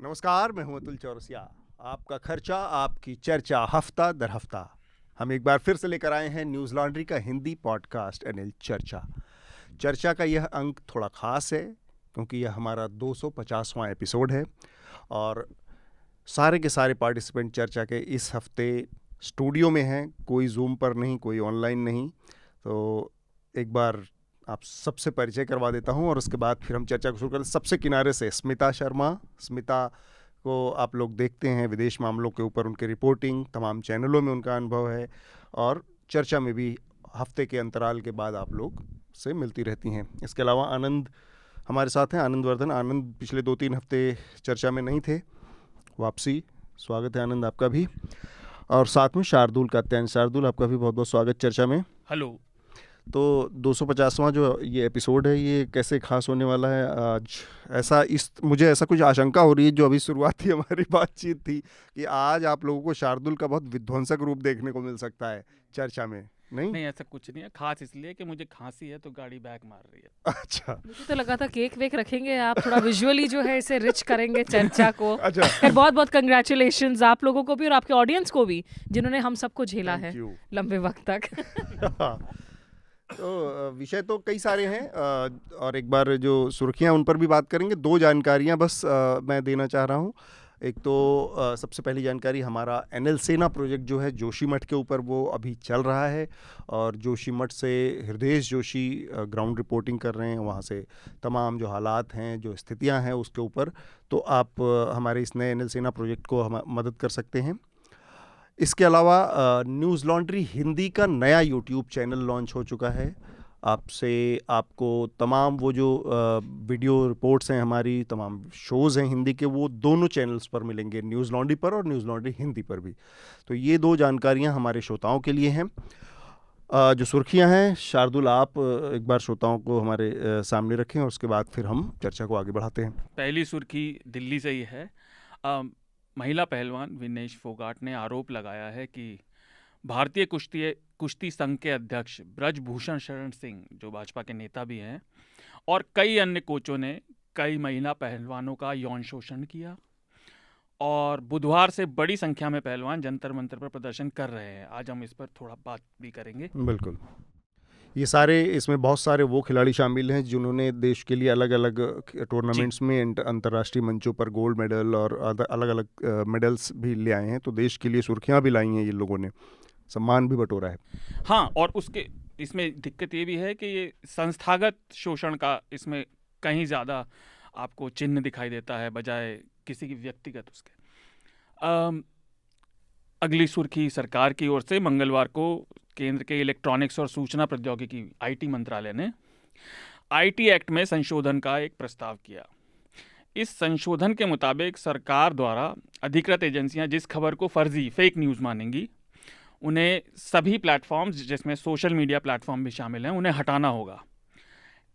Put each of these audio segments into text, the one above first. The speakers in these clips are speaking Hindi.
नमस्कार, मैं हूं अतुल चौरसिया। आपका खर्चा आपकी चर्चा, हफ्ता दर हफ्ता हम एक बार फिर से लेकर आए हैं न्यूज़ लॉन्ड्री का हिंदी पॉडकास्ट अनिल चर्चा। चर्चा का यह अंक थोड़ा ख़ास है क्योंकि यह हमारा 250वां एपिसोड है और सारे के सारे पार्टिसिपेंट चर्चा के इस हफ्ते स्टूडियो में हैं, कोई जूम पर नहीं, कोई ऑनलाइन नहीं। तो एक बार आप सबसे परिचय करवा देता हूं और उसके बाद फिर हम चर्चा को शुरू करते हैं। सबसे किनारे से स्मिता शर्मा। स्मिता को आप लोग देखते हैं विदेश मामलों के ऊपर, उनकी रिपोर्टिंग तमाम चैनलों में उनका अनुभव है और चर्चा में भी हफ्ते के अंतराल के बाद आप लोग से मिलती रहती हैं। इसके अलावा आनंद हमारे साथ हैं, आनंद वर्धन। आनंद पिछले 2-3 हफ्ते चर्चा में नहीं थे, वापसी। स्वागत है आनंद आपका भी। और साथ में शार्दुल कात्यायन। शार्दुल, आपका भी बहुत बहुत स्वागत चर्चा में। हेलो। तो 250वां जो ये एपिसोड है, ये कैसे खास होने वाला है आज? मुझे ऐसा कुछ आशंका हो रही है, जो अभी शुरुआती हमारी बातचीत थी, कि आज आप लोगों को शार्दुल का बहुत विध्वंसक रूप देखने को मिल सकता है चर्चा में। नहीं, ऐसा कुछ नहीं है, खास इसलिए कि मुझे खांसी है तो गाड़ी बैक मार रही है। अच्छा। मुझे तो लगा था केक वेक रखेंगे, आप थोड़ा विजुअली जो है इसे रिच करेंगे चर्चा को। अच्छा, खैर, बहुत बहुत कंग्रेचुलेशंस आप लोगों को भी और आपके ऑडियंस को भी, जिन्होंने हम सबको झेला है थैंक यू। लंबे वक्त तक। तो विषय तो कई सारे हैं और एक बार जो सुर्खियां उन पर भी बात करेंगे। 2 जानकारियां बस मैं देना चाह रहा हूं। एक तो सबसे पहली जानकारी, हमारा एनएल सेना प्रोजेक्ट जो है जोशीमठ के ऊपर, वो अभी चल रहा है और जोशीमठ से हृदय जोशी ग्राउंड रिपोर्टिंग कर रहे हैं, वहाँ से तमाम जो हालात हैं, जो स्थितियां हैं उसके ऊपर। तो आप हमारे इस नए एनएल सेना प्रोजेक्ट को हम मदद कर सकते हैं। इसके अलावा न्यूज़ लॉन्ड्री हिंदी का नया यूट्यूब चैनल लॉन्च हो चुका है। आपको तमाम वो जो वीडियो रिपोर्ट्स हैं, हमारी तमाम शोज़ हैं हिंदी के, वो दोनों चैनल्स पर मिलेंगे, न्यूज़ लॉन्ड्री पर और न्यूज़ लॉन्ड्री हिंदी पर भी। तो ये 2 जानकारियां हमारे श्रोताओं के लिए हैं। जो सुर्खियां हैं, शार्दुल आप एक बार श्रोताओं को हमारे सामने रखें और उसके बाद फिर हम चर्चा को आगे बढ़ाते हैं। पहली सुर्खी दिल्ली से ही है। महिला पहलवान विनेश फोगाट ने आरोप लगाया है कि भारतीय कुश्ती संघ के अध्यक्ष ब्रजभूषण शरण सिंह, जो भाजपा के नेता भी हैं, और कई अन्य कोचों ने कई महिला पहलवानों का यौन शोषण किया। और बुधवार से बड़ी संख्या में पहलवान जंतर मंतर पर प्रदर्शन कर रहे हैं। आज हम इस पर थोड़ा बात भी करेंगे। बिल्कुल। इसमें बहुत सारे वो खिलाड़ी शामिल हैं जिन्होंने देश के लिए अलग अलग टूर्नामेंट्स में, अंतर्राष्ट्रीय मंचों पर गोल्ड मेडल और अलग अलग मेडल्स भी ले आए हैं। तो देश के लिए सुर्खियां भी लाई हैं ये लोगों ने, सम्मान भी बटोरा है। हाँ, और इसमें दिक्कत ये भी है कि ये संस्थागत शोषण का इसमें कहीं ज़्यादा आपको चिन्ह दिखाई देता है बजाय किसी की व्यक्तिगत उसके। अगली सुर्खी सरकार की ओर से, मंगलवार को केंद्र के इलेक्ट्रॉनिक्स और सूचना प्रौद्योगिकी आईटी मंत्रालय ने आईटी एक्ट में संशोधन का एक प्रस्ताव किया। इस संशोधन के मुताबिक सरकार द्वारा अधिकृत एजेंसियां जिस खबर को फर्जी, फेक न्यूज़ मानेंगी, उन्हें सभी प्लेटफॉर्म्स, जिसमें सोशल मीडिया प्लेटफॉर्म भी शामिल हैं, उन्हें हटाना होगा।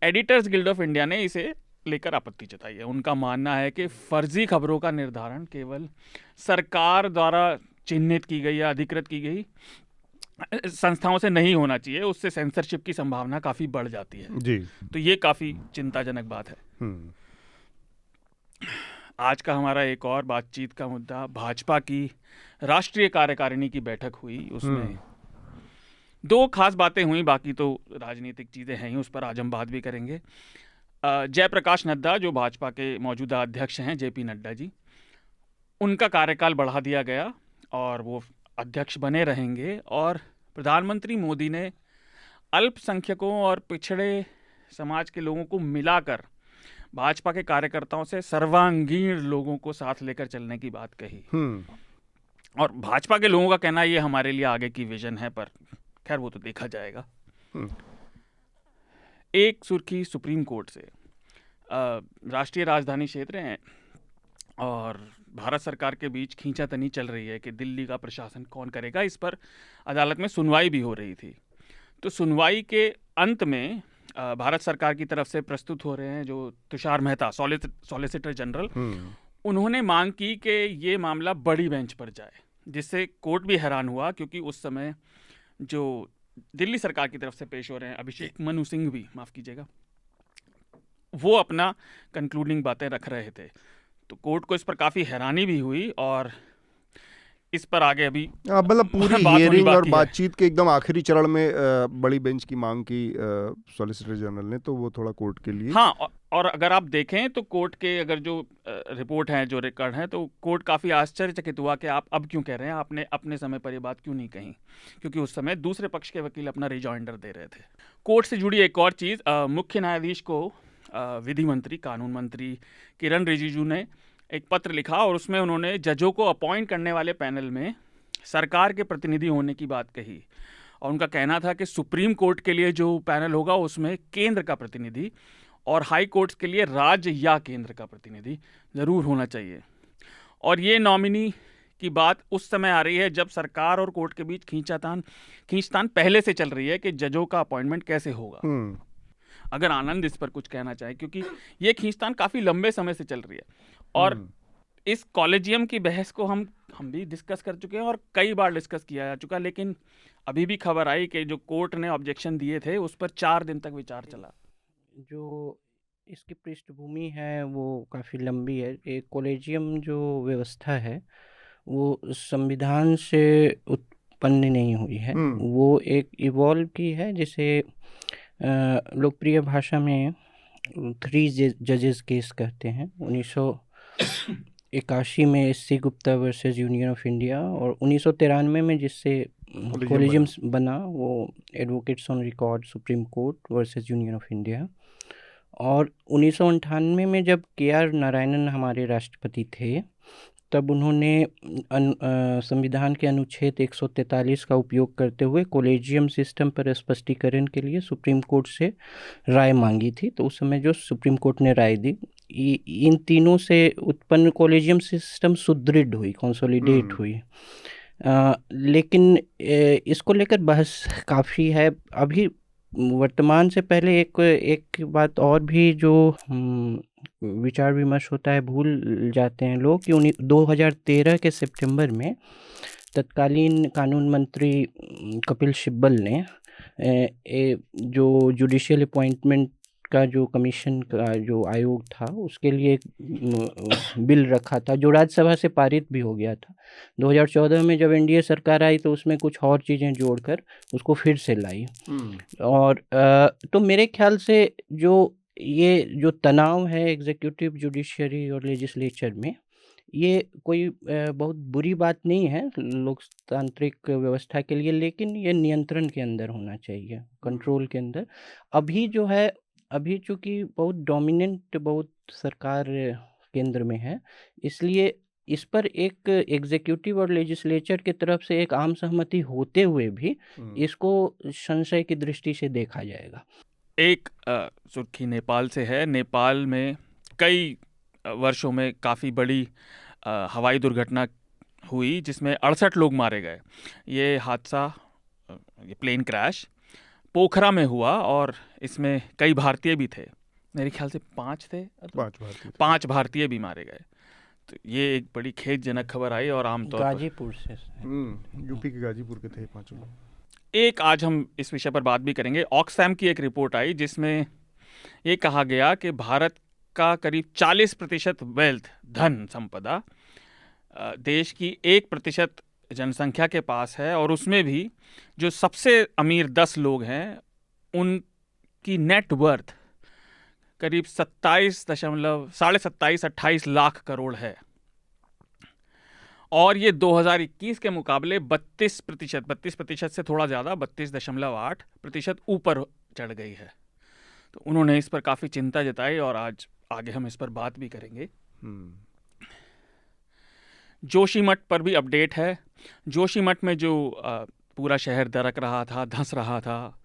एडिटर्स गिल्ड ऑफ इंडिया ने इसे लेकर आपत्ति जताई है। उनका मानना है कि फर्जी खबरों का निर्धारण केवल सरकार द्वारा चिन्हित की गई या अधिकृत की गई संस्थाओं से नहीं होना चाहिए, उससे सेंसरशिप की संभावना काफ़ी बढ़ जाती है जी। तो ये काफ़ी चिंताजनक बात है। आज का हमारा एक और बातचीत का मुद्दा, भाजपा की राष्ट्रीय कार्यकारिणी की बैठक हुई। उसमें 2 खास बातें हुई, बाकी तो राजनीतिक चीज़ें हैं ही, उस पर आज हम बात भी करेंगे। जयप्रकाश नड्डा, जो भाजपा के मौजूदा अध्यक्ष हैं, जेपी नड्डा जी, उनका कार्यकाल बढ़ा दिया गया और वो अध्यक्ष बने रहेंगे। और प्रधानमंत्री मोदी ने अल्पसंख्यकों और पिछड़े समाज के लोगों को मिलाकर भाजपा के कार्यकर्ताओं से सर्वांगीण लोगों को साथ लेकर चलने की बात कही। और भाजपा के लोगों का कहना ये हमारे लिए आगे की विजन है, पर खैर वो तो देखा जाएगा। एक सुर्खी सुप्रीम कोर्ट से। राष्ट्रीय राजधानी क्षेत्र हैं और भारत सरकार के बीच खींचातानी चल रही है कि दिल्ली का प्रशासन कौन करेगा। इस पर अदालत में सुनवाई भी हो रही थी। तो सुनवाई के अंत में भारत सरकार की तरफ से प्रस्तुत हो रहे हैं जो तुषार मेहता, सॉलिसिटर जनरल, उन्होंने मांग की कि ये मामला बड़ी बेंच पर जाए, जिससे कोर्ट भी हैरान हुआ, क्योंकि उस समय जो दिल्ली सरकार की तरफ से पेश हो रहे हैं, अभिषेक मनु सिंह भी, माफ़ कीजिएगा, वो अपना कंक्लूडिंग बातें रख रहे थे। तो कोर्ट को इस पर काफ़ी हैरानी भी हुई और इस पर आगे अभी मतलब पूरी बात होनी हियरिंग और बाकी है। बातचीत के एकदम आखिरी चरण में बड़ी बेंच की मांग की सॉलिसिटर जनरल ने, तो वो थोड़ा कोर्ट के लिए हाँ, और अगर आप देखें तो कोर्ट के अगर जो रिपोर्ट हैं, जो रिकॉर्ड हैं, तो कोर्ट काफ़ी आश्चर्यचकित हुआ कि आप अब क्यों कह रहे हैं, आपने अपने समय पर ये बात क्यों नहीं कही, क्योंकि उस समय दूसरे पक्ष के वकील अपना रिजॉइंडर दे रहे थे। कोर्ट से जुड़ी एक और चीज़, मुख्य न्यायाधीश को विधि मंत्री, कानून मंत्री किरण रिजिजू ने एक पत्र लिखा और उसमें उन्होंने जजों को अपॉइंट करने वाले पैनल में सरकार के प्रतिनिधि होने की बात कही और उनका कहना था कि सुप्रीम कोर्ट के लिए जो पैनल होगा उसमें केंद्र का प्रतिनिधि और हाई कोर्ट्स के लिए राज्य या केंद्र का प्रतिनिधि ज़रूर होना चाहिए। और ये नॉमिनी की बात उस समय आ रही है जब सरकार और कोर्ट के बीच खींचतान पहले से चल रही है कि जजों का अपॉइंटमेंट कैसे होगा। अगर आनंद इस पर कुछ कहना चाहे, क्योंकि ये खींचतान काफ़ी लंबे समय से चल रही है और इस कॉलेजियम की बहस को हम भी डिस्कस कर चुके हैं और कई बार डिस्कस किया जा चुका, लेकिन अभी भी खबर आई कि जो कोर्ट ने ऑब्जेक्शन दिए थे उस पर 4 दिन तक विचार चला। जो इसकी पृष्ठभूमि है वो काफ़ी लंबी है। एक कॉलेजियम जो व्यवस्था है वो संविधान से उत्पन्न नहीं हुई है, वो एक इवॉल्व की है, जिसे लोकप्रिय भाषा में 3 जजेस केस कहते हैं। 1981 में SC. Gupta versus union of India और 1993 में जिससे कॉलेजियम बना वो advocates on record supreme court versus union of India. और 1998 में जब के.आर. नारायणन हमारे राष्ट्रपति थे तब उन्होंने संविधान के अनुच्छेद 143 का उपयोग करते हुए कॉलेजियम सिस्टम पर स्पष्टीकरण के लिए सुप्रीम कोर्ट से राय मांगी थी। तो उस समय जो सुप्रीम कोर्ट ने राय दी, इन तीनों से उत्पन्न कॉलेजियम सिस्टम सुदृढ़ हुई, कंसोलिडेट हुई। लेकिन इसको लेकर बहस काफ़ी है अभी वर्तमान से पहले। एक बात और भी जो विचार विमर्श होता है, भूल जाते हैं लोग कि 2013 के सितंबर में तत्कालीन कानून मंत्री कपिल सिब्बल ने जो जुडिशियल अपॉइंटमेंट का जो कमीशन का जो आयोग था उसके लिए एक बिल रखा था जो राज्यसभा से पारित भी हो गया था। 2014 में जब एनडीए सरकार आई तो उसमें कुछ और चीज़ें जोड़कर उसको फिर से लाई। और तो मेरे ख्याल से ये जो तनाव है एग्जीक्यूटिव, जुडिशरी और लेजिस्लेचर में, ये कोई बहुत बुरी बात नहीं है लोकतांत्रिक व्यवस्था के लिए, लेकिन ये नियंत्रण के अंदर होना चाहिए, कंट्रोल के अंदर। अभी चूँकि बहुत डोमिनेंट बहुत सरकार केंद्र में है, इसलिए इस पर एक एग्जीक्यूटिव और लेजिस्लेचर की तरफ से एक आम सहमति होते हुए भी इसको संशय की दृष्टि से देखा जाएगा। एक सुर्खी नेपाल से है। नेपाल में कई वर्षों में काफ़ी बड़ी हवाई दुर्घटना हुई जिसमें 68 लोग मारे गए। ये हादसा, ये प्लेन क्रैश पोखरा में हुआ और इसमें कई भारतीय भी थे। मेरे ख्याल से 5 थे, 5 भारतीय भी मारे गए। तो ये एक बड़ी खेदजनक खबर आई और आमतौर पर गाजीपुर से यूपी के गाजीपुर के थे 5 लोग। एक आज हम इस विषय पर बात भी करेंगे। ऑक्सफैम की एक रिपोर्ट आई जिसमें ये कहा गया कि भारत का करीब 40% वेल्थ, धन संपदा देश की 1% जनसंख्या के पास है और उसमें भी जो सबसे अमीर 10 लोग हैं उनकी नेट वर्थ करीब 27.28 लाख करोड़ है और ये 2021 के मुकाबले 32% से थोड़ा ज़्यादा 32.8% ऊपर चढ़ गई है। तो उन्होंने इस पर काफ़ी चिंता जताई और आज आगे हम इस पर बात भी करेंगे। जोशीमठ पर भी अपडेट है। जोशीमठ में जो पूरा शहर दरक रहा था, धंस रहा था,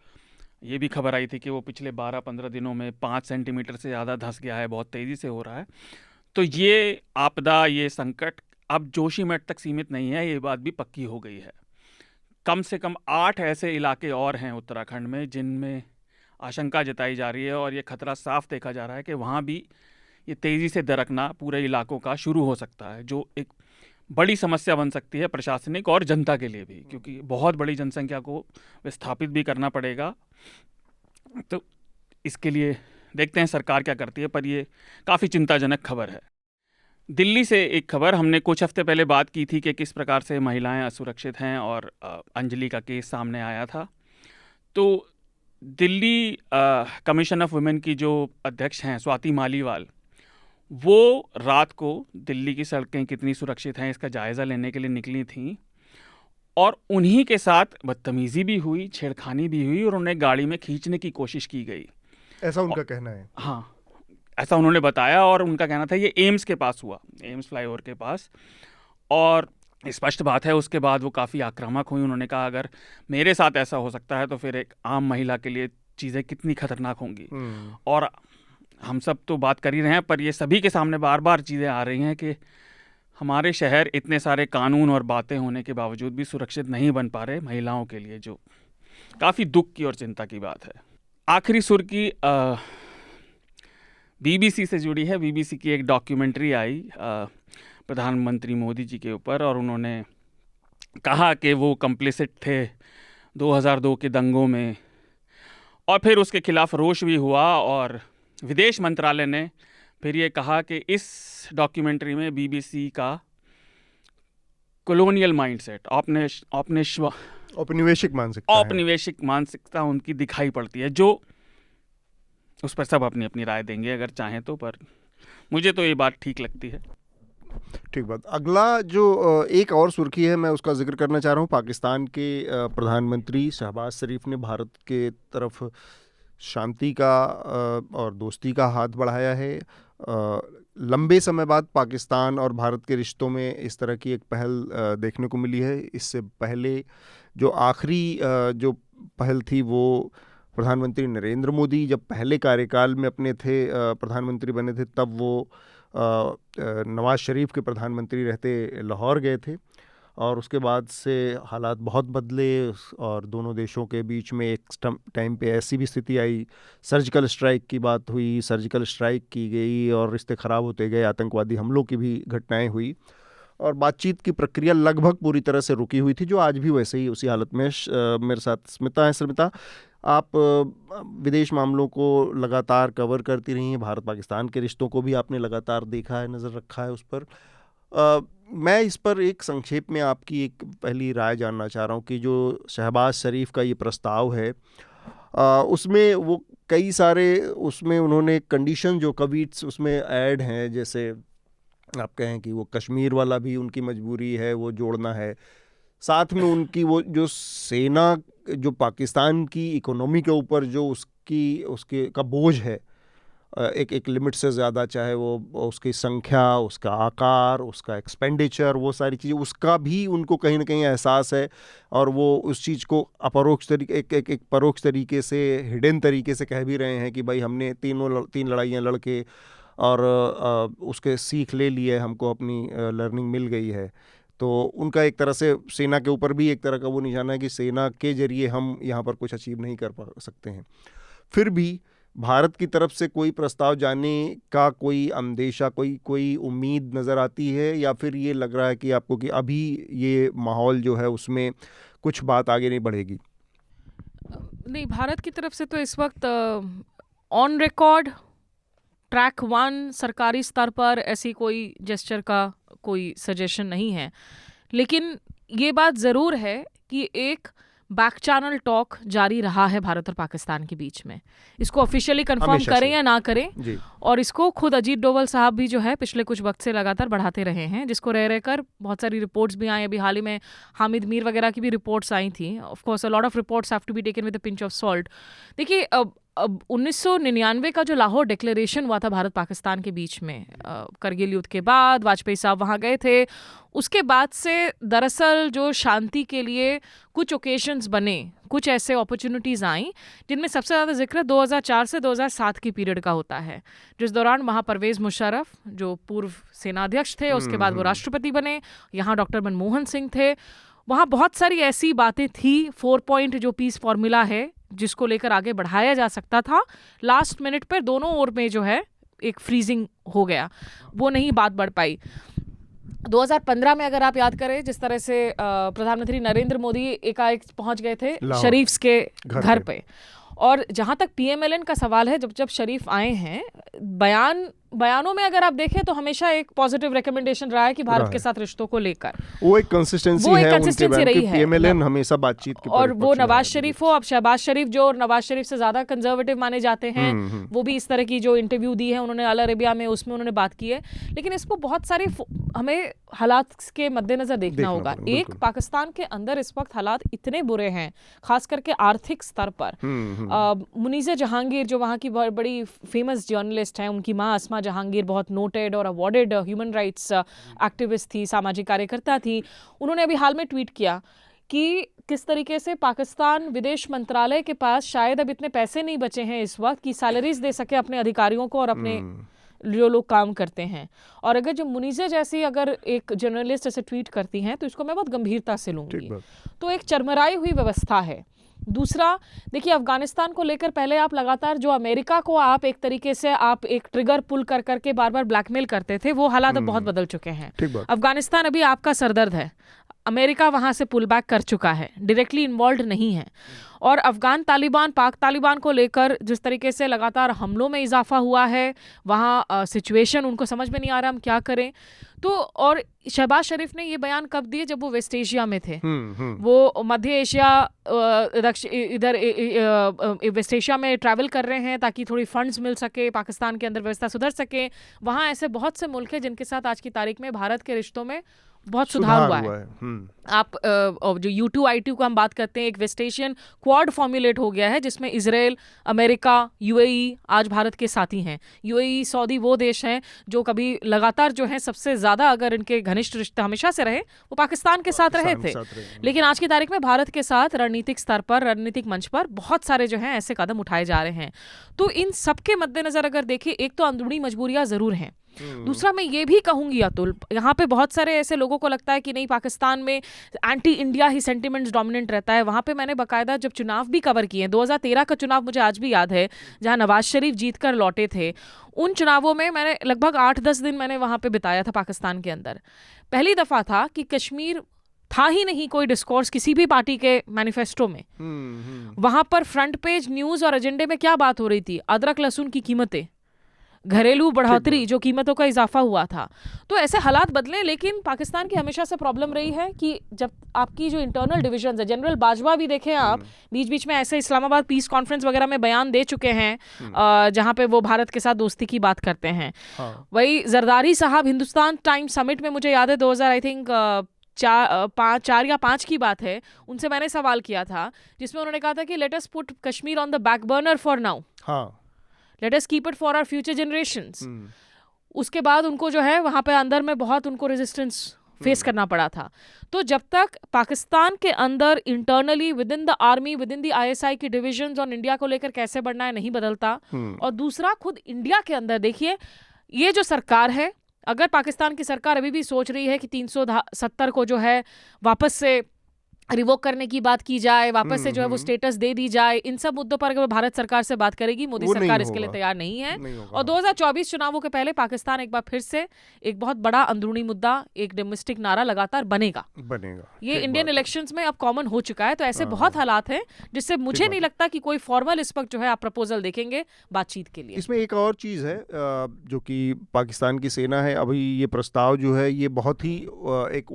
ये भी खबर आई थी कि वो पिछले 12-15 दिनों में 5 सेंटीमीटर से ज़्यादा धंस गया है, बहुत तेज़ी से हो रहा है। तो ये आपदा, ये संकट अब जोशीमठ तक सीमित नहीं है, ये बात भी पक्की हो गई है। कम से कम 8 ऐसे इलाके और हैं उत्तराखंड में जिनमें आशंका जताई जा रही है और ये खतरा साफ देखा जा रहा है कि वहाँ भी ये तेज़ी से दरकना पूरे इलाकों का शुरू हो सकता है, जो एक बड़ी समस्या बन सकती है प्रशासनिक और जनता के लिए भी, क्योंकि बहुत बड़ी जनसंख्या को विस्थापित भी करना पड़ेगा। तो इसके लिए देखते हैं सरकार क्या करती है, पर ये काफ़ी चिंताजनक खबर है। दिल्ली से एक खबर, हमने कुछ हफ्ते पहले बात की थी कि किस प्रकार से महिलाएं असुरक्षित हैं और अंजलि का केस सामने आया था। तो दिल्ली कमीशन ऑफ वुमेन की जो अध्यक्ष हैं स्वाति मालीवाल, वो रात को दिल्ली की सड़कें कितनी सुरक्षित हैं इसका जायज़ा लेने के लिए निकली थीं और उन्हीं के साथ बदतमीज़ी भी हुई, छेड़खानी भी हुई और उन्हें गाड़ी में खींचने की कोशिश की गई, ऐसा उनका कहना है। हाँ, ऐसा उन्होंने बताया। और उनका कहना था ये एम्स के पास हुआ, एम्स फ्लाईओवर के पास। और स्पष्ट बात है उसके बाद वो काफ़ी आक्रामक हुई। उन्होंने कहा अगर मेरे साथ ऐसा हो सकता है तो फिर एक आम महिला के लिए चीज़ें कितनी खतरनाक होंगी। और हम सब तो बात कर ही रहे हैं, पर ये सभी के सामने बार बार चीज़ें आ रही हैं कि हमारे शहर इतने सारे कानून और बातें होने के बावजूद भी सुरक्षित नहीं बन पा रहे महिलाओं के लिए, जो काफ़ी दुख की और चिंता की बात है। आखिरी सुर की बीबीसी से जुड़ी है। बीबीसी की एक डॉक्यूमेंट्री आई प्रधानमंत्री मोदी जी के ऊपर और उन्होंने कहा कि वो कंप्लिसिट थे 2002 के दंगों में और फिर उसके खिलाफ रोष भी हुआ। और विदेश मंत्रालय ने फिर ये कहा कि इस डॉक्यूमेंट्री में बीबीसी का कॉलोनियल माइंडसेट, औपनिवेशिक मानसिकता उनकी दिखाई पड़ती है, जो उस पर सब अपनी अपनी राय देंगे अगर चाहें तो, पर मुझे तो ये बात ठीक लगती है। ठीक बात। अगला जो एक और सुर्खी है, मैं उसका जिक्र करना चाह रहा हूँ। पाकिस्तान के प्रधानमंत्री शहबाज शरीफ ने भारत के तरफ शांति का और दोस्ती का हाथ बढ़ाया है। लंबे समय बाद पाकिस्तान और भारत के रिश्तों में इस तरह की एक पहल देखने को मिली है। इससे पहले जो आखिरी जो पहल थी वो प्रधानमंत्री नरेंद्र मोदी जब पहले कार्यकाल में अपने थे प्रधानमंत्री बने थे, तब वो नवाज़ शरीफ के प्रधानमंत्री रहते लाहौर गए थे और उसके बाद से हालात बहुत बदले और दोनों देशों के बीच में एक टाइम पे ऐसी भी स्थिति आई, सर्जिकल स्ट्राइक की बात हुई, सर्जिकल स्ट्राइक की गई और रिश्ते ख़राब होते गए, आतंकवादी हमलों की भी घटनाएं हुई और बातचीत की प्रक्रिया लगभग पूरी तरह से रुकी हुई थी, जो आज भी वैसे ही उसी हालत में। मेरे साथ स्मिता है। स्मिता, आप विदेश मामलों को लगातार कवर करती रही हैं, भारत पाकिस्तान के रिश्तों को भी आपने लगातार देखा है, नज़र रखा है उस पर। मैं इस पर एक संक्षेप में आपकी एक पहली राय जानना चाह रहा हूँ कि जो शहबाज शरीफ का ये प्रस्ताव है उसमें वो कई सारे उसमें उन्होंने कंडीशन जो कविट्स उसमें ऐड हैं, जैसे आप कहें कि वो कश्मीर वाला भी उनकी मजबूरी है वो जोड़ना है, साथ में उनकी वो जो सेना जो पाकिस्तान की इकोनॉमी के ऊपर जो उसके का बोझ है एक लिमिट से ज़्यादा, चाहे वो उसकी संख्या, उसका आकार, उसका एक्सपेंडिचर, वो सारी चीज़ें, उसका भी उनको कहीं ना कहीं एहसास है और वो उस चीज़ को अपरोक्ष तरीके एक परोक्ष तरीके से, हिडन तरीके से कह भी रहे हैं कि भाई हमने तीन लड़ाइयाँ लड़ के और उसके सीख ले लिए, हमको अपनी लर्निंग मिल गई है। तो उनका एक तरह से सेना के ऊपर भी एक तरह का वो निशाना है कि सेना के जरिए हम यहाँ पर कुछ अचीव नहीं कर पा सकते हैं। फिर भी भारत की तरफ से कोई प्रस्ताव जाने का कोई अंदेशा, कोई उम्मीद नज़र आती है, या फिर ये लग रहा है कि आपको कि अभी ये माहौल जो है उसमें कुछ बात आगे नहीं बढ़ेगी? नहीं, भारत की तरफ से तो इस वक्त ऑन रिकॉर्ड ट्रैक 1 सरकारी स्तर पर ऐसी कोई जेस्चर का कोई सजेशन नहीं है, लेकिन ये बात ज़रूर है कि एक बैक चैनल टॉक जारी रहा है भारत और पाकिस्तान के बीच में। इसको ऑफिशियली कंफर्म करें या ना करें जी। और इसको खुद अजीत डोवल साहब भी जो है पिछले कुछ वक्त से लगातार बढ़ाते रहे हैं, जिसको रह रहकर बहुत सारी रिपोर्ट्स भी आई। अभी हाल ही में हामिद मीर वगैरह की भी रिपोर्ट्स आई थी। Of course a lot of reports have to be taken with a pinch of salt. देखिए, अब 1999 का जो लाहौर डिक्लेरेशन हुआ था भारत पाकिस्तान के बीच में, करगिल युद्ध के बाद वाजपेयी साहब वहाँ गए थे, उसके बाद से दरअसल जो शांति के लिए कुछ ओकेशंस बने, कुछ ऐसे अपॉर्चुनिटीज़ आई जिनमें सबसे ज़्यादा जिक्र 2004 से 2007 की पीरियड का होता है, जिस दौरान वहाँ परवेज़ मुशर्रफ जो पूर्व सेनाध्यक्ष थे, उसके बाद वो राष्ट्रपति बने, यहाँ डॉक्टर मनमोहन सिंह थे। वहाँ बहुत सारी ऐसी बातें थी, 4 पॉइंट जो पीस फॉर्मूला है जिसको लेकर आगे बढ़ाया जा सकता था। लास्ट मिनट पर दोनों ओर में जो है एक फ्रीजिंग हो गया, वो नहीं बात बढ़ पाई। 2015 में अगर आप याद करें, जिस तरह से प्रधानमंत्री नरेंद्र मोदी एकाएक पहुंच गए थे शरीफ के घर पे, और जहां तक PMLN का सवाल है, जब शरीफ आए हैं, बयान बयानों में अगर आप देखें तो हमेशा एक पॉजिटिव रिकमेंडेशन रहा है कि भारत के साथ रिश्तों को लेकर वो एक कंसिस्टेंसी है उनके बयान की, पीएमएलएन हमेशा बातचीत के और वो नवाज शरीफ हो, अब शहबाज शरीफ जो नवाज शरीफ से ज्यादा कंजर्वेटिव माने जाते हैं, वो भी इस तरह की जो इंटरव्यू दी है उन्होंने अल अरेबिया में, उसमें उन्होंने बात की है। लेकिन इसको बहुत सारे हमें हालात के मद्देनजर देखना होगा। एक, पाकिस्तान के अंदर इस वक्त हालात इतने बुरे हैं, खास करके आर्थिक स्तर पर। मुनीज़ा जहांगीर जो वहाँ की बड़ी फेमस जर्नलिस्ट हैं, उनकी माँ अस्मा जहांगीर बहुत नोटेड और अवॉर्डेड ह्यूमन राइट्स एक्टिविस्ट थी, सामाजिक कार्यकर्ता थी। उन्होंने अभी हाल में ट्वीट किया कि किस तरीके से पाकिस्तान विदेश मंत्रालय के पास शायद अब इतने पैसे नहीं बचे हैं इस वक्त कि सैलरीज दे सके अपने अधिकारियों को और अपने जो लोग काम करते हैं। और अगर जो मुनीज़ा जैसी अगर एक जर्नलिस्ट ऐसे ट्वीट करती हैं तो इसको मैं बहुत गंभीरता से लूँगी। तो एक चरमराई हुई व्यवस्था है। दूसरा, देखिए अफगानिस्तान को लेकर पहले आप लगातार जो अमेरिका को आप एक तरीके से आप एक ट्रिगर पुल कर करके बार बार ब्लैकमेल करते थे, वो हालात अब बहुत बदल चुके हैं। अफगानिस्तान अभी आपका सरदर्द है, अमेरिका वहाँ से पुल बैक कर चुका है, डायरेक्टली इन्वॉल्व नहीं है। और अफगान तालिबान, पाक तालिबान को लेकर जिस तरीके से लगातार हमलों में इजाफा हुआ है, वहाँ सिचुएशन उनको समझ में नहीं आ रहा हम क्या करें। तो और शहबाज शरीफ ने ये बयान कब दिए? जब वो वेस्ट एशिया में थे। वो मध्य एशिया इधर वेस्ट एशिया में ट्रैवल कर रहे हैं ताकि थोड़ी फंड्स मिल सके, पाकिस्तान के अंदर व्यवस्था सुधर सके। वहाँ ऐसे बहुत से मुल्क हैं जिनके साथ आज की तारीख में भारत के रिश्तों में बहुत सुधार हुआ है। आप जो U2I2 को हम बात करते हैं, एक वेस्ट एशियन क्वाड फॉर्मुलेट हो गया है जिसमें इजराइल, अमेरिका, UAE आज भारत के साथी हैं। UAE, सऊदी वो देश हैं जो कभी लगातार जो हैं सबसे ज़्यादा अगर इनके घनिष्ठ रिश्ते हमेशा से रहे वो पाकिस्तान के साथ रहे थे। लेकिन आज की तारीख में भारत के साथ रणनीतिक स्तर पर, रणनीतिक मंच पर बहुत सारे जो हैं ऐसे कदम उठाए जा रहे हैं। तो इन सब के मद्देनज़र अगर देखें, एक तो अंदरूनी मजबूरियाँ ज़रूर हैं। दूसरा, मैं ये भी कहूंगी अतुल, यहाँ पे बहुत सारे ऐसे लोगों को लगता है कि नहीं पाकिस्तान में एंटी इंडिया ही सेंटिमेंट्स डोमिनेंट रहता है। वहाँ पे मैंने बाकायदा जब चुनाव भी कवर किए हैं, 2013 का चुनाव मुझे आज भी याद है जहाँ नवाज शरीफ जीत कर लौटे थे। उन चुनावों में मैंने लगभग 8-10 दिन मैंने वहाँ पे बिताया था पाकिस्तान के अंदर। पहली दफ़ा था कि कश्मीर था ही नहीं कोई डिस्कोर्स किसी भी पार्टी के मैनिफेस्टो में। वहाँ पर फ्रंट पेज न्यूज़ और एजेंडे में क्या बात हो रही थी? अदरक लहसुन की कीमतें, घरेलू बढ़ोतरी, जो कीमतों का इजाफा हुआ था। तो ऐसे हालात बदले, लेकिन पाकिस्तान की हमेशा से प्रॉब्लम रही है कि जब आपकी जो इंटरनल डिविजन है, जनरल बाजवा भी देखें आप, बीच बीच में ऐसे इस्लामाबाद पीस कॉन्फ्रेंस वगैरह में बयान दे चुके हैं जहां पे वो भारत के साथ दोस्ती की बात करते हैं। वही जरदारी साहब हिंदुस्तान टाइम्स समिट में, मुझे याद है 2000 आई थिंक 4 या 5 की बात है, उनसे मैंने सवाल किया था जिसमें उन्होंने कहा था कि let us put Kashmir on the back burner for now, let us keep it for our future generations. उसके बाद उनको जो है वहाँ पे अंदर में बहुत उनको रेजिस्टेंस फेस करना पड़ा था। तो जब तक पाकिस्तान के अंदर internally with in the army, with in the ISI की डिविजन्स और इंडिया को लेकर कैसे बढ़ना है नहीं बदलता, और दूसरा खुद इंडिया के अंदर देखिए ये जो सरकार है, अगर पाकिस्तान की सरकार अभी भी सोच रही है कि 370 को जो है वापस से रिवोक करने की बात की जाए, वापस से जो है वो स्टेटस दे दी जाए, इन सब मुद्दों पर अगर भारत सरकार से बात करेगी, मोदी सरकार इसके लिए तैयार नहीं है। और 2024 चुनावों के पहले पाकिस्तान एक बार फिर से एक बहुत बड़ा अंदरूनी मुद्दा, एक डोमेस्टिक नारा लगातार बनेगा। ये इंडियन इलेक्शंस में अब कॉमन हो चुका है। तो ऐसे बहुत हालात हैं जिससे मुझे नहीं लगता कि कोई फॉर्मल इस वक्त जो है आप प्रपोजल देखेंगे बातचीत के लिए। इसमें एक और चीज़ है जो कि पाकिस्तान की सेना है, अभी ये प्रस्ताव जो है ये बहुत ही एक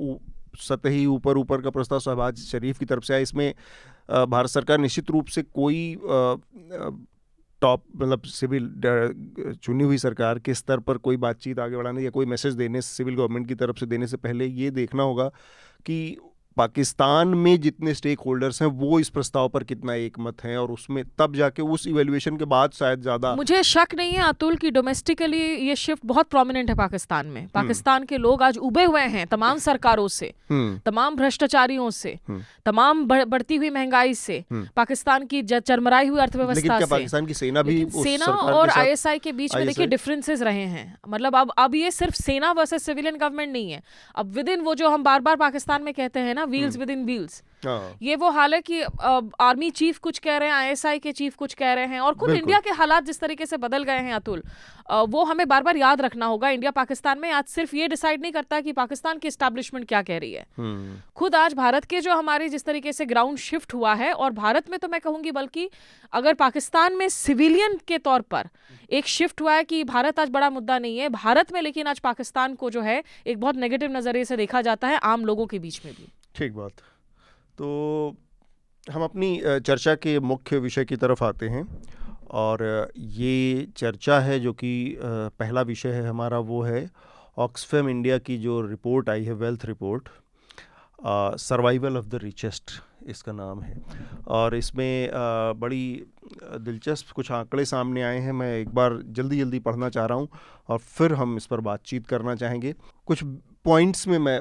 सतही ऊपर का प्रस्ताव शहबाज शरीफ की तरफ से आया। इसमें भारत सरकार निश्चित रूप से कोई टॉप मतलब सिविल चुनी हुई सरकार के स्तर पर कोई बातचीत आगे बढ़ाने या कोई मैसेज देने सिविल गवर्नमेंट की तरफ से देने से पहले ये देखना होगा कि पाकिस्तान में जितने स्टेक होल्डर्स हैं वो इस प्रस्ताव पर कितना एकमत हैं, और उसमें तब जाके उस इवैल्यूएशन के बाद शायद ज़्यादा। मुझे शक नहीं है अतुल की डोमेस्टिकली ये शिफ्ट बहुत प्रोमिनेंट है पाकिस्तान में। पाकिस्तान के लोग आज उबे हुए हैं तमाम सरकारों से, तमाम भ्रष्टाचारियों से, तमाम बढ़ती हुई महंगाई से, पाकिस्तान की चरमराई हुई अर्थव्यवस्था से। पाकिस्तान की सेना भी, सेना और ISI के बीच में देखिए डिफरेंसेस रहे हैं। मतलब अब ये सिर्फ सेना वर्सेस सिविलियन गवर्नमेंट नहीं है। अब विद इन वो जो हम बार बार पाकिस्तान में कहते हैं ना ना, व्हील्स विद इन व्हील्स। ये वो हाल है कि आर्मी चीफ कुछ कह रहे हैं, आईएसआई के चीफ कुछ कह रहे हैं, और खुद इंडिया के हालात जिस तरीके से बदल गए हैं अतुल, वो हमें बार बार याद रखना होगा। इंडिया पाकिस्तान में आज सिर्फ ये डिसाइड नहीं करता कि पाकिस्तान की एस्टैब्लिशमेंट क्या कह रही है, खुद आज भारत के जो हमारी जिस तरीके से ग्राउंड शिफ्ट हुआ है, और भारत में तो मैं कहूंगी बल्कि अगर पाकिस्तान में सिविलियन के तौर पर एक शिफ्ट हुआ है कि भारत आज बड़ा मुद्दा नहीं है भारत में, लेकिन आज पाकिस्तान को जो है एक बहुत नेगेटिव नजरिए से देखा जाता है आम लोगों के बीच में भी। ठीक बात। तो हम अपनी चर्चा के मुख्य विषय की तरफ आते हैं, और ये चर्चा है जो कि पहला विषय है हमारा, वो है ऑक्सफैम इंडिया की जो रिपोर्ट आई है, wealth report, survival of the richest इसका नाम है। और इसमें बड़ी दिलचस्प कुछ आंकड़े सामने आए हैं। मैं एक बार जल्दी पढ़ना चाह रहा हूँ और फिर हम इस पर बातचीत करना चाहेंगे। कुछ पॉइंट्स में मैं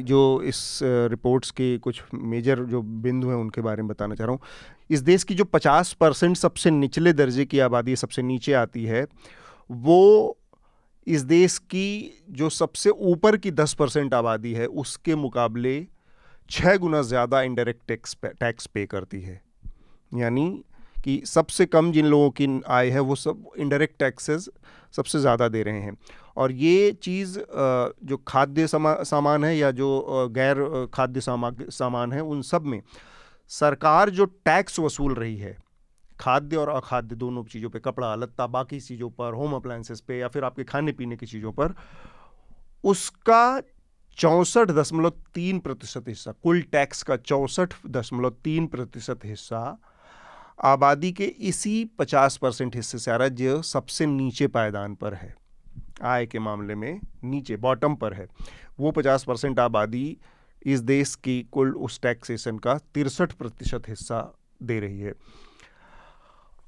जो इस रिपोर्ट्स के कुछ मेजर जो बिंदु हैं उनके बारे में बताना चाह रहा हूँ। इस देश की जो 50% सबसे निचले दर्जे की आबादी सबसे नीचे आती है, वो इस देश की जो सबसे ऊपर की 10% आबादी है उसके मुकाबले 6 गुना ज़्यादा इनडायरेक्ट टैक्स पे करती है। यानी कि सबसे कम जिन लोगों की आय है वो सब इनडायरेक्ट टैक्सेस सबसे ज़्यादा दे रहे हैं। और ये चीज़ जो खाद्य सामान है या जो गैर खाद्य सामान है, उन सब में सरकार जो टैक्स वसूल रही है, खाद्य और अखाद्य दोनों चीज़ों पे, कपड़ा लत्ता बाकी चीज़ों पर, होम अप्लायंसेस पे या फिर आपके खाने पीने की चीज़ों पर, उसका 64.3% हिस्सा, कुल टैक्स का 64.3% हिस्सा आबादी के इसी 50% हिस्से से आ रहा है जो सबसे नीचे पायदान पर है, आय के मामले में नीचे बॉटम पर है। वो 50% आबादी इस देश की कुल उस टैक्सेशन का 63% हिस्सा दे रही है।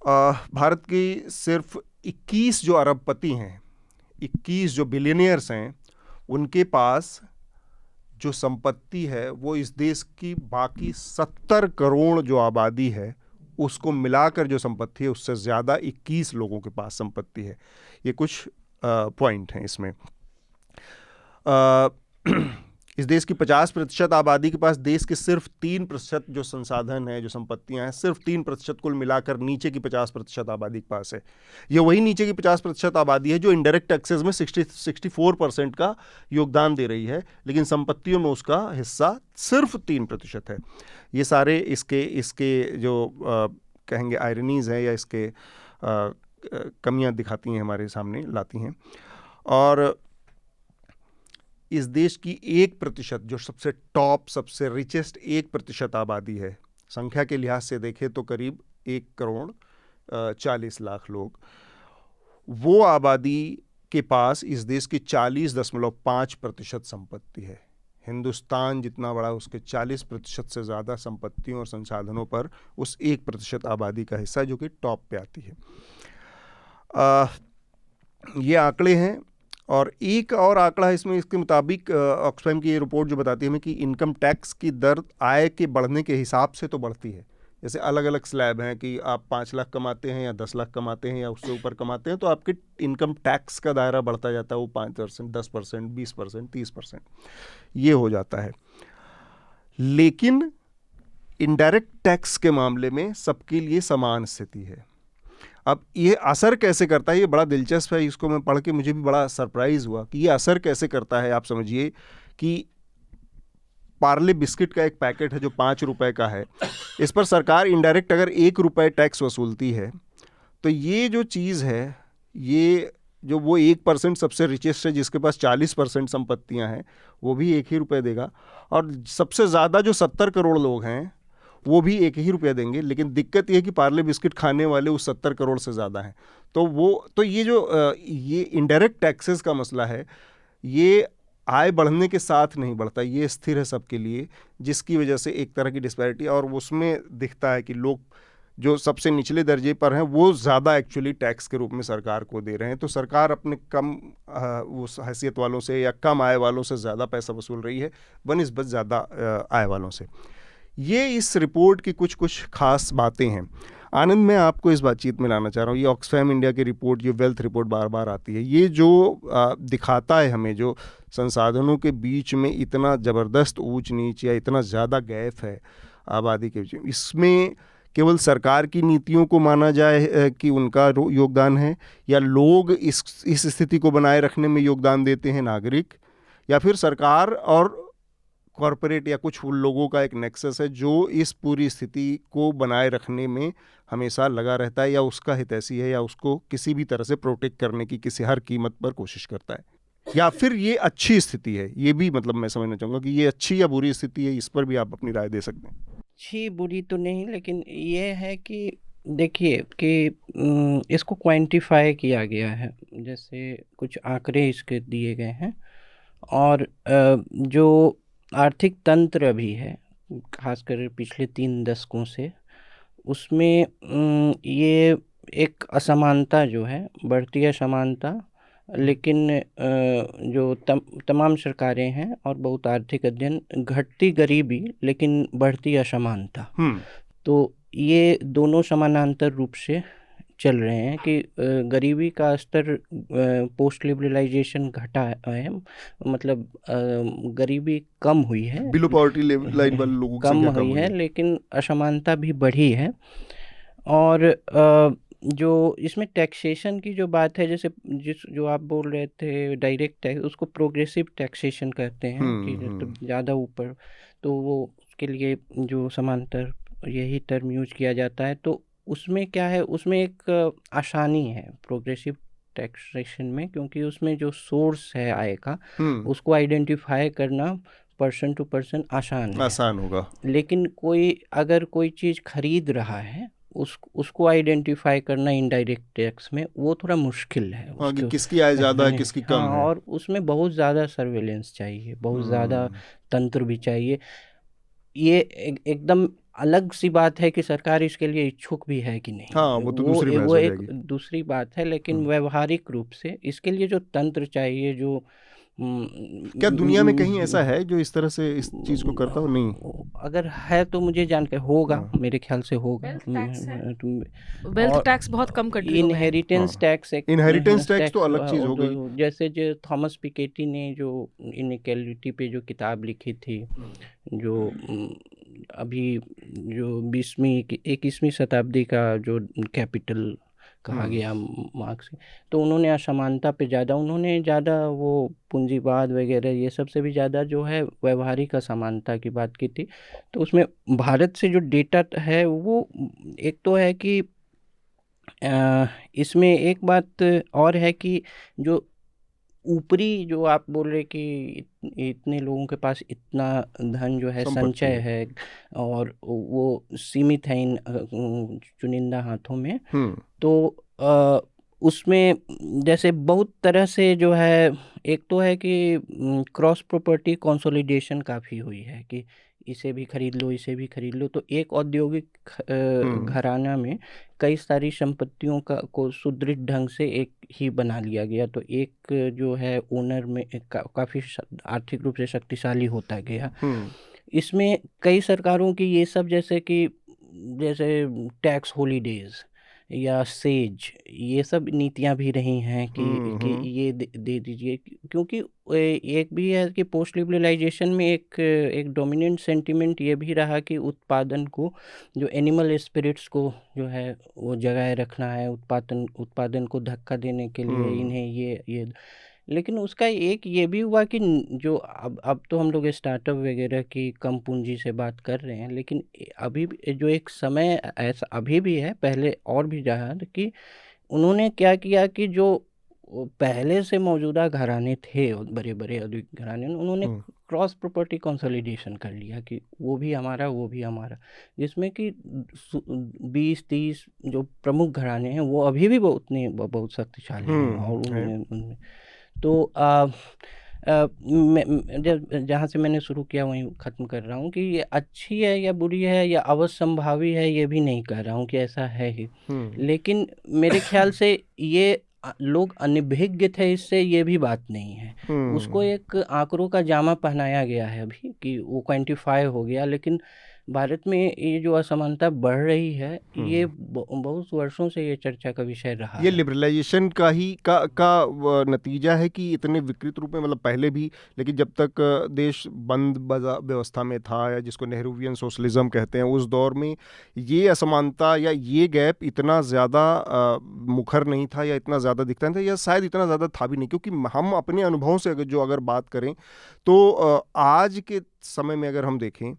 भारत की सिर्फ 21 जो अरबपति हैं, 21 जो बिलियनियर्स हैं, उनके पास जो संपत्ति है वो इस देश की बाकी 70 करोड़ जो आबादी है उसको मिलाकर जो संपत्ति है उससे ज़्यादा 21 लोगों के पास संपत्ति है। ये कुछ पॉइंट हैं इसमें। इस देश की 50% आबादी के पास देश के सिर्फ 3% जो संसाधन है, जो संपत्तियां हैं, सिर्फ 3% कुल मिलाकर नीचे की 50% आबादी के पास है। ये वही नीचे की 50% आबादी है जो इनडायरेक्ट टैक्सेस में 64% का योगदान दे रही है, लेकिन संपत्तियों में उसका हिस्सा सिर्फ 3% है। ये सारे इसके जो कहेंगे आयरनीज हैं या इसके कमियां दिखाती हैं, हमारे सामने लाती हैं। और इस देश की 1% जो सबसे टॉप, सबसे रिचेस्ट 1% आबादी है, संख्या के लिहाज से देखें तो करीब 1 करोड़ 40 लाख लोग, वो आबादी के पास इस देश की 40.5% संपत्ति है। हिंदुस्तान जितना बड़ा, उसके 40% से ज़्यादा संपत्तियों और संसाधनों पर उस 1% आबादी का हिस्सा जो कि टॉप पे आती है। ये आंकड़े हैं। और एक और आंकड़ा है इसमें, इसके मुताबिक ऑक्सफैम की ये रिपोर्ट जो बताती है हमें कि इनकम टैक्स की दर आय के बढ़ने के हिसाब से तो बढ़ती है। जैसे अलग अलग स्लैब हैं कि आप 5 लाख कमाते हैं या 10 लाख कमाते हैं या उससे ऊपर कमाते हैं तो आपके इनकम टैक्स का दायरा बढ़ता जाता है, वो 5%, 10%, 20%, 30% ये हो जाता है। लेकिन इनडायरेक्ट टैक्स के मामले में सबके लिए समान स्थिति है। अब ये असर कैसे करता है, ये बड़ा दिलचस्प है। इसको मैं पढ़ के मुझे भी बड़ा सरप्राइज़ हुआ कि ये असर कैसे करता है। आप समझिए कि पार्ले बिस्किट का एक पैकेट है जो 5 रुपए का है, इस पर सरकार इनडायरेक्ट अगर 1 रुपये टैक्स वसूलती है तो ये जो चीज़ है, ये जो वो 1% सबसे रिचेस्ट है जिसके पास 40% संपत्तियां हैं, वो भी 1 ही रुपये देगा। और सबसे ज़्यादा जो 70 करोड़ लोग हैं वो भी 1 ही रुपया देंगे। लेकिन दिक्कत ये है कि पार्ले बिस्किट खाने वाले उस 70 करोड़ से ज़्यादा हैं। तो ये जो ये इनडायरेक्ट टैक्सेस का मसला है, ये आय बढ़ने के साथ नहीं बढ़ता, ये स्थिर है सबके लिए, जिसकी वजह से एक तरह की डिस्पैरिटी, और उसमें दिखता है कि लोग जो सबसे निचले दर्जे पर हैं वो ज़्यादा एक्चुअली टैक्स के रूप में सरकार को दे रहे हैं। तो सरकार अपने कम उस हैसियत वालों से या कम आय वालों से ज़्यादा पैसा वसूल रही है बनिस्बत ज़्यादा आय वालों से। ये इस रिपोर्ट की कुछ खास बातें हैं। आनंद, मैं आपको इस बातचीत में लाना चाह रहा हूँ। ये ऑक्सफैम इंडिया की रिपोर्ट, जो वेल्थ रिपोर्ट बार बार आती है, ये जो दिखाता है हमें, जो संसाधनों के बीच में इतना ज़बरदस्त ऊंच नीच या इतना ज़्यादा गैप है आबादी के बीच में, इसमें केवल सरकार की नीतियों को माना जाए कि उनका योगदान है, या लोग इस स्थिति को बनाए रखने में योगदान देते हैं, नागरिक, या फिर सरकार और कॉरपोरेट या कुछ लोगों का एक नेक्सस है जो इस पूरी स्थिति को बनाए रखने में हमेशा लगा रहता है, या उसका हितैषी है, या उसको किसी भी तरह से प्रोटेक्ट करने की किसी हर कीमत पर कोशिश करता है, या फिर ये अच्छी स्थिति है? ये भी मतलब मैं समझना चाहूँगा कि ये अच्छी या बुरी स्थिति है, इस पर भी आप अपनी राय दे सकते हैं। अच्छी बुरी तो नहीं, लेकिन ये है कि देखिए कि इसको क्वांटिफाई किया गया है, जैसे कुछ आंकड़े इसके दिए गए हैं, और जो आर्थिक तंत्र अभी है, खासकर पिछले 3 दशकों से, उसमें ये एक असमानता जो है, बढ़ती असमानता, लेकिन जो तमाम सरकारें हैं और बहुत आर्थिक अध्ययन, घटती गरीबी लेकिन बढ़ती असमानता, तो ये दोनों समानांतर रूप से चल रहे हैं कि गरीबी का स्तर पोस्ट लिबरलाइजेशन घटा है, मतलब गरीबी कम हुई है, बिलो पॉवर्टी लाइन वाले लोगों की कम संख्या हुई है, लेकिन असमानता भी बढ़ी है। और जो इसमें टैक्सेशन की जो बात है, जैसे जो आप बोल रहे थे डायरेक्ट टैक्स, उसको प्रोग्रेसिव टैक्सेशन कहते हैं कि मतलब ज़्यादा ऊपर, तो वो उसके लिए जो समांतर यही टर्म यूज किया जाता है। तो उसमें क्या है, उसमें एक आसानी है प्रोग्रेसिव टैक्सेशन में, क्योंकि उसमें जो सोर्स है आय का, उसको आइडेंटिफाई करना पर्सन टू पर्सन आसान होगा। लेकिन अगर कोई चीज़ खरीद रहा है, उसको आइडेंटिफाई करना इनडायरेक्ट टैक्स में वो थोड़ा मुश्किल है। कि किसकी आय ज़्यादा है, किसकी कम है, और उसमें बहुत ज़्यादा सर्वेलेंस चाहिए, बहुत ज़्यादा तंत्र भी चाहिए। ये एकदम अलग सी बात है कि सरकार इसके लिए इच्छुक भी है कि नहीं, हाँ, वो तो दूसरी वो एक दूसरी बात है, लेकिन व्यवहारिक रूप से इसके लिए जो तंत्र चाहिए, जो क्या दुनिया में कहीं ऐसा है जो इस तरह से इस चीज़ को करता हो? नहीं, अगर है तो मुझे जानकर होगा, मेरे ख्याल से होगा। वेल्थ टैक्स बहुत कम कंट्री में। इनहेरिटेंस टैक्स तो अलग चीज़ हो गई। जैसे जो थॉमस पिकेटी ने जो इनइक्वालिटी पे जो किताब लिखी थी, जो अभी जो 21वीं शताब्दी का जो कैपिटल कहा गया मार्क्स, तो उन्होंने असमानता पे ज़्यादा वो पूंजीवाद वगैरह ये सब से भी ज़्यादा जो है व्यवहारिक असमानता की बात की थी। तो उसमें भारत से जो डेटा है वो एक तो है कि इसमें एक बात और है कि जो ऊपरी जो आप बोल रहे कि इतने लोगों के पास इतना धन जो है संचय है, और वो सीमित है इन चुनिंदा हाथों में, तो उसमें जैसे बहुत तरह से जो है, एक तो है कि क्रॉस प्रॉपर्टी कंसोलिडेशन काफ़ी हुई है कि इसे भी खरीद लो, इसे भी खरीद लो। तो एक औद्योगिक घराना में कई सारी संपत्तियों को सुदृढ़ ढंग से एक ही बना लिया गया, तो एक जो है ओनर में काफ़ी आर्थिक रूप से शक्तिशाली होता गया। इसमें कई सरकारों की ये सब, जैसे टैक्स हॉलीडेज या सेज, ये सब नीतियां भी रही हैं कि ये दे दीजिए, क्योंकि एक भी है कि पोस्ट लिबरलाइजेशन में एक डोमिनेंट सेंटिमेंट ये भी रहा कि उत्पादन को, जो एनिमल स्पिरिट्स को जो है वो जगाए रखना है, उत्पादन को धक्का देने के लिए इन्हें ये लेकिन उसका एक ये भी हुआ कि जो अब तो हम लोग स्टार्टअप वगैरह की कम पूंजी से बात कर रहे हैं, लेकिन अभी जो एक समय ऐसा अभी भी है, पहले और भी रहा कि उन्होंने क्या किया कि जो पहले से मौजूदा घराने थे, बड़े बड़े औद्योगिक घराने, उन्होंने क्रॉस प्रॉपर्टी कंसोलिडेशन कर लिया कि वो भी हमारा, वो भी हमारा, जिसमें कि 20-30 जो प्रमुख घराने हैं वो अभी भी बहुत शक्तिशाली हैं। और उनमें तो जहाँ से मैंने शुरू किया वहीं ख़त्म कर रहा हूँ कि ये अच्छी है या बुरी है या अवश्यंभावी है, ये भी नहीं कह रहा हूँ कि ऐसा है ही, लेकिन मेरे ख्याल से ये लोग अनभिज्ञ थे इससे, ये भी बात नहीं है। उसको एक आंकड़ों का जामा पहनाया गया है अभी कि वो क्वांटिफाई हो गया, लेकिन भारत में ये जो असमानता बढ़ रही है, ये बहुत वर्षों से ये चर्चा का विषय रहा ये है। लिबरलाइजेशन का ही नतीजा है कि इतने विकृत रूप में, मतलब पहले भी, लेकिन जब तक देश बंद व्यवस्था में था, या जिसको नेहरूवियन सोशलिज्म कहते हैं, उस दौर में ये असमानता या ये गैप इतना ज़्यादा मुखर नहीं था, या इतना ज़्यादा दिखता नहीं था, या शायद इतना ज़्यादा था भी नहीं, क्योंकि हम अपने अनुभव से अगर बात करें तो आज के समय में अगर हम देखें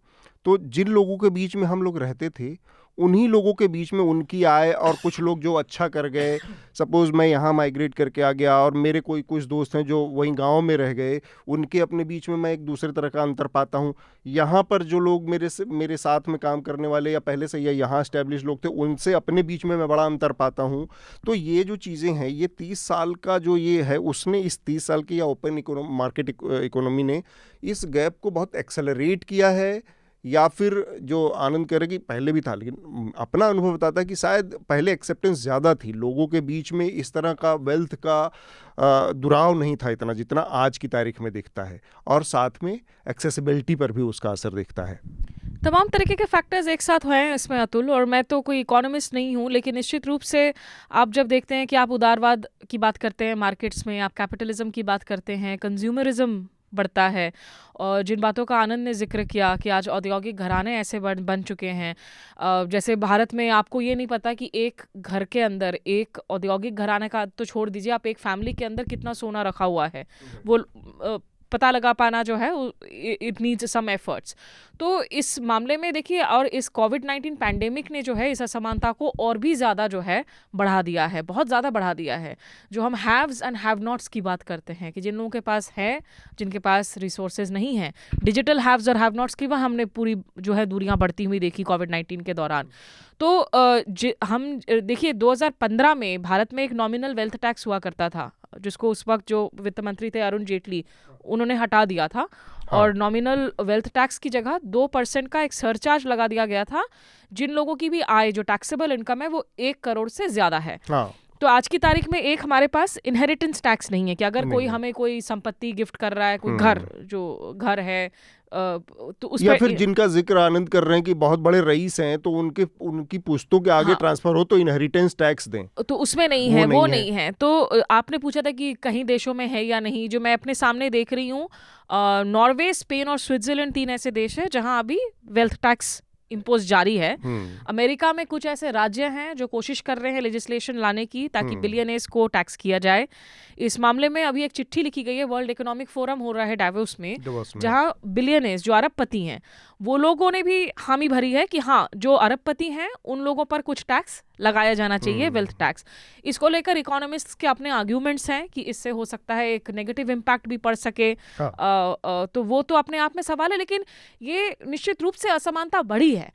तो जिन लोगों के बीच में हम लोग रहते थे, उन्हीं लोगों के बीच में उनकी आय, और कुछ लोग जो अच्छा कर गए, सपोज़ मैं यहाँ माइग्रेट करके आ गया और मेरे कुछ दोस्त हैं जो वहीं गांव में रह गए, उनके अपने बीच में मैं एक दूसरे तरह का अंतर पाता हूँ। यहाँ पर जो लोग मेरे साथ में काम करने वाले या पहले से या यहाँ एस्टेब्लिश लोग थे, उनसे अपने बीच में मैं बड़ा अंतर पाता हूँ। तो ये जो चीज़ें हैं, ये 30 साल का जो ये है, उसने इस 30 साल की या ओपन मार्केट इकोनॉमी ने इस गैप को बहुत एक्सेलरेट किया है, या फिर जो आनंद कह रहे कि पहले भी था, लेकिन अपना अनुभव बताता है कि शायद पहले एक्सेप्टेंस ज़्यादा थी, लोगों के बीच में इस तरह का वेल्थ का दुराव नहीं था इतना जितना आज की तारीख में दिखता है, और साथ में एक्सेसिबिलिटी पर भी उसका असर दिखता है। तमाम तरीके के फैक्टर्स एक साथ हैं इसमें अतुल, और मैं तो कोई इकोनॉमिस्ट नहीं हूँ, लेकिन निश्चित रूप से आप जब देखते हैं कि आप उदारवाद की बात करते हैं मार्केट्स में, आप कैपिटलिज्म की बात करते हैं, कंज्यूमरिज्म बढ़ता है, और जिन बातों का आनंद ने जिक्र किया कि आज औद्योगिक घराने ऐसे बन चुके हैं, जैसे भारत में आपको ये नहीं पता कि एक घर के अंदर एक औद्योगिक घराने का तो छोड़ दीजिए, आप एक फैमिली के अंदर कितना सोना रखा हुआ है वो पता लगा पाना जो है इट नीड्स सम एफर्ट्स। तो इस मामले में देखिए, और इस कोविड-19 पैंडेमिक ने जो है इस असमानता को और भी ज़्यादा जो है बढ़ा दिया है, बहुत ज़्यादा बढ़ा दिया है। जो हम हैव्स एंड हैव नॉट्स की बात करते हैं कि जिन लोगों के पास है, जिनके पास रिसोर्सेज नहीं है, डिजिटल हैव्स और हैव नॉट्स की वह हमने पूरी जो है दूरियां बढ़ती हुई देखी कोविड-19 के दौरान। तो हम देखिए 2015 में भारत में एक नॉमिनल वेल्थ टैक्स हुआ करता था, जिसको उस वक्त जो वित्त मंत्री थे अरुण जेटली, उन्होंने हटा दिया था। हाँ। और नॉमिनल वेल्थ टैक्स की जगह 2% का एक सरचार्ज लगा दिया गया था जिन लोगों की भी आय, जो टैक्सेबल इनकम है, वो 1 करोड़ से ज़्यादा है। हाँ। तो आज की तारीख में एक हमारे पास इनहेरिटेंस टैक्स नहीं है कि अगर कोई हमें कोई संपत्ति गिफ्ट कर रहा है, कोई घर है, तो उस या फिर जिनका जिक्र आनंद कर रहे हैं कि बहुत बड़े रईस हैं, तो उनकी पुश्तों के आगे ट्रांसफर हो तो इनहेरिटेंस टैक्स दें, तो उसमें नहीं है, वो नहीं है। तो आपने पूछा था कि कहीं देशों में है या नहीं, जो मैं अपने सामने देख रही हूँ, नॉर्वे, स्पेन और स्विट्जरलैंड 3 ऐसे देश हैं जहां अभी वेल्थ टैक्स इम्पोज जारी है। अमेरिका में कुछ ऐसे राज्य हैं जो कोशिश कर रहे हैं लेजिस्लेशन लाने की ताकि बिलियनेस को टैक्स किया जाए। इस मामले में अभी एक चिट्ठी लिखी गई है, वर्ल्ड इकोनॉमिक फोरम हो रहा है डावोस में, जहां बिलियनेस जो अरबपति हैं वो लोगों ने भी हामी भरी है कि हाँ, जो अरबपति हैं उन लोगों पर कुछ टैक्स लगाया जाना चाहिए, वेल्थ टैक्स। इसको लेकर इकोनॉमिस्ट्स के अपने आर्ग्यूमेंट्स हैं कि इससे हो सकता है एक नेगेटिव इम्पैक्ट भी पड़ सके। तो वो तो अपने आप में सवाल है, लेकिन ये निश्चित रूप से असमानता बढ़ी है।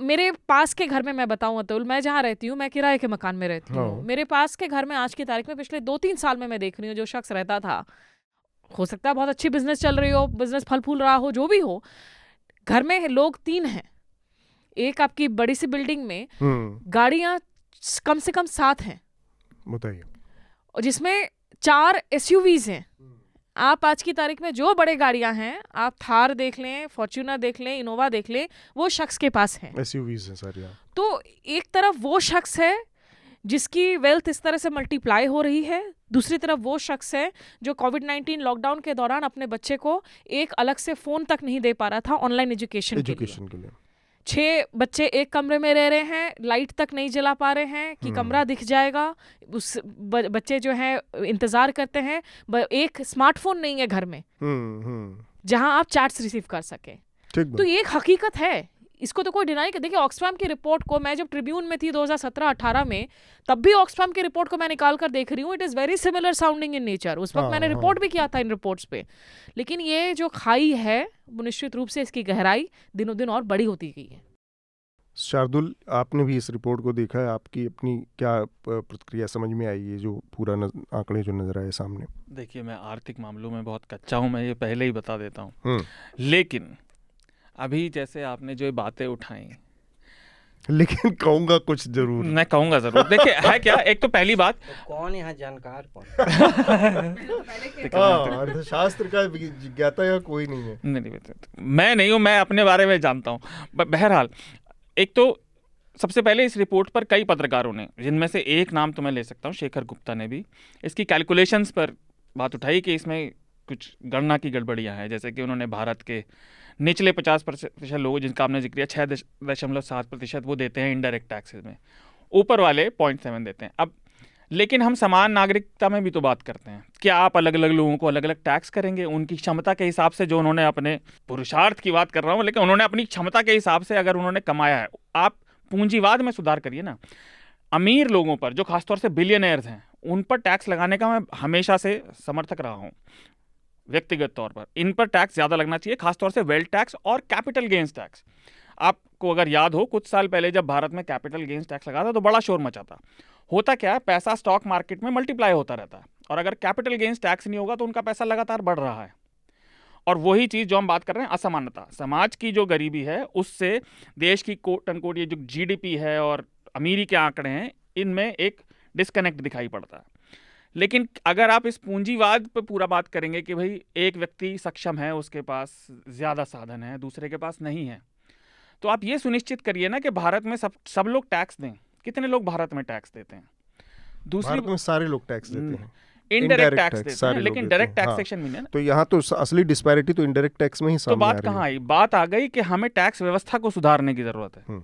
मेरे पास के घर में मैं बताऊं अतुल, मैं जहाँ रहती हूँ, मैं किराए के मकान में रहती हूँ। मेरे पास के घर में आज की तारीख में पिछले 2-3 साल में मैं देख रही हूँ, जो शख्स रहता था, हो सकता है बहुत अच्छी बिजनेस चल रही हो, बिजनेस फल फूल रहा हो, जो भी हो, घर में लोग 3 हैं, एक आपकी बड़ी सी बिल्डिंग में गाड़ियां कम से कम 7 हैं, बताइए, और जिसमें 4 SUVs हैं। आप आज की तारीख में जो बड़े गाड़ियां हैं, आप थार देख लें, फॉर्च्यूनर देख लें, इनोवा देख लें, वो शख्स के पास है, SUVs हैं सारी। तो एक तरफ वो शख्स है जिसकी वेल्थ इस तरह से मल्टीप्लाई हो रही है, दूसरी तरफ वो शख्स है जो कोविड-19 लॉकडाउन के दौरान अपने बच्चे को एक अलग से फ़ोन तक नहीं दे पा रहा था ऑनलाइन एजुकेशन के लिए। 6 बच्चे एक कमरे में रह रहे हैं, लाइट तक नहीं जला पा रहे हैं कि कमरा दिख जाएगा, उस बच्चे जो हैं इंतज़ार करते हैं, एक स्मार्टफोन नहीं है घर में जहां आप चैट्स रिसीव कर सकें। तो ये एक हकीकत है, इसको तो कोई डिनाई कर। देखिए, ऑक्सफैम की रिपोर्ट को, मैं जब ट्रिब्यून में थी 2017-18 में, तब भी ऑक्सफैम की रिपोर्ट को मैं निकाल कर देख रही हूँ, it is very similar sounding in nature. उस वक्त मैंने रिपोर्ट भी किया था इन रिपोर्ट्स पे, लेकिन ये जो खाई है वो निश्चित रूप से इसकी गहराई दिनों दिन और बड़ी होती गई है। शार्दुल, आपने भी इस रिपोर्ट को देखा है, आपकी अपनी क्या प्रतिक्रिया समझ में आई, ये जो पूरा आंकड़े जो नजर आए सामने? देखिए, मैं आर्थिक मामलों में बहुत कच्चा हूँ, मैं ये पहले ही बता देता हूँ, लेकिन अभी जैसे आपने जो बातें उठाई, लेकिन कहूंगा कुछ जरूर। मैं कहूंगा जरूर। देखिए है क्या, एक तो पहली बात, कौन यहाँ जानकार कौन? हाँ, अर्थशास्त्र का ज्ञाता यहाँ कोई नहीं है। मैं नहीं हूँ, मैं अपने बारे में जानता हूँ। बहरहाल, एक तो सबसे पहले इस रिपोर्ट पर कई पत्रकारों ने, जिनमें से एक नाम तो मैं ले सकता हूँ, शेखर गुप्ता ने भी इसकी कैलकुलेशंस पर बात उठाई कि इसमें कुछ गणना की गड़बड़ियाँ हैं। जैसे कि उन्होंने भारत के निचले 50% लोग, जिनका आपने जिक्र किया, 6.7% वो देते हैं इनडायरेक्ट टैक्सेस में, ऊपर वाले 0.7 देते हैं। अब लेकिन हम समान नागरिकता में भी तो बात करते हैं। क्या आप अलग अलग लोगों को अलग अलग टैक्स करेंगे उनकी क्षमता के हिसाब से, जो उन्होंने अपने पुरुषार्थ की बात कर रहा हूँ, लेकिन उन्होंने अपनी क्षमता के हिसाब से अगर उन्होंने कमाया है। आप पूंजीवाद में सुधार करिए ना। अमीर लोगों पर, जो खासतौर से बिलियनर्स हैं, उन पर टैक्स लगाने का मैं हमेशा से समर्थक रहा हूँ। व्यक्तिगत तौर पर इन पर टैक्स ज़्यादा लगना चाहिए, खासतौर से वेल्थ टैक्स और कैपिटल गेन्स टैक्स। आपको अगर याद हो, कुछ साल पहले जब भारत में कैपिटल गेन्स टैक्स लगा था तो बड़ा शोर मचा था। होता क्या है, पैसा स्टॉक मार्केट में मल्टीप्लाई होता रहता है, और अगर कैपिटल गेन्स टैक्स नहीं होगा तो उनका पैसा लगातार बढ़ रहा है। और वही चीज़ जो हम बात कर रहे हैं, असमानता, समाज की जो गरीबी है, उससे देश की कोट अनकोट ये जो जीडीपी है और अमीरी के आंकड़े हैं, इनमें एक डिस्कनेक्ट दिखाई पड़ता है। लेकिन अगर आप इस पूंजीवाद पर पूरा बात करेंगे कि भाई एक व्यक्ति सक्षम है, उसके पास ज़्यादा साधन है, दूसरे के पास नहीं है, तो आप ये सुनिश्चित करिए ना कि भारत में सब लोग टैक्स दें। कितने लोग भारत में टैक्स देते हैं? भारत में सारे लोग टैक्स देते हैं, इनडायरेक्ट टैक्स देते हैं, लेकिन डायरेक्ट टैक्सेशन में नहीं। तो यहाँ तो असली डिस्पैरिटी तो इनडायरेक्ट टैक्स में ही सामने आ रही है। तो बात कहाँ आई? बात आ गई कि हमें टैक्स व्यवस्था को सुधारने की जरूरत है।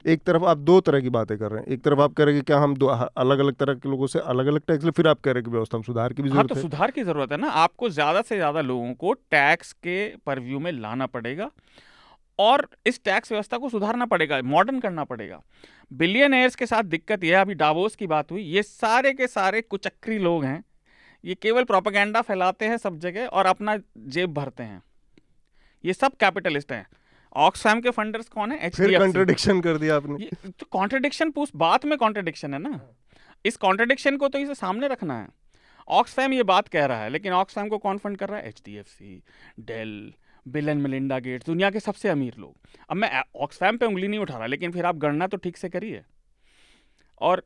एक तरफ आप दो तरह की बातें कर रहे हैं। एक तरफ आप कह रहे हैं कि क्या हम दो अलग अलग तरह के लोगों से अलग अलग टैक्स ले, फिर आप कह रहे हैं कि व्यवस्था में सुधार की भी जरूरत है। तो सुधार की जरूरत है ना। आपको ज्यादा से ज्यादा लोगों को टैक्स के परव्यू में लाना पड़ेगा और इस टैक्स व्यवस्था को सुधारना पड़ेगा, मॉडर्न करना पड़ेगा। बिलियनर्स के साथ दिक्कत यह, अभी डावोस की बात हुई, ये सारे के सारे कुचक्री लोग हैं। ये केवल प्रोपेगेंडा फैलाते हैं सब जगह और अपना जेब भरते हैं। ये सब कैपिटलिस्ट हैं। ऑक्सफैम के फंडर्स कौन है? HDFC। फिर कॉन्ट्रडिक्शन कर दिया आपने। तो कॉन्ट्रडिक्शन बात में कॉन्ट्रडिक्शन है ना। इस कॉन्ट्रडिक्शन को तो इसे सामने रखना है। ऑक्सफैम ये बात कह रहा है, लेकिन ऑक्सफैम को कौन फंड कर रहा है? HDFC, Dell, Bill and Melinda Gates, दुनिया के सबसे अमीर लोग। अब मैं ऑक्सफैम पे उंगली नहीं उठा रहा, लेकिन फिर आप गणना तो ठीक से करिए। और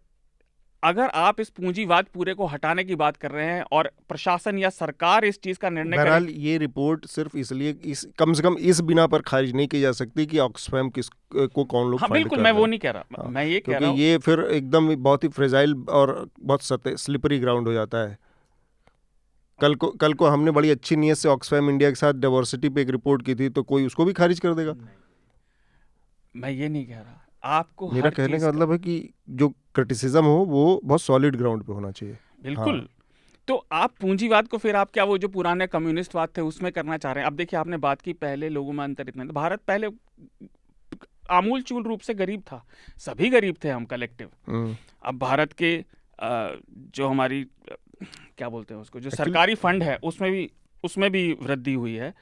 अगर आप इस पूंजीवाद पूरे को हटाने की बात कर रहे हैं और प्रशासन या सरकार इस चीज का निर्णय करे, बहरहाल ये रिपोर्ट सिर्फ इसलिए कम से कम इस बिना पर खारिज नहीं की जा सकती कि ऑक्सफैम को कौन लोग हाँ, फंड बिल्कुल कर मैं रहे वो हैं। नहीं कह रहा। हाँ, मैं ये कह रहा हूँ ये फिर एकदम बहुत ही फ्रेजाइल और बहुत स्लिपरी ग्राउंड हो जाता है। कल को हमने बड़ी अच्छी नीयत से ऑक्सफैम इंडिया के साथ डाइवर्सिटी पे एक रिपोर्ट की थी, तो कोई उसको भी खारिज कर देगा? मैं ये नहीं कह रहा। आपको मेरा कहने का मतलब है कि जो क्रिटिसिज्म हो वो बहुत सॉलिड ग्राउंड पे होना चाहिए। बिल्कुल। तो आप पूंजीवाद को फिर आप क्या वो जो पुराने कम्युनिस्टवाद थे उसमें करना चाह रहे हैं? अब देखिए, आपने बात की पहले लोगों में अंतर इतना, भारत पहले आमूल चूल रूप से गरीब था, सभी गरीब थे हम कलेक्टिव। अब भारत के जो हमारी क्या बोलते हैं उसको, जो सरकारी फंड है उसमें भी वृद्धि हुई है।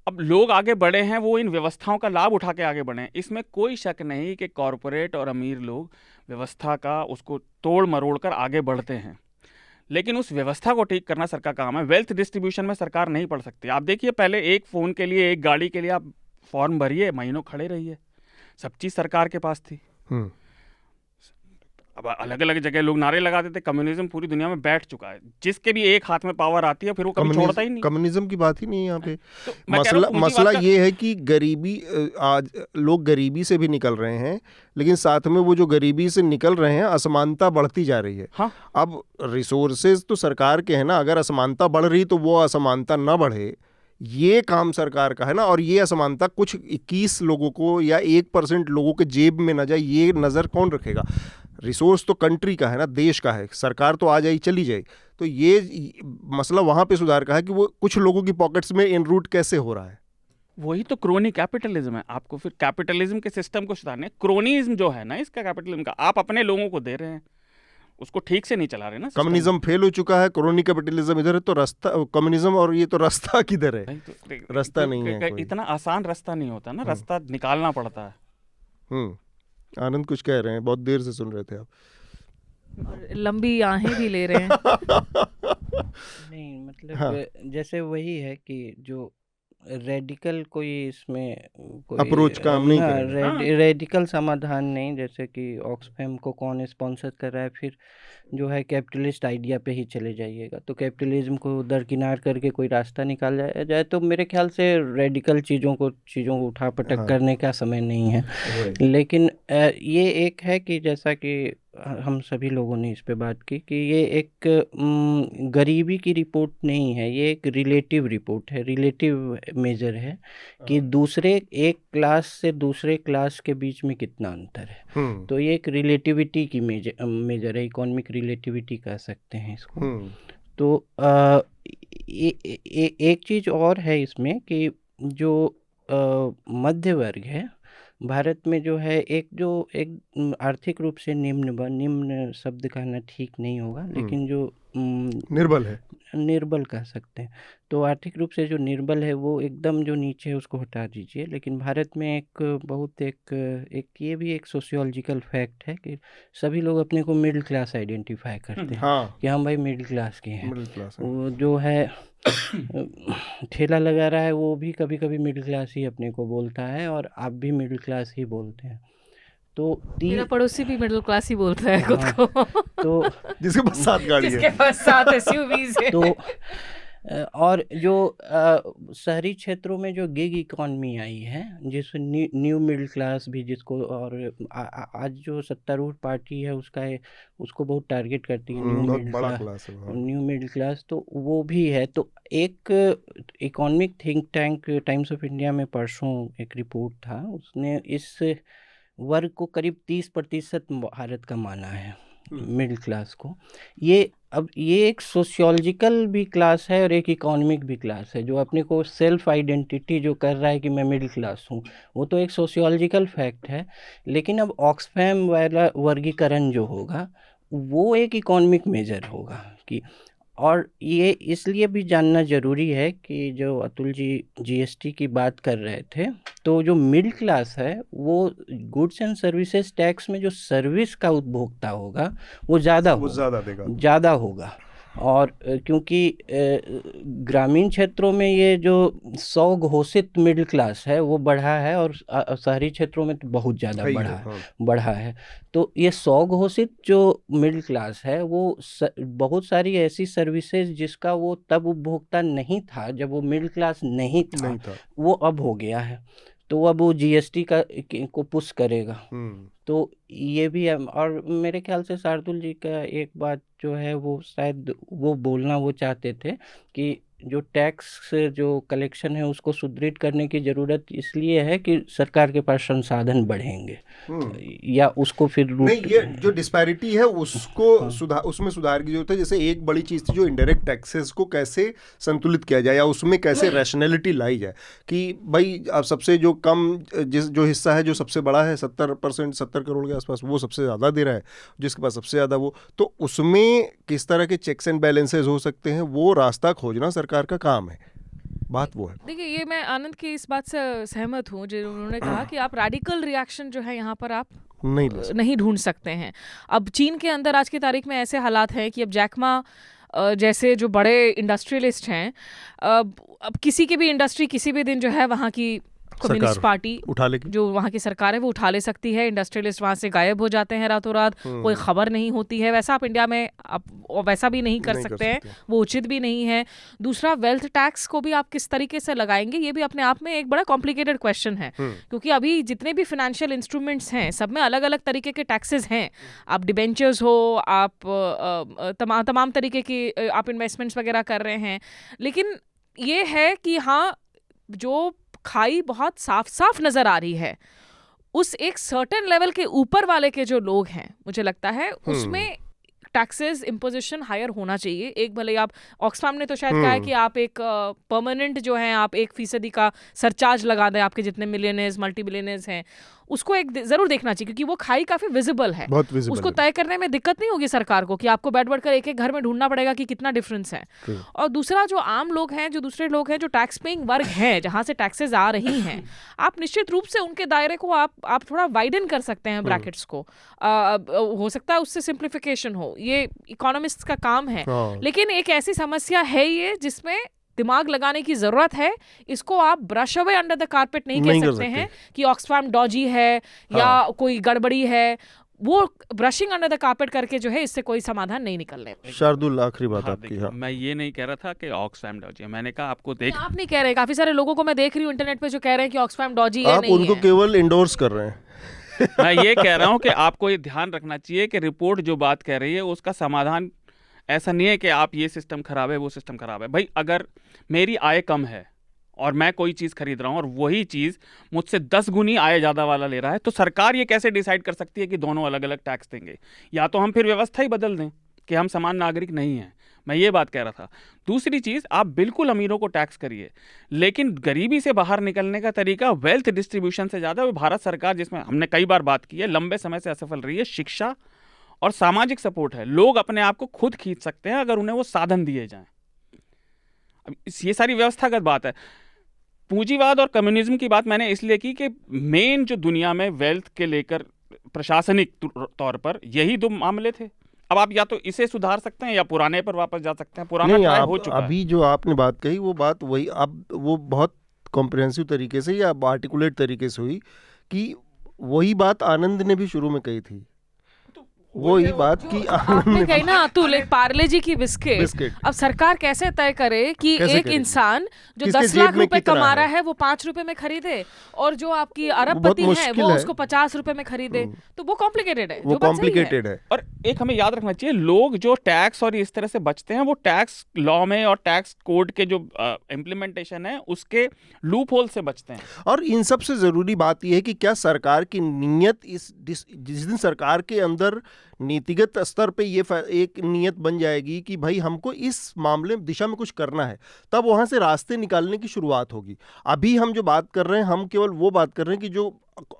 अब लोग आगे बढ़े हैं, वो इन व्यवस्थाओं का लाभ उठा के आगे बढ़े हैं। इसमें कोई शक नहीं कि कॉरपोरेट और अमीर लोग व्यवस्था का उसको तोड़ मरोड़ कर आगे बढ़ते हैं, लेकिन उस व्यवस्था को ठीक करना सरकार का काम है। वेल्थ डिस्ट्रीब्यूशन में सरकार नहीं पड़ सकती। आप देखिए, पहले एक फ़ोन के लिए, एक गाड़ी के लिए आप फॉर्म भरिए, महीनों खड़े रहिए, सब चीज़ सरकार के पास थी। अब अलग अलग जगह लोग नारे लगाते थे। कम्युनिज्म पूरी दुनिया में बैठ चुका है। जिसके भी एक हाथ में पावर आती है फिर वो कभी छोड़ता ही नहीं। कम्युनिज्म की बात ही नहीं है यहाँ पे। तो मसला ये है कि गरीबी, आज लोग गरीबी से भी निकल रहे हैं, लेकिन साथ में वो जो गरीबी से निकल रहे हैं, असमानता बढ़ती जा रही है। हाँ? अब रिसोर्सेज तो सरकार के हैं ना, अगर असमानता बढ़ रही तो वो असमानता ना बढ़े, ये काम सरकार का है ना। और ये असमानता कुछ 21 लोगों को या 1% लोगों के जेब में न जाए, ये नज़र कौन रखेगा? रिसोर्स तो कंट्री का है ना, देश का है। सरकार तो आ जाए चली जाए। तो ये मसला वहाँ पे सुधार का है कि वो कुछ लोगों की पॉकेट्स में इनरूट कैसे हो रहा है। वही तो क्रोनी कैपिटलिज्म है। आपको फिर कैपिटलिज्म के सिस्टम को सुधारने, क्रोनिज्म जो है ना इसका, कैपिटलिज्म का, आप अपने लोगों को दे रहे हैं, उसको ठीक से नहीं चला रहे ना। कम्युनिज्म फेल हो चुका है, क्रोनी कैपिटलिज्म इधर है, तो रास्ता कम्युनिज्म, और ये तो रास्ता किधर है? रास्ता नहीं है कोई। इतना आसान रास्ता नहीं होता ना, रास्ता निकालना पड़ता है। आनंद कुछ कह रहे हैं, बहुत देर से सुन रहे थे आप, और लंबी आहें भी ले रहे हैं। नहीं मतलब हाँ। जैसे वही है कि जो रेडिकल कोई इसमें कोई अप्रोच काम नहीं करेंगे। रेडिकल समाधान नहीं, जैसे कि ऑक्सफैम को कौन स्पॉन्सर कर रहा है, फिर जो है कैपिटलिस्ट आइडिया पे ही चले जाइएगा, तो कैपिटलिज्म को दरकिनार करके कोई रास्ता निकाला जाए तो मेरे ख्याल से रेडिकल चीज़ों को उठा पटक करने का समय नहीं है। लेकिन ये एक है कि जैसा कि हम सभी लोगों ने इस पे बात की कि ये एक गरीबी की रिपोर्ट नहीं है, ये एक रिलेटिव रिपोर्ट है, रिलेटिव मेजर है कि दूसरे एक क्लास से दूसरे क्लास के बीच में कितना अंतर है। तो ये एक रिलेटिविटी की मेजर है, इकोनॉमिक रिलेटिविटी कह सकते हैं इसको। तो एक चीज़ और है इसमें कि जो मध्य वर्ग है भारत में जो है, एक आर्थिक रूप से निम्न शब्द कहना ठीक नहीं होगा, लेकिन जो निर्बल कह सकते हैं, तो आर्थिक रूप से जो निर्बल है वो एकदम जो नीचे है उसको हटा दीजिए। लेकिन भारत में एक ये भी एक सोशियोलॉजिकल फैक्ट है कि सभी लोग अपने को मिडिल क्लास आइडेंटिफाई करते हैं कि हम भाई मिडिल क्लास के हैं। वो जो है ठेला लगा रहा है वो भी कभी कभी मिडिल क्लास ही अपने को बोलता है, और आप भी मिडिल क्लास ही बोलते हैं। तो मेरा पड़ोसी भी मिडिल क्लास ही बोलता है खुद को। तो जिसके पास 7 गाड़ी है, जिसके पास 7 SUVs है। तो और जो शहरी क्षेत्रों में जो गिग इकॉनमी आई है, जिस न्यू मिडिल क्लास भी जिसको, और आज जो सत्तारूढ़ पार्टी है उसको बहुत टारगेट करती है न्यू मिडिल क्लास, तो वो भी है। तो एक economic think tank times of India में परसों एक रिपोर्ट था, उसने इस वर्ग को करीब 30% भारत का माना है, मिडिल क्लास को। ये एक सोशियोलॉजिकल भी क्लास है और एक इकोनॉमिक भी क्लास है। जो अपने को सेल्फ आइडेंटिटी जो कर रहा है कि मैं मिडिल क्लास हूँ, वो तो एक सोशियोलॉजिकल फैक्ट है। लेकिन अब ऑक्सफैम वाला वर्गीकरण जो होगा वो एक इकोनॉमिक मेजर होगा कि, और ये इसलिए भी जानना ज़रूरी है कि जो अतुल जी GST की बात कर रहे थे, तो जो मिडिल क्लास है वो गुड्स एंड सर्विसेज टैक्स में जो सर्विस का उपभोक्ता होगा वो ज़्यादा होगा। और क्योंकि ग्रामीण क्षेत्रों में ये जो स्वघोषित मिडिल क्लास है वो बढ़ा है, और शहरी क्षेत्रों में तो बहुत ज़्यादा बढ़ा है। तो ये स्वघोषित जो मिडिल क्लास है वो बहुत सारी ऐसी सर्विसेज जिसका वो तब उपभोक्ता नहीं था जब वो मिडिल क्लास नहीं था, वो अब हो गया है। तो अब वो GST को पुश करेगा। तो ये भी है। और मेरे ख्याल से शार्दुल जी का एक बात जो है वो शायद वो बोलना वो चाहते थे कि जो टैक्स जो कलेक्शन है उसको सुदृढ़ करने की ज़रूरत इसलिए है कि सरकार के पास संसाधन बढ़ेंगे, या उसको फिर नहीं, ये जो डिस्पैरिटी है उसको उसमें सुधार की जरूरत है। जैसे एक बड़ी चीज़ थी जो इनडायरेक्ट टैक्सेस को कैसे संतुलित किया जाए या उसमें कैसे रैशनैलिटी लाई जाए कि भाई अब सबसे जो कम जो हिस्सा है जो सबसे बड़ा है 70%, 70 करोड़ के आसपास, वो सबसे ज़्यादा दे रहा है, जिसके पास सबसे ज़्यादा वो, तो उसमें किस तरह के चेक्स एंड बैलेंसेस हो सकते हैं वो रास्ता खोजना सरकार का काम है। बात वो है। देखिए, ये मैं आनंद की इस बात से सहमत हूँ जो उन्होंने कहा कि आप रेडिकल रिएक्शन जो है यहाँ पर आप नहीं ढूंढ सकते हैं। अब चीन के अंदर आज की तारीख में ऐसे हालात हैं कि अब जैकमा जैसे जो बड़े इंडस्ट्रियलिस्ट हैं, अब किसी की भी इंडस्ट्री किसी भी दिन जो है वहाँ की कम्युनिस्ट पार्टी जो वहाँ की सरकार है वो उठा ले सकती है। इंडस्ट्रियलिस्ट वहाँ से गायब हो जाते हैं रातों रात, कोई खबर नहीं होती है। वैसा आप इंडिया में आप वैसा भी नहीं कर सकते हैं, वो उचित भी नहीं है। दूसरा, वेल्थ टैक्स को भी आप किस तरीके से लगाएंगे, ये भी अपने आप में एक बड़ा कॉम्प्लिकेटेड क्वेश्चन है, क्योंकि अभी जितने भी फाइनेंशियल इंस्ट्रूमेंट्स हैं सब में अलग अलग तरीके के टैक्सेस हैं। आप डिबेंचर्स हो, आप तमाम तरीके की आप इन्वेस्टमेंट्स वगैरह कर रहे हैं। लेकिन ये है कि हाँ, जो खाई बहुत साफ साफ नजर आ रही है, उस एक सर्टेन लेवल के ऊपर वाले के जो लोग हैं, मुझे लगता है उसमें टैक्सेस इम्पोजिशन हायर होना चाहिए। एक भले आप ऑक्सफैम ने तो शायद कहा है कि आप एक परमानेंट जो है आप 1% का सरचार्ज लगा दें आपके जितने मिलियनर्स मल्टी बिलियनर्स हैं, उसको एक जरूर देखना चाहिए, क्योंकि वो खाई काफी विजिबल है, उसको तय करने में दिक्कत नहीं होगी सरकार को कि आपको बैठ बैठ कर एक एक घर में ढूंढना पड़ेगा कि कितना डिफरेंस है। और दूसरा, जो आम लोग हैं, जो दूसरे लोग हैं, जो टैक्स पेइंग वर्ग हैं, जहां से टैक्सेस आ रही हैं, आप निश्चित रूप से उनके दायरे को आप थोड़ा वाइडन कर सकते हैं, ब्रैकेट्स को। हो सकता है उससे सिंप्लीफिकेशन हो, ये इकोनॉमिस्ट का काम है। लेकिन एक ऐसी समस्या है ये जिसमें दिमाग लगाने की जरूरत है। इसको आप brush away under the carpet नहीं नहीं कह कर सकते सकते। हैं कि ऑक्सफैम डॉजी है या कोई गड़बड़ी है। वो ब्रशिंग अंडर द कारपेट करके जो है इससे कोई समाधान नहीं निकलने। शार्दुल, आखिरी बात हाँ, आपकी। देखिए, हाँ, मैं ये नहीं कह रहा था कि ऑक्सफैम डॉजी है। मैंने कहा आपको देख, आप नहीं कह रहे, काफी सारे लोगों को मैं देख रही हूँ इंटरनेट पे जो कह रहे हैं कि ऑक्सफैम डॉजी है, आप नहीं उनको है। केवल इंडोर्स कर रहे हैं। मैं ये कह रहा हूँ कि आपको ये ध्यान रखना चाहिए कि रिपोर्ट जो बात कह रही है उसका समाधान ऐसा नहीं है कि आप ये सिस्टम खराब है वो सिस्टम खराब है। भाई, अगर मेरी आय कम है और मैं कोई चीज़ खरीद रहा हूँ और वही चीज़ मुझसे 10 गुनी आय ज़्यादा वाला ले रहा है, तो सरकार ये कैसे डिसाइड कर सकती है कि दोनों अलग अलग टैक्स देंगे? या तो हम फिर व्यवस्था ही बदल दें कि हम समान नागरिक नहीं हैं। मैं ये बात कह रहा था। दूसरी चीज़, आप बिल्कुल अमीरों को टैक्स करिए, लेकिन गरीबी से बाहर निकलने का तरीका वेल्थ डिस्ट्रीब्यूशन से ज़्यादा भारत सरकार, जिसमें हमने कई बार बात की है, लंबे समय से असफल रही है, शिक्षा और सामाजिक सपोर्ट है। लोग अपने आप को खुद खींच सकते हैं अगर उन्हें वो साधन दिए जाएं। अब ये सारी व्यवस्थागत बात है। पूंजीवाद और कम्युनिज्म की बात मैंने इसलिए की कि मेन जो दुनिया में वेल्थ के लेकर प्रशासनिक तौर पर यही दो मामले थे। अब आप या तो इसे सुधार सकते हैं या पुराने पर वापस जा सकते हैं। पुराना नहीं, ट्राई आप हो चुका है। अभी जो आपने बात कही वो बात वही, अब वो बहुत कॉम्प्रिहेंसिव तरीके से या आर्टिकुलेट तरीके से हुई कि वही बात आनंद ने भी शुरू में कही थी। वही बात की आनंद आपने ने कही ना अतुल, एक पार्ले जी की बिस्किट। अब सरकार कैसे तय करे कि कैसे एक करेगी? इंसान जो किसके 10 जेब लाख में रुपए कितना कमा है? रहा है वो 5 रुपए में खरीदे, और जो आपकी बहुत अरबपति है मुश्किल वो है। उसको 50 रुपए में खरीदे, तो वो कॉम्प्लिकेटेड है। वो जो बात सही है। कॉम्प्लिकेटेड है। और एक हमें याद रखना चाहिए, लोग जो टैक्स और इस तरह से बचते हैं वो टैक्स लॉ में और टैक्स कोड के जो इम्प्लीमेंटेशन है उसके लूप होल से बचते हैं। और इन सबसे ज़रूरी बात यह है कि क्या सरकार की नीयत जिस दिन सरकार के अंदर नीतिगत स्तर पे ये एक नीयत बन जाएगी कि भाई हमको इस मामले में दिशा में कुछ करना है, तब वहाँ से रास्ते निकालने की शुरुआत होगी। अभी हम जो बात कर रहे हैं, हम केवल वो बात कर रहे हैं कि जो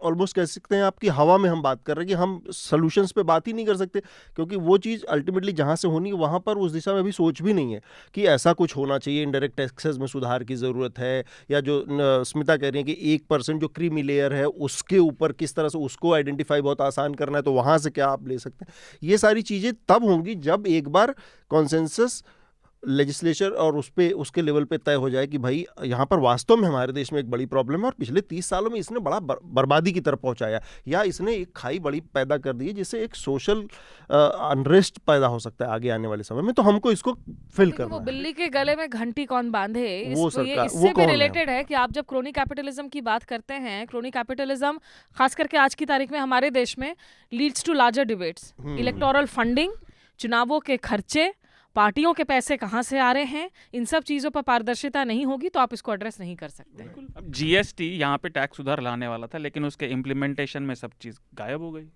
ऑलमोस्ट कह सकते हैं आपकी हवा में हम बात कर रहे हैं कि हम सॉल्यूशंस पे बात ही नहीं कर सकते, क्योंकि वो चीज़ अल्टीमेटली जहाँ से होनी है वहाँ पर उस दिशा में अभी सोच भी नहीं है कि ऐसा कुछ होना चाहिए। इनडायरेक्ट टैक्सेस में सुधार की ज़रूरत है, या जो स्मिता कह रही है कि 1% जो क्रीमी लेयर है उसके ऊपर किस तरह से उसको आइडेंटिफाई बहुत आसान करना है, तो वहाँ से क्या आप ले सकते हैं। ये सारी चीज़ें तब होंगी जब एक बार कॉन्सेंसस लेजिस्लेचर और उसके लेवल पे तय हो जाए कि भाई यहाँ पर वास्तव में हमारे देश में एक बड़ी प्रॉब्लम है और पिछले 30 सालों में इसने बड़ा बर्बादी की तरफ पहुँचाया, या इसने एक खाई बड़ी पैदा कर दी है जिससे एक सोशल अनरेस्ट पैदा हो सकता है आगे आने वाले समय में। तो हमको इसको फिल करना वो है। बिल्ली के गले में घंटी कौन बांधे, वो इसको ये सरकार- इससे वो भी कौन है? रिलेटेड है कि आप जब क्रोनी कैपिटलिज्म की बात करते हैं, क्रोनी कैपिटलिज्म खास करके आज की तारीख में हमारे देश में leads to larger debates. Electoral funding, चुनावों के खर्चे, पार्टियों के पैसे कहाँ से आ रहे हैं, इन सब चीज़ों पर पारदर्शिता नहीं होगी तो आप इसको एड्रेस नहीं कर सकते। अब जीएसटी यहाँ पे टैक्स सुधार लाने वाला था, लेकिन उसके इम्प्लीमेंटेशन में सब चीज़ गायब हो गई।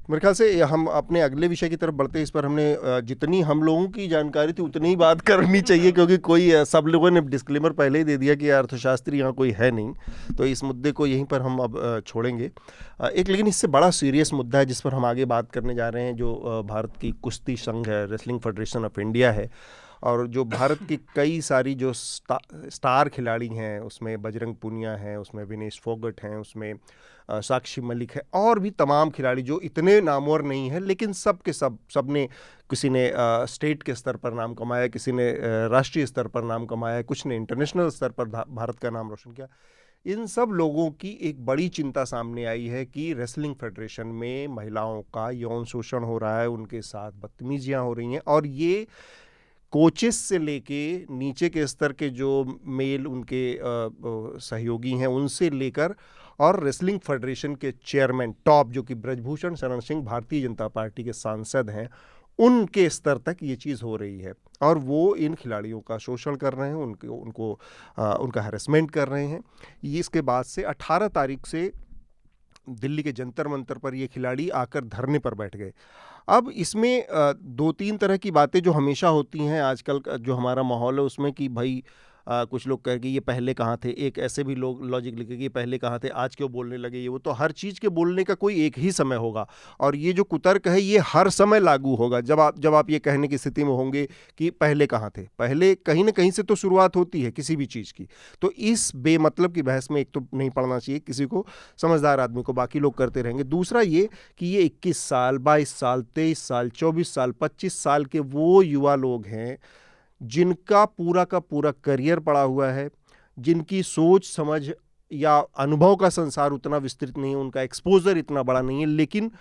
मेरे ख्याल से हम अपने अगले विषय की तरफ बढ़ते हैं। इस पर हमने जितनी हम लोगों की जानकारी थी उतनी ही बात करनी चाहिए, क्योंकि कोई सब लोगों ने डिस्क्लेमर पहले ही दे दिया कि अर्थशास्त्री यहाँ कोई है नहीं, तो इस मुद्दे को यहीं पर हम अब छोड़ेंगे। एक लेकिन इससे बड़ा सीरियस मुद्दा है जिस पर हम आगे बात करने जा रहे हैं, जो भारत की कुश्ती संघ है, रेसलिंग फेडरेशन ऑफ इंडिया है, और जो भारत की कई सारी जो स्टार खिलाड़ी हैं, उसमें बजरंग पुनिया हैं, उसमें विनेश फोगट हैं, उसमें साक्षी मलिक है, और भी तमाम खिलाड़ी जो इतने नामवर नहीं हैं, लेकिन सब ने किसी ने स्टेट के स्तर पर नाम कमाया, किसी ने राष्ट्रीय स्तर पर नाम कमाया, कुछ ने इंटरनेशनल स्तर पर भारत का नाम रोशन किया। इन सब लोगों की एक बड़ी चिंता सामने आई है कि रेसलिंग फेडरेशन में महिलाओं का यौन शोषण हो रहा है, उनके साथ बदतमीजियाँ हो रही हैं, और ये कोचेस से लेके नीचे के स्तर के जो मेल उनके सहयोगी हैं उनसे लेकर, और रेसलिंग फेडरेशन के चेयरमैन टॉप जो कि ब्रजभूषण शरण सिंह भारतीय जनता पार्टी के सांसद हैं, उनके स्तर तक ये चीज़ हो रही है, और वो इन खिलाड़ियों का शोषण कर रहे हैं, उनका हैरेसमेंट कर रहे हैं। ये इसके बाद से 18 तारीख से दिल्ली के जंतर मंतर पर ये खिलाड़ी आकर धरने पर बैठ गए। अब इसमें 2-3 तरह की बातें जो हमेशा होती हैं आजकल जो हमारा माहौल है उसमें, कि भाई कुछ लोग कहेंगे ये पहले कहाँ थे, एक ऐसे भी लोग लॉजिक लिखेंगे ये पहले कहाँ थे, आज क्यों बोलने लगे, ये वो। तो हर चीज़ के बोलने का कोई एक ही समय होगा, और ये जो कुतर्क है ये हर समय लागू होगा जब आप ये कहने की स्थिति में होंगे कि पहले कहाँ थे। पहले कहीं ना कहीं से तो शुरुआत होती है किसी भी चीज़ की, तो इस बेमतलब की बहस में एक तो नहीं पड़ना चाहिए किसी को, समझदार आदमी को, बाकी लोग करते रहेंगे। दूसरा ये कि ये 21 साल 22 साल 23 साल 24 साल 25 साल के वो युवा लोग हैं जिनका पूरा का पूरा करियर पड़ा हुआ है, जिनकी सोच समझ या अनुभव का संसार उतना विस्तृत नहीं है, उनका एक्सपोजर इतना बड़ा नहीं है, लेकिन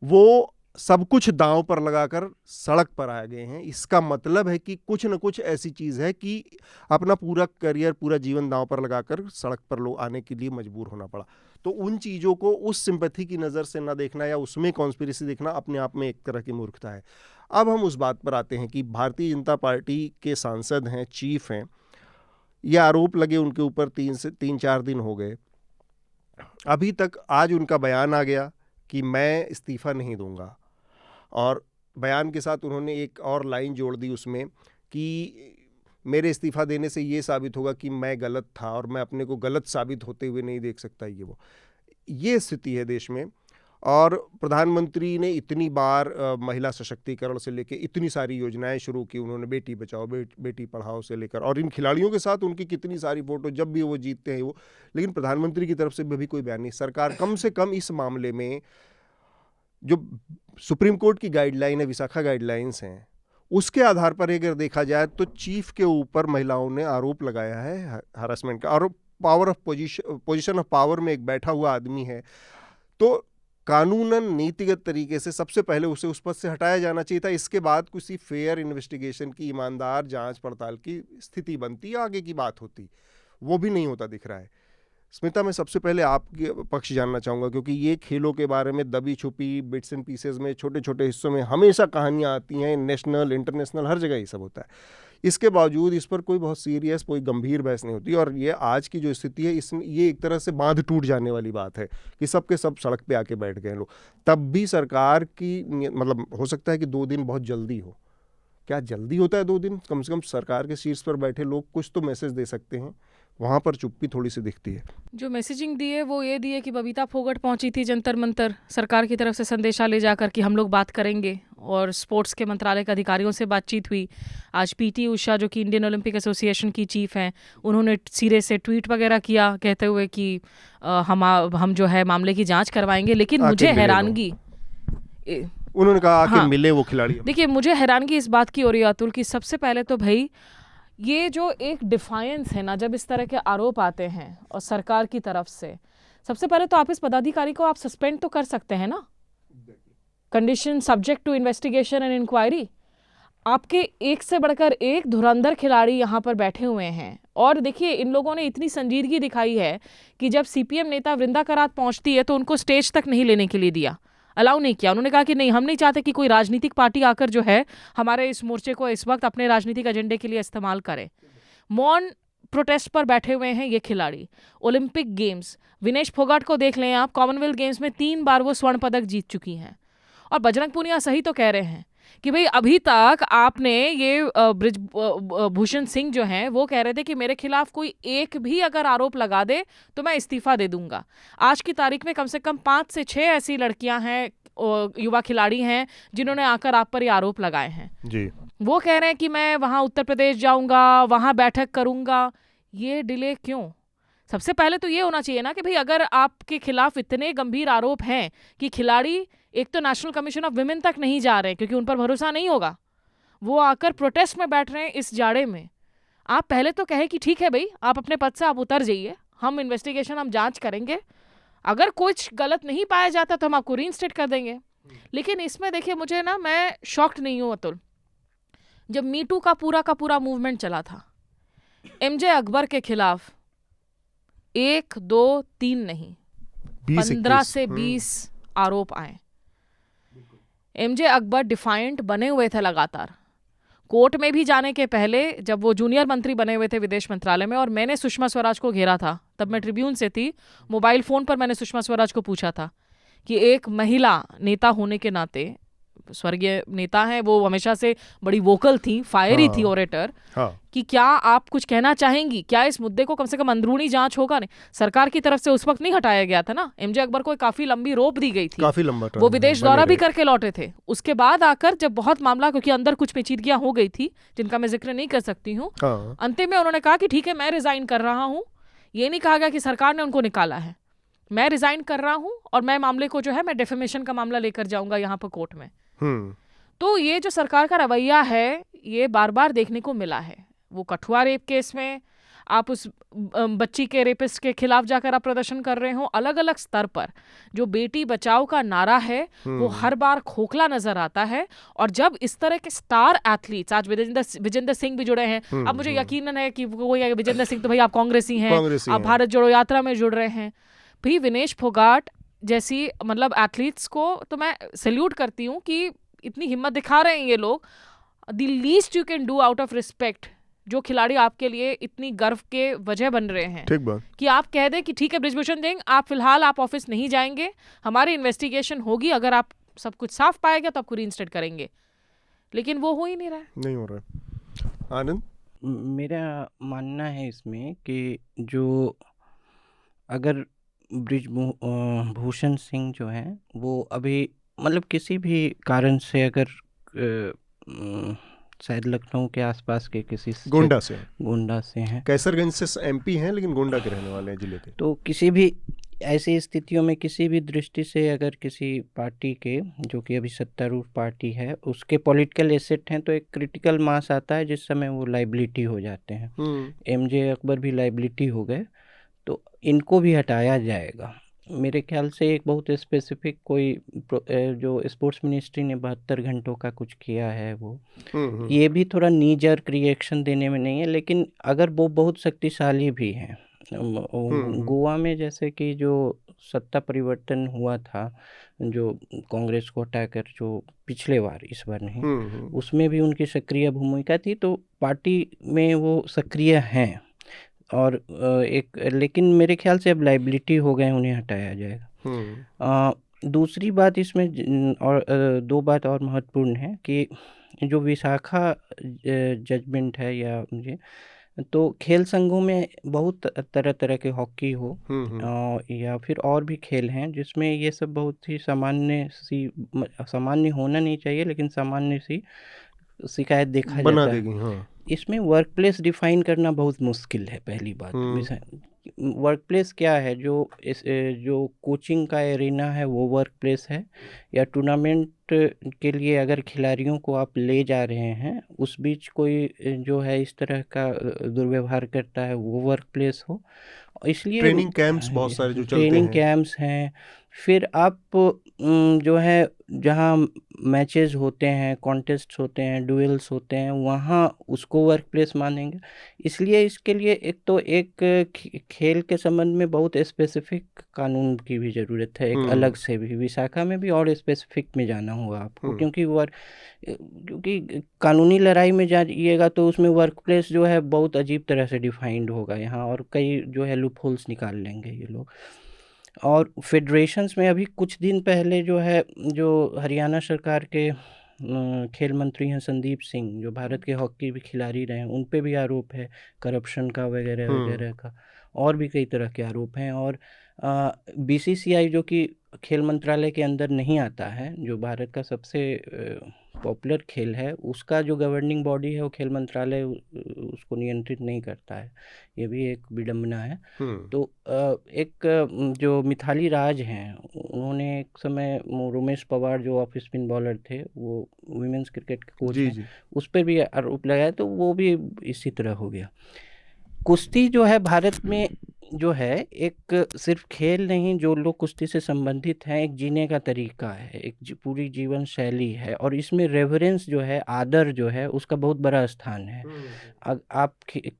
वो सब कुछ दांव पर लगाकर सड़क पर आ गए हैं। इसका मतलब है कि कुछ न कुछ ऐसी चीज़ है कि अपना पूरा करियर, पूरा जीवन दांव पर लगाकर सड़क पर लोग आने के लिए मजबूर होना पड़ा। तो उन चीज़ों को उस सिंपैथी की नज़र से ना देखना या उसमें कॉन्स्पिरेसी देखना अपने आप में एक तरह की मूर्खता है। अब हम उस बात पर आते हैं कि भारतीय जनता पार्टी के सांसद हैं, चीफ हैं, ये आरोप लगे उनके ऊपर 3-4 दिन हो गए। अभी तक आज उनका बयान आ गया कि मैं इस्तीफ़ा नहीं दूंगा, और बयान के साथ उन्होंने एक और लाइन जोड़ दी उसमें कि मेरे इस्तीफ़ा देने से ये साबित होगा कि मैं गलत था और मैं अपने को गलत साबित होते हुए नहीं देख सकता। ये स्थिति है देश में। और प्रधानमंत्री ने इतनी बार महिला सशक्तिकरण से लेकर इतनी सारी योजनाएं शुरू की, उन्होंने बेटी बचाओ बेटी पढ़ाओ से लेकर, और इन खिलाड़ियों के साथ उनकी कितनी सारी फोटो जब भी वो जीतते हैं वो, लेकिन प्रधानमंत्री की तरफ से भी कोई बयान नहीं। सरकार कम से कम इस मामले में जो सुप्रीम कोर्ट की गाइडलाइन है, विशाखा गाइडलाइंस हैं, उसके आधार पर अगर देखा जाए तो चीफ के ऊपर महिलाओं ने आरोप लगाया है हरासमेंट का, और power of position of power में एक बैठा हुआ आदमी है, तो कानूनन नीतिगत तरीके से सबसे पहले उसे उस पद से हटाया जाना चाहिए था। इसके बाद किसी फेयर इन्वेस्टिगेशन की, ईमानदार जांच पड़ताल की स्थिति बनती, आगे की बात होती। वो भी नहीं होता दिख रहा है। स्मिता, मैं सबसे पहले आपके पक्ष जानना चाहूँगा, क्योंकि ये खेलों के बारे में दबी छुपी बिट्स एंड पीसेस में, छोटे छोटे हिस्सों में हमेशा कहानियाँ आती हैं, नेशनल इंटरनेशनल हर जगह ये सब होता है। इसके बावजूद इस पर कोई बहुत सीरियस, कोई गंभीर बहस नहीं होती, और ये आज की जो स्थिति है इसमें ये एक तरह से बांध टूट जाने वाली बात है कि सब के सब सड़क पे आके बैठ गए लोग। तब भी सरकार की मतलब हो सकता है कि 2 दिन बहुत जल्दी हो। क्या जल्दी होता है 2 दिन? कम से कम सरकार के शीर्ष पर बैठे लोग कुछ तो मैसेज दे सकते हैं, वहाँ पर चुप्पी थोड़ी सी दिखती है। जो मैसेजिंग दी है वो ये दी है कि बबीता फोगट पहुंची थी जंतर मंतर, सरकार की तरफ से संदेशा ले जाकर कि हम लोग बात करेंगे, और स्पोर्ट्स के मंत्रालय के अधिकारियों से बातचीत हुई। आज पीटी उषा जो कि इंडियन ओलंपिक एसोसिएशन की चीफ हैं, उन्होंने सिरे से ट्वीट वगैरह किया कहते हुए कि हम जो है मामले की जांच करवाएंगे। लेकिन मुझे हैरानगी, उन्होंने कहा आके मिले वो खिलाड़ी। देखिए, मुझे हैरानगी इस बात की हो रही है अतुल कि सबसे पहले तो भाई ये जो एक डिफायंस है ना, जब इस तरह के आरोप आते हैं और सरकार की तरफ से, सबसे पहले तो आप इस पदाधिकारी को आप सस्पेंड तो कर सकते हैं ना, condition subject to investigation and inquiry. आपके एक से बढ़कर एक धुरंधर खिलाड़ी यहाँ पर बैठे हुए हैं, और देखिए इन लोगों ने इतनी संजीदगी दिखाई है कि जब सीपीएम नेता वृंदा करात पहुँचती है तो उनको स्टेज तक नहीं लेने के लिए दिया, अलाउ नहीं किया। उन्होंने कहा कि नहीं, हम नहीं चाहते कि कोई राजनीतिक पार्टी आकर जो है हमारे इस मोर्चे को इस वक्त अपने राजनीतिक एजेंडे के लिए इस्तेमाल करे। मौन प्रोटेस्ट पर बैठे हुए हैं ये खिलाड़ी। ओलंपिक गेम्स, विनेश फोगाट को देख लें आप, कॉमनवेल्थ गेम्स में 3 बार वो स्वर्ण पदक जीत चुकी हैं। और बजरंग पूनिया सही तो कह रहे हैं कि भाई अभी तक आपने ये ब्रिजभूषण सिंह जो हैं वो कह रहे थे कि मेरे खिलाफ कोई एक भी अगर आरोप लगा दे तो मैं इस्तीफा दे दूंगा। आज की तारीख में कम से कम 5 से 6 ऐसी लड़कियां हैं, युवा खिलाड़ी हैं, जिन्होंने आकर आप पर ये आरोप लगाए हैं जी। वो कह रहे हैं कि मैं वहाँ उत्तर प्रदेश जाऊंगा, वहाँ बैठक करूंगा। ये डिले क्यों? सबसे पहले तो ये होना चाहिए ना कि भाई अगर आपके खिलाफ इतने गंभीर आरोप हैं कि खिलाड़ी एक तो नेशनल कमीशन ऑफ विमेन तक नहीं जा रहे क्योंकि उन पर भरोसा नहीं होगा, वो आकर प्रोटेस्ट में बैठ रहे हैं इस जाड़े में, आप पहले तो कहे कि ठीक है भाई आप अपने पद से आप उतर जाइए, हम इन्वेस्टिगेशन, हम जांच करेंगे, अगर कुछ गलत नहीं पाया जाता तो हम आपको रीइंस्टेट कर देंगे। लेकिन इसमें देखिए मुझे ना, मैं शॉक्ड नहीं हूँ अतुल। जब मीटू का पूरा मूवमेंट चला था, एमजे अकबर के खिलाफ 1, 2, 3 नहीं 15 से 20 आरोप आए। एमजे अकबर डिफाइंट बने हुए थे लगातार। कोर्ट में भी जाने के पहले जब वो जूनियर मंत्री बने हुए थे विदेश मंत्रालय में, और मैंने सुषमा स्वराज को घेरा था, तब मैं ट्रिब्यून से थी, मोबाइल फ़ोन पर मैंने सुषमा स्वराज को पूछा था कि एक महिला नेता होने के नाते, स्वर्गीय नेता हैं वो, हमेशा से बड़ी वोकल थी, फायरी थी ओरेटर, कि क्या आप कुछ कहना चाहेंगी, क्या इस मुद्दे को कम से कम अंदरूनी जांच होगा? नहीं, सरकार की तरफ से उस वक्त नहीं हटाया गया था ना। एमजे अकबर को काफी लंबी रोप दी गई थी, काफी लंबा, वो विदेश दौरा भी करके लौटे थे। उसके बाद आकर जब बहुत मामला, क्योंकि अंदर कुछ पेचीदगियां हो गई थी जिनका मैं जिक्र नहीं कर सकती हूँ, अंतिम में उन्होंने कहा कि ठीक है मैं रिजाइन कर रहा हूँ। ये नहीं कहा गया कि सरकार ने उनको निकाला है, मैं रिजाइन कर रहा हूँ और मैं मामले को जो है मैं डेफेमेशन का मामला लेकर जाऊंगा यहाँ पर कोर्ट में। तो ये जो सरकार का रवैया है ये बार बार देखने को मिला है। वो कठुआ रेप केस में आप उस बच्ची के रेपिस्ट के खिलाफ जाकर आप प्रदर्शन कर रहे हो, अलग अलग स्तर पर जो बेटी बचाओ का नारा है वो हर बार खोखला नजर आता है। और जब इस तरह के स्टार एथलीट्स, आज विजेंद्र सिंह भी जुड़े हैं, अब मुझे यकीन है कि वो विजेंद्र सिंह तो भाई आप कांग्रेसी हैं, आप भारत जोड़ो यात्रा में जुड़ रहे हैं, भाई विनेश फोगाट जैसी मतलब एथलीट्स को तो मैं सैल्यूट करती हूँ कि इतनी हिम्मत दिखा रहे हैं ये लोग। The least you can do out of respect, जो खिलाड़ी आपके लिए इतनी गर्व के वजह बन रहे हैं, ठीक बात, कि आप कह दें कि ठीक है बृजभूषण सिंह आप फिलहाल आप ऑफिस नहीं जाएंगे, हमारी इन्वेस्टिगेशन होगी, अगर आप सब कुछ साफ पाएगा तो आपको रीइंस्टेट करेंगे। लेकिन वो हो ही नहीं रहा है, नहीं हो रहा है। आनंद, मेरा मानना है इसमें कि जो अगर बृजभूषण सिंह जो हैं वो अभी मतलब किसी भी कारण से अगर शायद लखनऊ के आसपास के किसी गोंडा से हैं, कैसरगंज से एमपी हैं लेकिन गोंडा के रहने वाले हैं जिले के, तो किसी भी ऐसी स्थितियों में किसी भी दृष्टि से अगर किसी पार्टी के जो कि अभी सत्तारूढ़ पार्टी है उसके पॉलिटिकल एसेट हैं तो एक क्रिटिकल मास आता है जिस समय वो लाइबिलिटी हो जाते हैं। एमजे अकबर भी लाइबिलिटी हो गए, तो इनको भी हटाया जाएगा। मेरे ख्याल से एक बहुत स्पेसिफिक कोई जो स्पोर्ट्स मिनिस्ट्री ने 72 घंटों का कुछ किया है वो ये भी थोड़ा नीजर रिएक्शन देने में नहीं है, लेकिन अगर वो बहुत शक्तिशाली भी हैं। गोवा में जैसे कि जो सत्ता परिवर्तन हुआ था जो कांग्रेस को हटाकर, जो पिछले बार इस बार नहीं, उसमें भी उनकी सक्रिय भूमिका थी, तो पार्टी में वो सक्रिय हैं। और एक लेकिन मेरे ख्याल से अब लाइबिलिटी हो गए, उन्हें हटाया जाएगा। दूसरी बात इसमें और दो बात और महत्वपूर्ण है कि जो विशाखा जजमेंट है या मुझे तो खेल संघों में बहुत तरह तरह के हॉकी हो या फिर और भी खेल हैं जिसमें ये सब बहुत ही सामान्य होना नहीं चाहिए लेकिन सामान्य सी शिकायत देखा जाता है। हाँ। इसमें वर्क प्लेस डिफाइन करना बहुत मुश्किल है। पहली बात वर्क प्लेस क्या है, जो कोचिंग का एरिना है वो वर्क प्लेस है, या टूर्नामेंट के लिए अगर खिलाड़ियों को आप ले जा रहे हैं उस बीच कोई जो है इस तरह का दुर्व्यवहार करता है वो वर्क प्लेस हो। इसलिए ट्रेनिंग कैंप्स बहुत सारे जो चलते हैं, ट्रेनिंग कैंप्स हैं, फिर आप जो है जहाँ मैचेस होते हैं, कॉन्टेस्ट होते हैं, डुएल्स होते हैं, वहाँ उसको वर्क प्लेस मानेंगे। इसलिए इसके लिए एक खेल के संबंध में बहुत स्पेसिफिक कानून की भी ज़रूरत है, एक अलग से भी। विशाखा में भी और स्पेसिफिक में जाना होगा आपको, क्योंकि कानूनी लड़ाई में जाइएगा तो उसमें वर्क प्लेस जो है बहुत अजीब तरह से डिफाइंड होगा यहाँ, और कई जो है लूप होल्स निकाल लेंगे ये लोग। और फेडरेशंस में अभी कुछ दिन पहले जो हरियाणा सरकार के खेल मंत्री हैं संदीप सिंह, जो भारत के हॉकी भी खिलाड़ी रहे हैं, उन पे भी आरोप है करप्शन का वगैरह वगैरह का, और भी कई तरह के आरोप हैं। और बीसीसीआई जो कि खेल मंत्रालय के अंदर नहीं आता है, जो भारत का सबसे पॉपुलर खेल है, उसका जो गवर्निंग बॉडी है वो खेल मंत्रालय उसको नियंत्रित नहीं करता है। ये भी एक विडंबना है। तो एक जो मिथाली राज हैं, उन्होंने एक समय रोमेश पवार जो ऑफ स्पिन बॉलर थे, वो वुमेन्स क्रिकेट के कोच हैं, उस पर भी आरोप लगाया, तो वो भी इसी तरह हो गया। कुश्ती जो है भारत में जो है एक सिर्फ खेल नहीं, जो लोग कुश्ती से संबंधित हैं, एक जीने का तरीका है, एक पूरी जीवन शैली है, और इसमें रेवरेंस जो है, आदर जो है, उसका बहुत बड़ा स्थान है। आप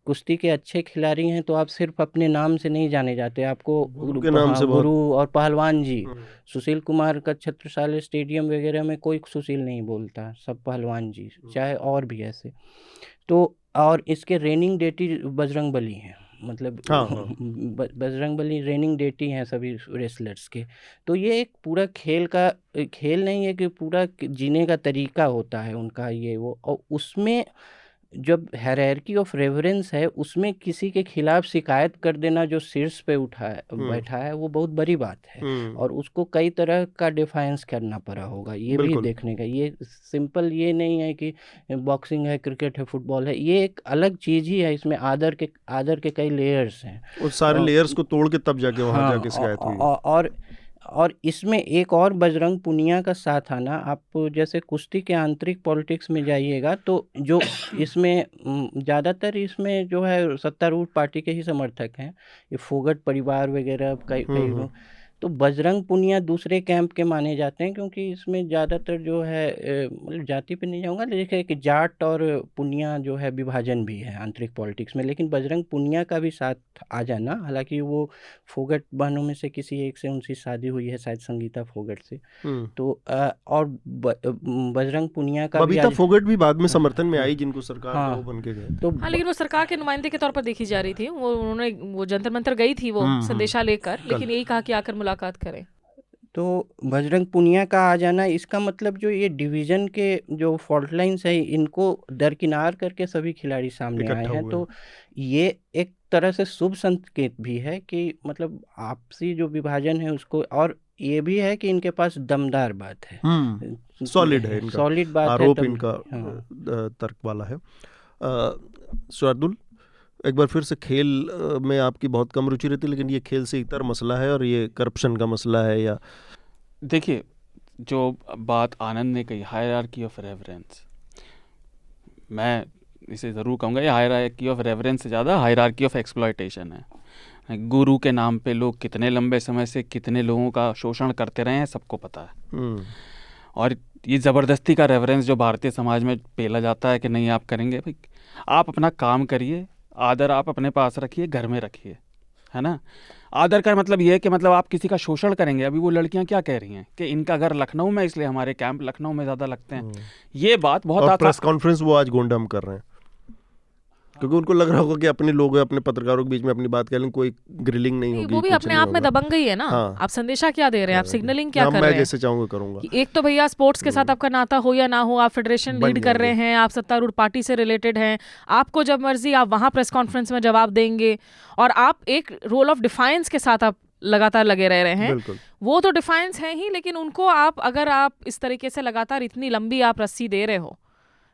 कुश्ती के अच्छे खिलाड़ी हैं तो आप सिर्फ अपने नाम से नहीं जाने जाते, आपको गुरु और पहलवान जी। सुशील कुमार का छत्रसाल स्टेडियम वगैरह में कोई सुशील नहीं बोलता, सब पहलवान जी, चाहे और भी ऐसे। तो और इसके रेनिंग डेटी बजरंग बली हैं, मतलब बजरंग बली रेनिंग डेटी हैं सभी रेसलर्स के। तो ये एक पूरा खेल नहीं है कि पूरा जीने का तरीका होता है उनका ये वो। और उसमें जब हायरार्की ऑफ रेफरेंस है, उसमें किसी के खिलाफ शिकायत कर देना जो शीर्ष पे बैठा है, वो बहुत बड़ी बात है। और उसको कई तरह का डिफाइंस करना पड़ा होगा, ये भी देखने का। ये सिंपल ये नहीं है कि बॉक्सिंग है, क्रिकेट है, फुटबॉल है, ये एक अलग चीज़ ही है। इसमें आदर के कई लेयर्स हैं, उस सारे लेयर्स को तोड़ के तब जाके वहाँ जाके शिकायत हुई। और इसमें एक और बजरंग पुनिया का साथ आना, आप जैसे कुश्ती के आंतरिक पॉलिटिक्स में जाइएगा तो जो इसमें ज़्यादातर इसमें जो है सत्तारूढ़ पार्टी के ही समर्थक हैं, ये फोगट परिवार वगैरह कई लोग। तो बजरंग पुनिया दूसरे कैंप के माने जाते हैं, क्योंकि इसमें ज़्यादातर जो है मतलब जाति पे नहीं जाऊँगा, लेकिन कि जाट और पुनिया जो है विभाजन भी है आंतरिक पॉलिटिक्स में। लेकिन बजरंग पुनिया का भी साथ आ जाना, हालांकि वो फोगट बहनों में से किसी एक से उनकी शादी हुई है, शायद संगीता फोगट से। तो और बजरंग पुनिया का भी बबीता फोगट भी बाद में समर्थन में हाँ, आई, जिनको सरकार हाँ, वो बन के गए। तो हाँ, लेकिन वो सरकार के नुमाइंदे के तौर पर देखी जा रही थी। वो जंतर मंतर गई थी वो संदेशा लेकर, लेकिन यही कहा कि आकर मुलाकात करें। तो बजरंग पुनिया का आ जाना, इसका मतलब जो ये डिवीज़न के जो फॉल्ट लाइन्स है इनको दरकिनार करके सभी खिलाड़ी सामने आए हैं। तो ये एक तरह से शुभ संकेत भी है कि मतलब आपसी जो विभाजन है उसको, और ये भी है कि इनके पास दमदार बात है, सॉलिड है इनका, सॉलिड बात आरोप है, इनका तर्क वाला है। शार्दुल, एक बार फिर से खेल में आपकी बहुत कम रुचि रहती है, लेकिन ये खेल से इतर मसला है और ये करप्शन का मसला है या? देखिए, जो बात आनंद ने कही, हायरार्की ऑफ रेफरेंस, मैं इसे ज़रूर कहूँगा ये हायरार्की ऑफ रेफरेंस से ज़्यादा हायरार्की ऑफ एक्सप्लॉयटेशन है। गुरु के नाम पे लोग कितने लंबे समय से कितने लोगों का शोषण करते रहे हैं, सबको पता है। और ये ज़बरदस्ती का रेफरेंस जो भारतीय समाज में पेला जाता है कि नहीं आप करेंगे, भाई आप अपना काम करिए, आदर आप अपने पास रखिए, घर में रखिए, है ना। आदर का मतलब ये है कि मतलब आप किसी का शोषण करेंगे। अभी वो लड़कियां क्या कह रही हैं कि इनका घर लखनऊ में, इसलिए हमारे कैंप लखनऊ में ज़्यादा लगते हैं। ये बात बहुत प्रेस कॉन्फ्रेंस वो आज गोंडा में कर रहे हैं, क्योंकि उनको लग रहा होगा कि अपने लोग अपने पत्रकारों के बीच में अपनी बात करें, कोई ग्रिलिंग नहीं होगी। वो भी अपने आप में दबंग ही है ना। आप संदेशा क्या दे रहे हैं, आप सिग्नलिंग क्या कर रहे हैं? मैं जैसे चाहूंगा करूंगा। एक तो भैया स्पोर्ट्स के साथ आपका नाता हो या ना हो, आप फेडरेशन लीड कर रहे हैं, आप सत्तारूढ़ पार्टी से रिलेटेड हैं, आपको जब मर्जी आप वहां प्रेस कॉन्फ्रेंस में जवाब देंगे, और आप एक रोल ऑफ डिफाइंस के साथ आप लगातार लगे रह रहे हैं। वो तो डिफाइंस है ही, लेकिन उनको आप अगर आप इस तरीके से लगातार इतनी लंबी आप रस्सी दे रहे हो,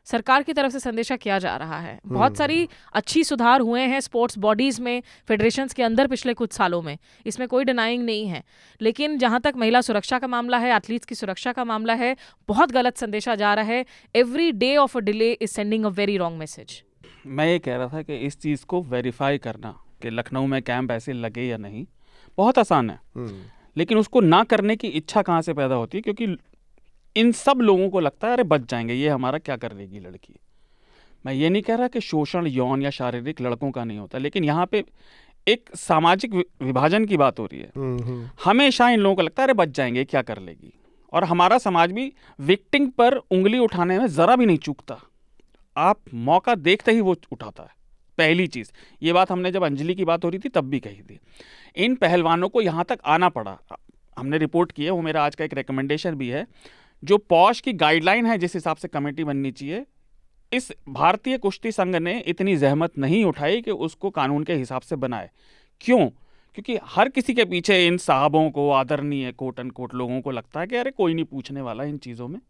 सरकार की तरफ से संदेशा किया जा रहा है। बहुत सारी अच्छी सुधार हुए हैं स्पोर्ट्स बॉडीज़ में, फेडरेशंस के अंदर पिछले कुछ सालों में, इसमें कोई डिनाइंग नहीं है। लेकिन जहाँ तक महिला सुरक्षा का मामला है, एथलीट्स की सुरक्षा का मामला है, बहुत गलत संदेशा जा रहा है। Every day of a delay is sending a very wrong message. मैं ये कह रहा था कि इस चीज़ को वेरीफाई करना कि लखनऊ में कैंप ऐसे लगे या नहीं, बहुत आसान है। लेकिन उसको ना करने की इच्छा कहाँ से पैदा होती है? क्योंकि इन सब लोगों को लगता है अरे बच जाएंगे, ये हमारा क्या कर लेगी लड़की। मैं ये नहीं कह रहा कि शोषण यौन या शारीरिक लड़कों का नहीं होता, लेकिन यहाँ पे एक सामाजिक विभाजन की बात हो रही है। हमेशा इन लोगों को लगता है अरे बच जाएंगे, क्या कर लेगी। और हमारा समाज भी विक्टिम पर उंगली उठाने में ज़रा भी नहीं चूकता। आप मौका देखते ही वो उठाता है। पहली चीज़, ये बात हमने जब अंजलि की बात हो रही थी तब भी कही थी। इन पहलवानों को यहाँ तक आना पड़ा, हमने रिपोर्ट की है, वो मेरा आज का एक रिकमेंडेशन भी है। जो पॉश की गाइडलाइन है, जिस हिसाब से कमेटी बननी चाहिए, इस भारतीय कुश्ती संघ ने इतनी जहमत नहीं उठाई कि उसको कानून के हिसाब से बनाए। क्यों? क्योंकि हर किसी के पीछे इन साहबों को, आदरणीय कोट एंड कोट लोगों को लगता है कि अरे कोई नहीं पूछने वाला इन चीज़ों में।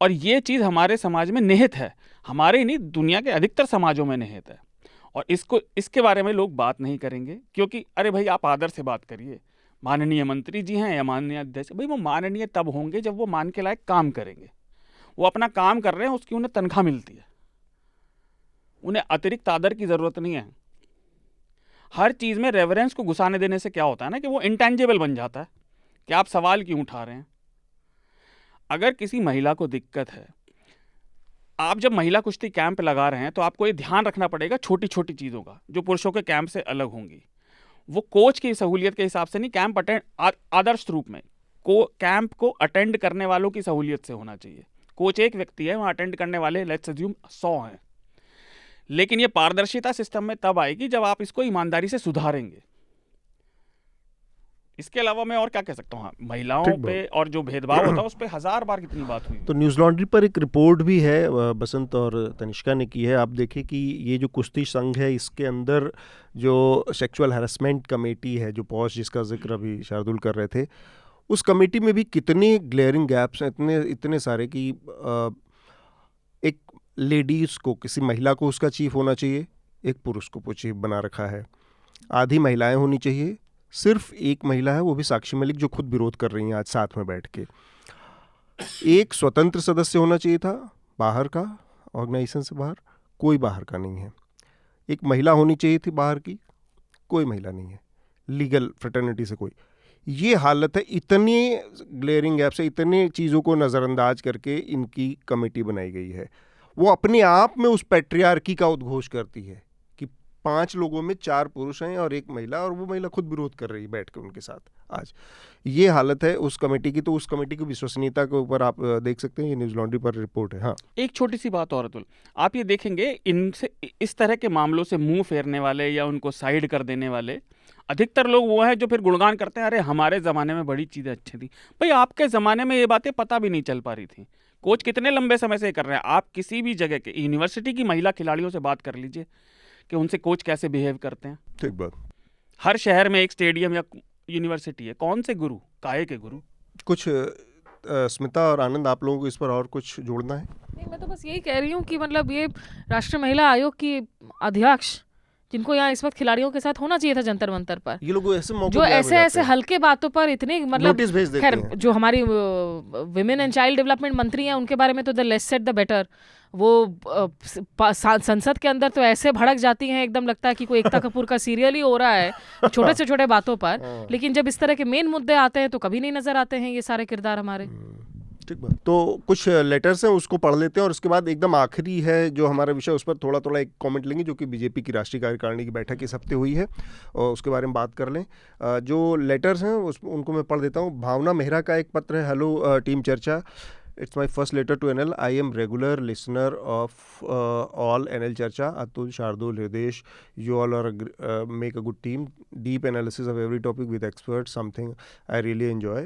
और ये चीज़ हमारे समाज में निहित है, हमारे नहीं दुनिया के अधिकतर समाजों में निहित है। और इसके बारे में लोग बात नहीं करेंगे, क्योंकि अरे भाई आप आदर से बात करिए, माननीय मंत्री जी हैं या माननीय अध्यक्ष, भाई वो माननीय तब होंगे जब वो मान के लायक काम करेंगे। वो अपना काम कर रहे हैं, उसकी उन्हें तनख्वाह मिलती है, उन्हें अतिरिक्त आदर की ज़रूरत नहीं है। हर चीज़ में रेफरेंस को घुसाने देने से क्या होता है ना कि वो इंटेंजिबल बन जाता है कि आप सवाल क्यों उठा रहे हैं। अगर किसी महिला को दिक्कत है, आप जब महिला कुश्ती कैंप लगा रहे हैं तो आपको ये ध्यान रखना पड़ेगा छोटी छोटी चीज़ों का, जो पुरुषों के कैंप से अलग होंगी। वो कोच की सहूलियत के हिसाब से नहीं, कैंप अटेंड आदर्श रूप में कैंप को अटेंड करने वालों की सहूलियत से होना चाहिए। कोच एक व्यक्ति है, वहाँ अटेंड करने वाले लेट्स अज्यूम 100 हैं। लेकिन ये पारदर्शिता सिस्टम में तब आएगी जब आप इसको ईमानदारी से सुधारेंगे। इसके अलावा मैं और क्या कह सकता हूँ, महिलाओं पे और जो भेदभाव होता है उस पर 1000 बार कितनी बात हुई। तो न्यूज़ लॉन्ड्री पर एक रिपोर्ट भी है, बसंत और तनिष्का ने की है। आप देखिए कि ये जो कुश्ती संघ है, इसके अंदर जो सेक्सुअल हैरेसमेंट कमेटी है, जो पॉश जिसका जिक्र अभी शार्दुल कर रहे थे, उस कमेटी में भी कितने ग्लेयरिंग गैप्स हैं, इतने सारे कि एक लेडीज़ को, किसी महिला को उसका चीफ होना चाहिए, एक पुरुष को चीफ बना रखा है, आधी महिलाएं होनी चाहिए, सिर्फ एक महिला है, वो भी साक्षी मलिक, जो खुद विरोध कर रही हैं आज साथ में बैठ के। एक स्वतंत्र सदस्य होना चाहिए था बाहर का, ऑर्गेनाइजेशन से बाहर, कोई बाहर का नहीं है। एक महिला होनी चाहिए थी बाहर की, कोई महिला नहीं है, लीगल फ्रेटर्निटी से कोई। ये हालत है, इतनी ग्लेयरिंग गैप से, इतनी चीज़ों को नज़रअंदाज करके इनकी कमेटी बनाई गई है। वो अपने आप में उस पैट्रियार्की का उद्घोष करती है कि 5 लोगों में 4 पुरुष हैं और 1 महिला, और वो महिला खुद विरोध कर रही है बैठ के उनके साथ। आज ये हालत है उस कमेटी की। तो उस कमेटी की विश्वसनीयता के ऊपर आप देख सकते हैं, ये न्यूज़ लॉन्ड्री पर रिपोर्ट है। हाँ, एक छोटी सी बात और अतुल, आप ये देखेंगे इनसे इस तरह के मामलों से मुंह फेरने वाले या उनको साइड कर देने वाले अधिकतर लोग वो हैं जो फिर गुणगान करते हैं, अरे हमारे ज़माने में बड़ी चीज़ें अच्छी थी। भाई आपके ज़माने में ये बातें पता भी नहीं चल पा रही थी। कोच कितने लंबे समय से कर रहे हैं। आप किसी भी जगह के यूनिवर्सिटी की महिला खिलाड़ियों से बात कर लीजिए कि उनसे कोच कैसे बिहेव करते हैं। ठीक बात। हर शहर में एक स्टेडियम या यूनिवर्सिटी है, कौन से गुरु, काहे के गुरु। कुछ स्मिता और आनंद, आप लोगों को इस पर और कुछ जोड़ना है? नहीं, मैं तो बस यही कह रही हूँ कि मतलब ये राष्ट्रीय महिला आयोग की अध्यक्ष, जिनको यहाँ इस वक्त खिलाड़ियों के साथ होना चाहिए था जंतर मंतर पर, ये लोग ऐसे मौके जो ऐसे हल्के बातों पर इतने मतलब नोटिस भेज देते खैर, हैं। जो हमारी विमेन एंड चाइल्ड डेवलपमेंट मंत्री हैं उनके बारे में तो the less said the better. वो संसद के अंदर तो ऐसे भड़क जाती हैं, एकदम लगता है कि कोई एकता कपूर का सीरियल ही हो रहा है छोटे से छोटे बातों पर। लेकिन जब इस तरह के मेन मुद्दे आते हैं तो कभी नहीं नजर आते हैं ये सारे किरदार हमारे। ठीक बात। तो कुछ लेटर्स हैं, उसको पढ़ लेते हैं, और उसके बाद एकदम आखिरी है जो हमारा विषय, उस पर थोड़ा थोड़ा एक कमेंट लेंगे, जो कि बीजेपी की राष्ट्रीय कार्यकारिणी की बैठक इस हफ्ते हुई है, और उसके बारे में बात कर लें। जो लेटर्स हैं उनको मैं पढ़ देता हूँ। भावना मेहरा का एक पत्र है। Hello team Charcha, it's my first letter to NL. I am regular listener of all NL Charcha. Atul, Shardul, Hridesh, you all are make a good team. Deep analysis of every topic with experts, something I really enjoy.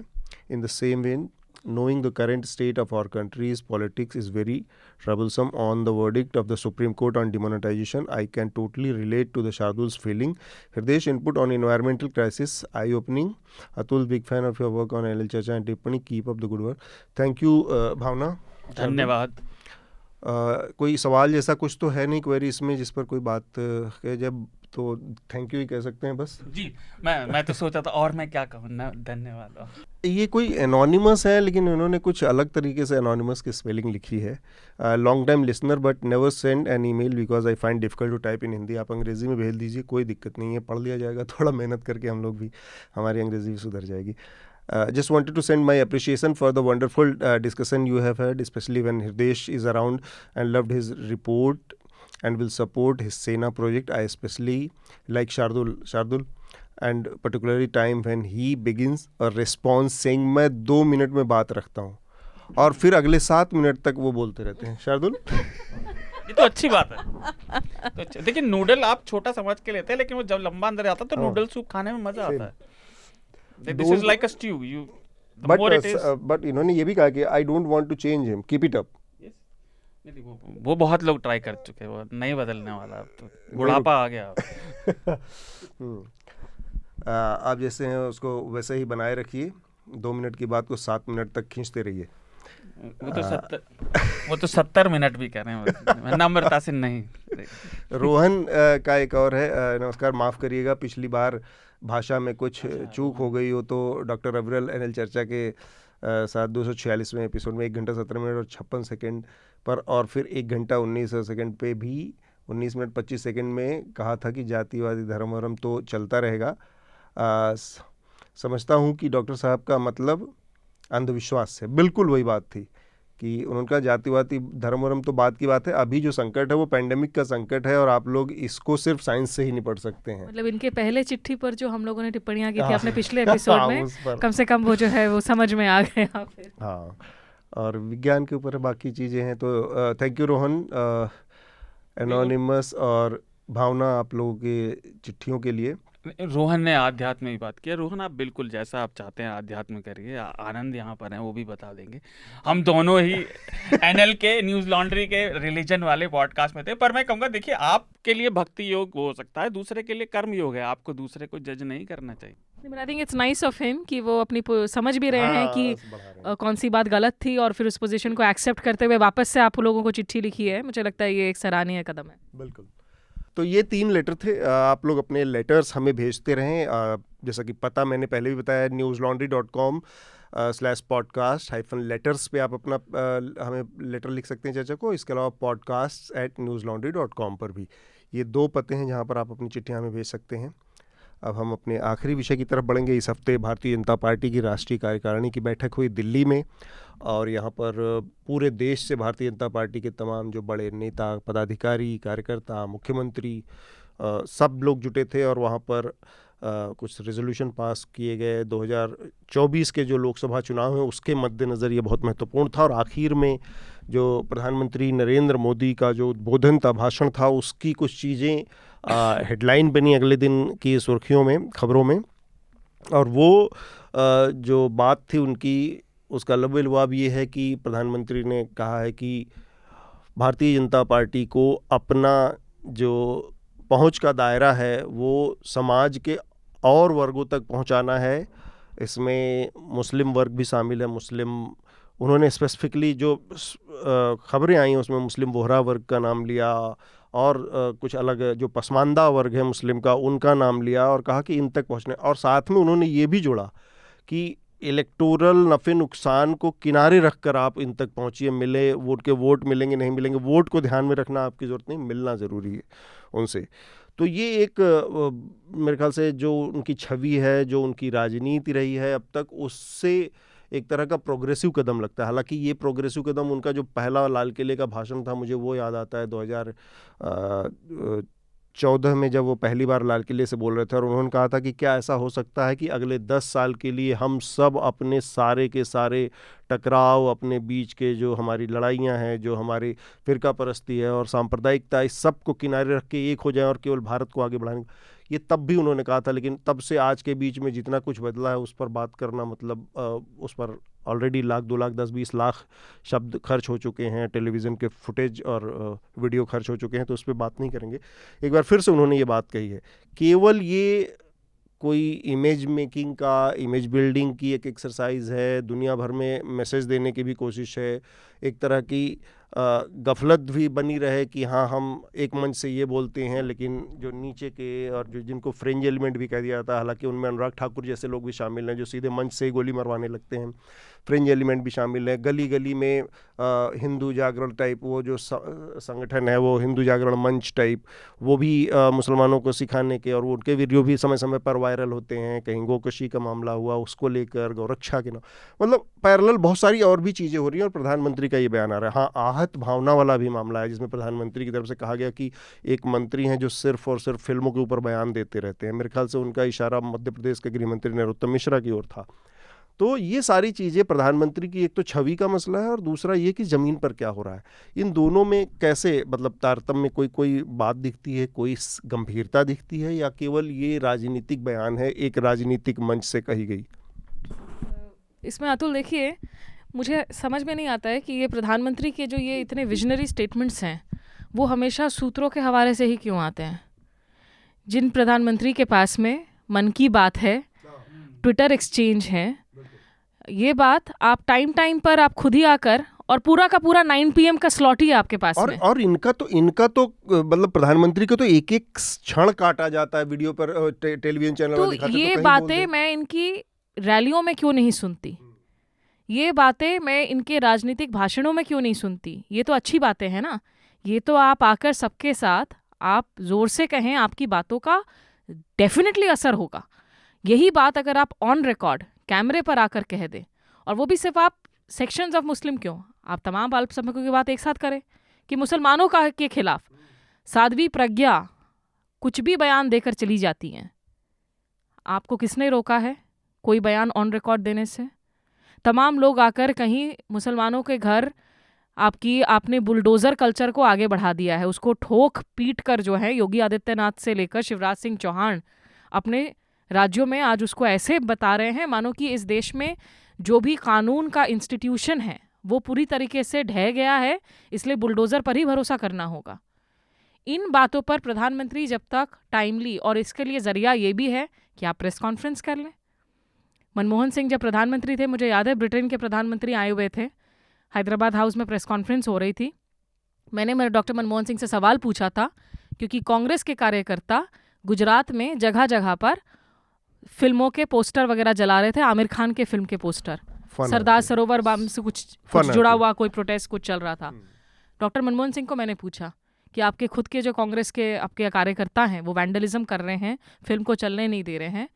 In the same vein, knowing the current state of our country's politics is very troublesome. On the verdict of the Supreme Court on demonetization, I can totally relate to the Shardul's feeling. Hridesh input on environmental crisis, eye-opening. Atul, big fan of your work on NL Charcha and Tippani. Keep up the good work. Thank you, Bhavna. धन्यवाद। कोई सवाल जैसा कुछ तो है नहीं क्वेरी इसमें जिस पर कोई बात कहे, जब तो थैंक यू ही कह सकते हैं बस। जी, मैं तो सोचा था और मैं क्या कहूँ ना, धन्यवाद। ये कोई एनोनिमस है, लेकिन उन्होंने कुछ अलग तरीके से एनोनिमस की स्पेलिंग लिखी है। Long time listener but never send an email because I find difficult to type in Hindi. आप अंग्रेजी में भेज दीजिए, कोई दिक्कत नहीं है, पढ़ लिया जाएगा। थोड़ा मेहनत करके हम लोग भी, हमारी अंग्रेजी भी सुधर जाएगी। Just wanted to send my appreciation for the wonderful discussion you have had, especially when Hridesh is around, and loved his report and will support his Sena project. I especially like Shardul and particularly time when he begins a response saying मैं 2 मिनट में बात रखता हूँ, और फिर अगले 7 मिनट तक वो बोलते रहते हैं। शार्दुल, ये तो अच्छी बात है। तो देखिए, नूडल आप छोटा समझ के लेते हैं, लेकिन वो जब लंबा अंदर आता है तो नूडल सूप खाने में मजा आता है। This is like a stew. but इन्होंने ये भी कहा कि I don't want to change him. Keep it up. वो बहुत लोग ट्राई कर चुके हैं, वो नहीं बदलने वाला। अब तो बुढ़ापा आ गया। आप जैसे हैं उसको वैसे ही बनाए रखिए। 2 मिनट की बात को 7 मिनट तक खींचते रहिए। वो तो 70 मिनट भी कह रहे हैं, नम्रता से नहीं। रोहन का एक और है। नमस्कार, माफ़ करिएगा, पिछली बार भाषा में कुछ चूक हो गई हो तो डॉक्टर अविरल NL चर्चा के साथ 246वें एपिसोड में 1 घंटा 17 मिनट और 56 सेकंड पर, और फिर 1 घंटा 19 सेकंड पे भी 19 मिनट 25 सेकंड में कहा था कि जातिवादी धर्म तो चलता रहेगा। समझता हूँ कि डॉक्टर साहब का मतलब अंधविश्वास से, बिल्कुल वही बात थी कि उनका जातिवादी धर्म तो बात की बात है। अभी जो संकट है वो पेंडेमिक का संकट है, और आप लोग इसको सिर्फ साइंस से ही निपट सकते हैं। मतलब इनके पहले चिट्ठी पर जो हम लोगों ने टिप्पणियां की थी अपने पिछले एपिसोड में, कम से कम वो जो है वो समझ में आ गया फिर। हाँ, और विज्ञान के ऊपर बाकी चीज़ें हैं। तो थैंक यू रोहन, एनोनिमस और भावना, आप लोगों के चिट्ठियों के लिए। रोहन ने आध्यात्म की बात किया। रोहन, आप बिल्कुल जैसा आप चाहते हैं आध्यात्म करिए। आनंद यहाँ पर हैं, वो भी बता देंगे। हम दोनों ही NL के न्यूज़ लॉन्ड्री के रिलीजन वाले पॉडकास्ट में थे। पर मैं कहूँगा, देखिए, आपके लिए भक्ति योग हो सकता है, दूसरे के लिए कर्म योग है। आपको दूसरे को जज नहीं करना चाहिए। I think it's nice of him कि वो अपनी समझ भी रहे हैं कि कौन सी बात गलत थी, और फिर उस पोजीशन को एक्सेप्ट करते हुए वापस से आप लोगों को चिट्ठी लिखी है। मुझे लगता है ये एक सराहनीय कदम है। बिल्कुल। तो ये 3 लेटर थे। आप लोग अपने लेटर्स हमें भेजते रहें। जैसा कि पता मैंने पहले भी बताया, newslaundry.com/podcast-letters पे आप अपना हमें लेटर लिख सकते हैं चर्चा को। इसके अलावा podcasts@newslaundry.com पर भी ये 2 पते हैं जहां पर आप अपनी चिट्ठियां हमें भेज सकते हैं। अब हम अपने आखिरी विषय की तरफ बढ़ेंगे। इस हफ्ते भारतीय जनता पार्टी की राष्ट्रीय कार्यकारिणी की बैठक हुई दिल्ली में, और यहाँ पर पूरे देश से भारतीय जनता पार्टी के तमाम जो बड़े नेता, पदाधिकारी, कार्यकर्ता, मुख्यमंत्री सब लोग जुटे थे, और वहाँ पर कुछ रेजोल्यूशन पास किए गए। 2024 के जो लोकसभा चुनाव हैं उसके मद्देनज़र ये बहुत महत्वपूर्ण था। और आखिर में जो प्रधानमंत्री नरेंद्र मोदी का जो उद्बोधन था, भाषण था, उसकी कुछ चीज़ें हेडलाइन बनी अगले दिन की सुर्खियों में, खबरों में। और वो जो बात थी उनकी, उसका लबे-लुआब ये है कि प्रधानमंत्री ने कहा है कि भारतीय जनता पार्टी को अपना जो पहुंच का दायरा है वो समाज के और वर्गों तक पहुंचाना है। इसमें मुस्लिम वर्ग भी शामिल है। उन्होंने स्पेसिफिकली जो खबरें आई उसमें मुस्लिम बोहरा वर्ग का नाम लिया, और कुछ अलग जो पसमानदा वर्ग है मुस्लिम का, उनका नाम लिया, और कहा कि इन तक पहुंचने। और साथ में उन्होंने ये भी जोड़ा कि इलेक्टोरल नफ़े नुकसान को किनारे रखकर आप इन तक पहुंचिए। मिले वोट मिलेंगे नहीं मिलेंगे, वोट को ध्यान में रखना आपकी ज़रूरत नहीं, मिलना ज़रूरी है उनसे। तो ये एक मेरे ख्याल से जो उनकी छवि है, जो उनकी राजनीति रही है अब तक, उससे एक तरह का प्रोग्रेसिव कदम लगता है। हालांकि ये प्रोग्रेसिव कदम, उनका जो पहला लाल किले का भाषण था, मुझे वो याद आता है 2014 में जब वो पहली बार लाल किले से बोल रहे थे, और उन्होंने कहा था कि क्या ऐसा हो सकता है कि अगले 10 साल के लिए हम सब अपने सारे के सारे टकराव, अपने बीच के जो हमारी लड़ाइयाँ हैं, जो हमारी फ़िरका परस्ती है और सांप्रदायिकता, इस सब को किनारे रख के एक हो जाएं और केवल भारत को आगे बढ़ाने। ये तब भी उन्होंने कहा था, लेकिन तब से आज के बीच में जितना कुछ बदला है उस पर बात करना, मतलब उस पर ऑलरेडी 1 लाख 2 लाख 10-20 लाख शब्द खर्च हो चुके हैं, टेलीविज़न के फुटेज और वीडियो खर्च हो चुके हैं, तो उस पर बात नहीं करेंगे। एक बार फिर से उन्होंने ये बात कही है, केवल ये कोई इमेज मेकिंग का, इमेज बिल्डिंग की एक एक्सरसाइज है, दुनिया भर में मैसेज देने की भी कोशिश है, एक तरह की गफलत भी बनी रहे कि हाँ हम एक मंच से ये बोलते हैं, लेकिन जो नीचे के और जो जिनको फ्रिंज एलिमेंट भी कह दिया जाता है, हालांकि उनमें अनुराग ठाकुर जैसे लोग भी शामिल हैं जो सीधे मंच से ही गोली मरवाने लगते हैं, फ्रिंज एलिमेंट भी शामिल है। गली गली में हिंदू जागरण टाइप वो जो संगठन है, वो हिंदू जागरण मंच टाइप, वो भी मुसलमानों को सिखाने के, और वो उनके वीडियो भी समय समय पर वायरल होते हैं। कहीं गोकशी का मामला हुआ, उसको लेकर गौरक्षा के नाम, मतलब पैरेलल बहुत सारी और भी चीज़ें हो रही हैं, और प्रधानमंत्री का ये बयान आ रहा है। हाँ, आहत भावना वाला भी मामला है जिसमें प्रधानमंत्री की तरफ से कहा गया कि एक मंत्री हैं जो सिर्फ और सिर्फ फिल्मों के ऊपर बयान देते रहते हैं। मेरे ख्याल से उनका इशारा मध्य प्रदेश के गृह मंत्री नरोत्तम मिश्रा की ओर था। तो ये सारी चीज़ें प्रधानमंत्री की एक तो छवि का मसला है, और दूसरा ये कि ज़मीन पर क्या हो रहा है। इन दोनों में कैसे, मतलब तारतम्य कोई बात दिखती है, कोई गंभीरता दिखती है, या केवल ये राजनीतिक बयान है, एक राजनीतिक मंच से कही गई? इसमें अतुल देखिए, मुझे समझ में नहीं आता है कि ये प्रधानमंत्री के जो ये इतने विजनरी स्टेटमेंट्स हैं वो हमेशा सूत्रों के हवाले से ही क्यों आते हैं। जिन प्रधानमंत्री के पास में मन की बात है, ट्विटर एक्सचेंज है, ये बात आप टाइम पर आप खुद ही आकर, और पूरा का पूरा 9 PM का स्लॉट ही है आपके पास में। और इनका तो मतलब प्रधानमंत्री को तो एक एक क्षण काटा जाता है वीडियो पर, टेलीविजन चैनल तो में दिखाते, ये तो बातें मैं इनकी रैलियों में क्यों नहीं सुनती, ये बातें मैं इनके राजनीतिक भाषणों में क्यों नहीं सुनती। ये तो अच्छी बातें हैं ना, ये तो आप आकर सबके साथ आप जोर से कहें, आपकी बातों का डेफिनेटली असर होगा। यही बात अगर आप ऑन रिकॉर्ड कैमरे पर आकर कह दें, और वो भी सिर्फ आप सेक्शंस ऑफ मुस्लिम क्यों, आप तमाम अल्पसंख्यकों की बात एक साथ करें कि मुसलमानों का के खिलाफ साध्वी प्रज्ञा कुछ भी बयान देकर चली जाती हैं, आपको किसने रोका है कोई बयान ऑन रिकॉर्ड देने से? तमाम लोग आकर कहीं मुसलमानों के घर आपने बुलडोज़र कल्चर को आगे बढ़ा दिया है, उसको ठोक पीट कर जो है योगी आदित्यनाथ से लेकर शिवराज सिंह चौहान अपने राज्यों में आज उसको ऐसे बता रहे हैं मानो कि इस देश में जो भी कानून का इंस्टीट्यूशन है वो पूरी तरीके से ढह गया है, इसलिए बुलडोज़र पर ही भरोसा करना होगा। इन बातों पर प्रधानमंत्री जब तक टाइमली, और इसके लिए ज़रिया ये भी है कि आप प्रेस कॉन्फ्रेंस कर लें। मनमोहन सिंह जब प्रधानमंत्री थे, मुझे याद है ब्रिटेन के प्रधानमंत्री आए हुए थे, हैदराबाद हाउस में प्रेस कॉन्फ्रेंस हो रही थी, मैंने डॉक्टर मनमोहन सिंह से सवाल पूछा था क्योंकि कांग्रेस के कार्यकर्ता गुजरात में जगह जगह पर फिल्मों के पोस्टर वगैरह जला रहे थे, आमिर खान के फिल्म के पोस्टर, सरदार सरोवर बम से कुछ जुड़ा हुआ कोई प्रोटेस्ट कुछ चल रहा था। डॉक्टर मनमोहन सिंह को मैंने पूछा कि आपके खुद के जो कांग्रेस के आपके कार्यकर्ता हैं वो वैंडलिज्म कर रहे हैं, फिल्म को चलने नहीं दे रहे हैं।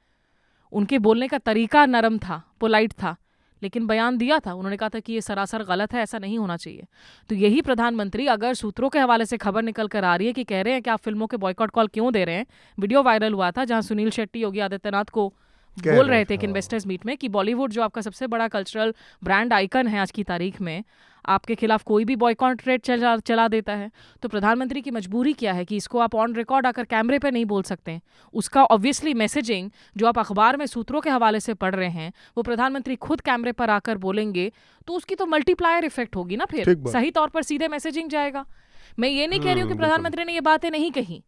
उनके बोलने का तरीका नरम था, पोलाइट था, लेकिन बयान दिया था, उन्होंने कहा था कि ये सरासर गलत है, ऐसा नहीं होना चाहिए। तो यही प्रधानमंत्री अगर सूत्रों के हवाले से खबर निकल कर आ रही है कि कह रहे हैं कि आप फिल्मों के बॉयकॉट कॉल क्यों दे रहे हैं। वीडियो वायरल हुआ था जहां सुनील शेट्टी योगी आदित्यनाथ को बोल रहे थे एक इन्वेस्टर्स मीट में कि बॉलीवुड जो आपका सबसे बड़ा कल्चरल ब्रांड आइकन है आज की तारीख में, आपके खिलाफ कोई भी बॉयकॉट रेट चला देता है। तो प्रधानमंत्री की मजबूरी क्या है कि इसको आप ऑन रिकॉर्ड आकर कैमरे पे नहीं बोल सकते। उसका ऑब्वियसली मैसेजिंग जो आप अखबार में सूत्रों के हवाले से पढ़ रहे हैं वो प्रधानमंत्री खुद कैमरे पर आकर बोलेंगे तो उसकी तो मल्टीप्लायर इफेक्ट होगी ना, फिर सही तौर पर सीधे मैसेजिंग जाएगा। मैं ये नहीं कह रही हूँ कि प्रधानमंत्री ने ये बातें नहीं कही,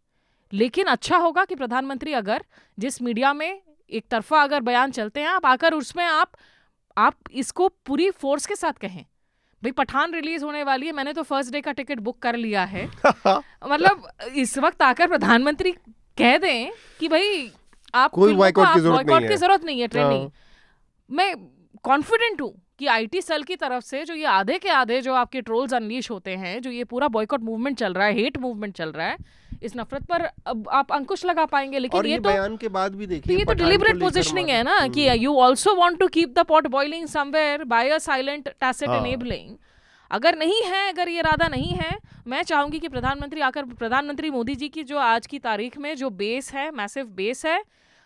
लेकिन अच्छा होगा कि प्रधानमंत्री अगर जिस मीडिया में एक तरफा अगर बयान चलते हैं, आप आकर उसमें आप इसको पूरी फोर्स के साथ कहें। भाई पठान रिलीज होने वाली है, मैंने तो फर्स्ट डे का टिकट बुक कर लिया है। मतलब इस वक्त आकर प्रधानमंत्री कह दें कि भाई आप कोई बॉयकॉट की जरूरत नहीं है ट्रेंडिंग। मैं कॉन्फिडेंट हूँ कि आईटी सेल की तरफ से जो ये आधे के आधे जो आपके ट्रोल्स अनलीश होते हैं, जो ये पूरा बॉयकॉट मूवमेंट चल रहा है, हेट मूवमेंट चल रहा है, इस नफरत पर अब आप अंकुश लगा पाएंगे। लेकिन ये तो बयान के बाद भी देखिए ये तो डिलिबरेट पोजीशनिंग है ना कि you also want to keep the pot boiling somewhere by a silent tacit enabling. अगर नहीं है, अगर ये इरादा नहीं है, मैं चाहूंगी कि प्रधानमंत्री मोदी जी की जो आज की तारीख में जो बेस है, मैसिव बेस है,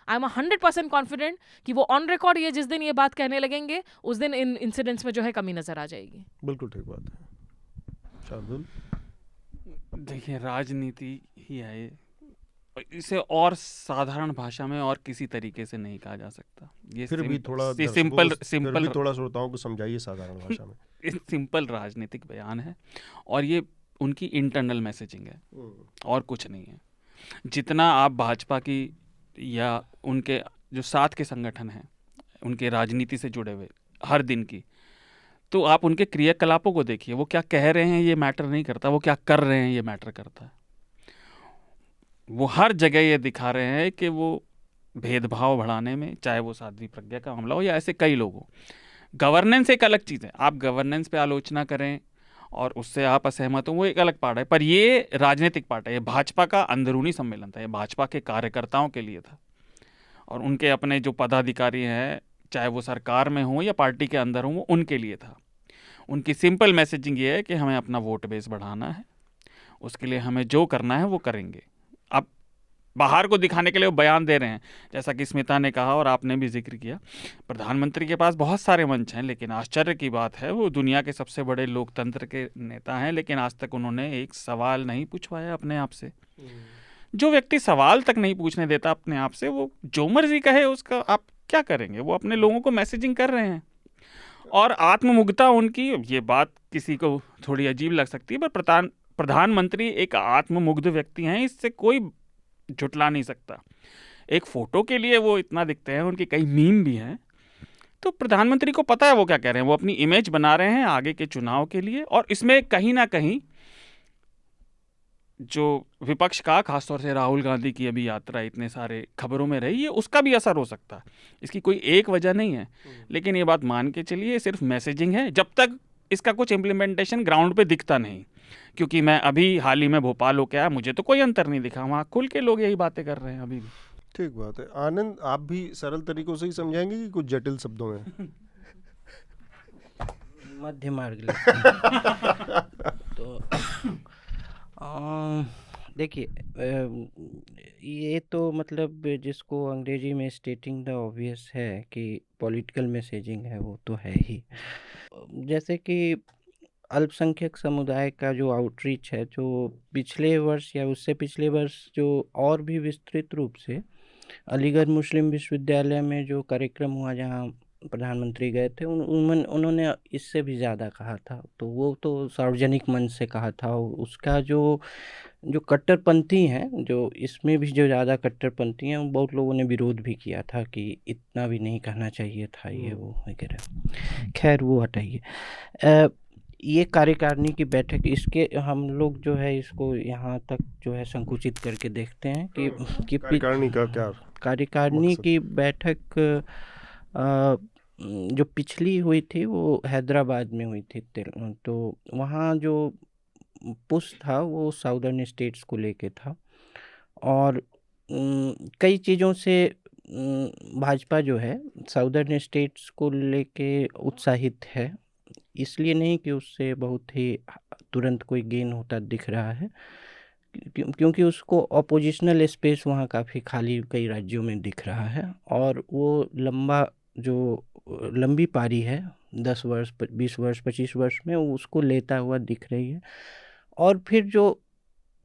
आई एम 100% कॉन्फिडेंट कि वो ऑन रिकॉर्ड ये जिस दिन ये बात कहने लगेंगे उस दिन इन इंसिडेंट्स में जो है कमी नजर आ जाएगी। बिल्कुल ठीक बात है। शार्दुल, देखिए राजनीति ही है ये, इसे और साधारण भाषा में और किसी तरीके से नहीं कहा जा सकता। ये फिर भी थोड़ा सिंपल थोड़ा श्रोताओं को समझाइए साधारण भाषा में। सिंपल राजनीतिक बयान है और ये उनकी इंटरनल मैसेजिंग है और कुछ नहीं है। जितना आप भाजपा की या उनके जो साथ के संगठन हैं उनके राजनीति से जुड़े हुए हर दिन की, तो आप उनके क्रियाकलापों को देखिए। वो क्या कह रहे हैं ये मैटर नहीं करता, वो क्या कर रहे हैं ये मैटर करता है। वो हर जगह ये दिखा रहे हैं कि वो भेदभाव बढ़ाने में, चाहे वो साध्वी प्रज्ञा का मामला हो या ऐसे कई लोग हो। गवर्नेंस एक अलग चीज़ है, आप गवर्नेंस पे आलोचना करें और उससे आप असहमत हो, वो एक अलग पार्ट है, पर ये राजनीतिक पार्ट है। ये भाजपा का अंदरूनी सम्मेलन था, ये भाजपा के कार्यकर्ताओं के लिए था और उनके अपने जो पदाधिकारी हैं, चाहे वो सरकार में हो या पार्टी के अंदर हो, वो उनके लिए था। उनकी सिंपल मैसेजिंग ये है कि हमें अपना वोट बेस बढ़ाना है, उसके लिए हमें जो करना है वो करेंगे। अब बाहर को दिखाने के लिए वो बयान दे रहे हैं, जैसा कि स्मिता ने कहा और आपने भी जिक्र किया, प्रधानमंत्री के पास बहुत सारे मंच हैं, लेकिन आश्चर्य की बात है वो दुनिया के सबसे बड़े लोकतंत्र के नेता हैं, लेकिन आज तक उन्होंने एक सवाल नहीं पूछवाया अपने आप से। जो व्यक्ति सवाल तक नहीं पूछने देता अपने आप से, वो जो मर्जी कहे उसका आप क्या करेंगे। वो अपने लोगों को मैसेजिंग कर रहे हैं और आत्ममुग्धता उनकी, ये बात किसी को थोड़ी अजीब लग सकती है, पर प्रधानमंत्री एक आत्ममुग्ध व्यक्ति हैं, इससे कोई झुटला नहीं सकता। एक फोटो के लिए वो इतना दिखते हैं, उनकी कई मीम भी हैं, तो प्रधानमंत्री को पता है वो क्या कह रहे हैं। वो अपनी इमेज बना रहे हैं आगे के चुनाव के लिए, और इसमें कहीं ना कहीं जो विपक्ष का, खासतौर से राहुल गांधी की अभी यात्रा इतने सारे खबरों में रही है, उसका भी असर हो सकता है। इसकी कोई एक वजह नहीं है, लेकिन ये बात मान के चलिए सिर्फ मैसेजिंग है, जब तक इसका कुछ इम्प्लीमेंटेशन ग्राउंड पे दिखता नहीं। क्योंकि मैं अभी हाल ही में भोपाल होके आया, मुझे तो कोई अंतर नहीं दिखा, वहाँ खुल के लोग यही बातें कर रहे हैं अभी भी। ठीक बात है। आनंद, आप भी सरल तरीकों से ही समझाएंगे कि कुछ जटिल शब्दों में? मध्य मार्ग तो देखिए, ये तो मतलब जिसको अंग्रेजी में स्टेटिंग द ऑब्वियस है कि पॉलिटिकल मैसेजिंग है, वो तो है ही। जैसे कि अल्पसंख्यक समुदाय का जो आउटरीच है, जो पिछले वर्ष या उससे पिछले वर्ष जो और भी विस्तृत रूप से अलीगढ़ मुस्लिम विश्वविद्यालय में जो कार्यक्रम हुआ जहाँ प्रधानमंत्री गए थे, उन्होंने इससे भी ज़्यादा कहा था। तो वो तो सार्वजनिक मंच से कहा था। उसका जो कट्टरपंथी हैं, जो इसमें भी जो ज़्यादा कट्टरपंथी हैं, बहुत लोगों ने विरोध भी किया था कि इतना भी नहीं कहना चाहिए था, ये वो वगैरह। खैर वो हटाइए। ये कार्यकारिणी की बैठक, इसके हम लोग जो है इसको यहाँ तक जो है संकुचित करके देखते हैं कि कार्यकारिणी का क्या कार्यकारिणी मकसद? की बैठक जो पिछली हुई थी वो हैदराबाद में हुई थी, तो वहाँ जो पुश था वो साउदर्न स्टेट्स को लेके था, और कई चीज़ों से भाजपा जो है साउदर्न स्टेट्स को लेके उत्साहित है, इसलिए नहीं कि उससे बहुत ही तुरंत कोई गेन होता दिख रहा है, क्योंकि उसको अपोजिशनल स्पेस वहाँ काफ़ी खाली कई राज्यों में दिख रहा है, और वो लंबी पारी है 10 वर्ष 20 वर्ष 25 वर्ष में वो उसको लेता हुआ दिख रही है। और फिर जो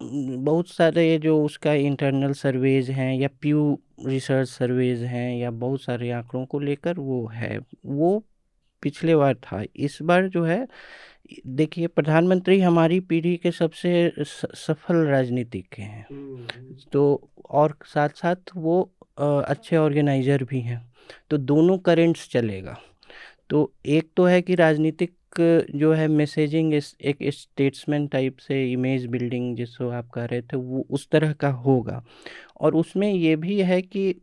बहुत सारे जो उसका इंटरनल सर्वेज हैं या प्यू रिसर्च सर्वेज हैं या बहुत सारे आंकड़ों को लेकर वो है, वो पिछले बार था। इस बार जो है देखिए, प्रधानमंत्री हमारी पीढ़ी के सबसे सफल राजनीतिक हैं, तो और साथ साथ वो अच्छे ऑर्गेनाइजर भी हैं, तो दोनों करेंट्स चलेगा। तो एक तो है कि राजनीतिक जो है मैसेजिंग एक स्टेट्समैन टाइप से इमेज बिल्डिंग जिसको आप कह रहे थे वो उस तरह का होगा, और उसमें ये भी है कि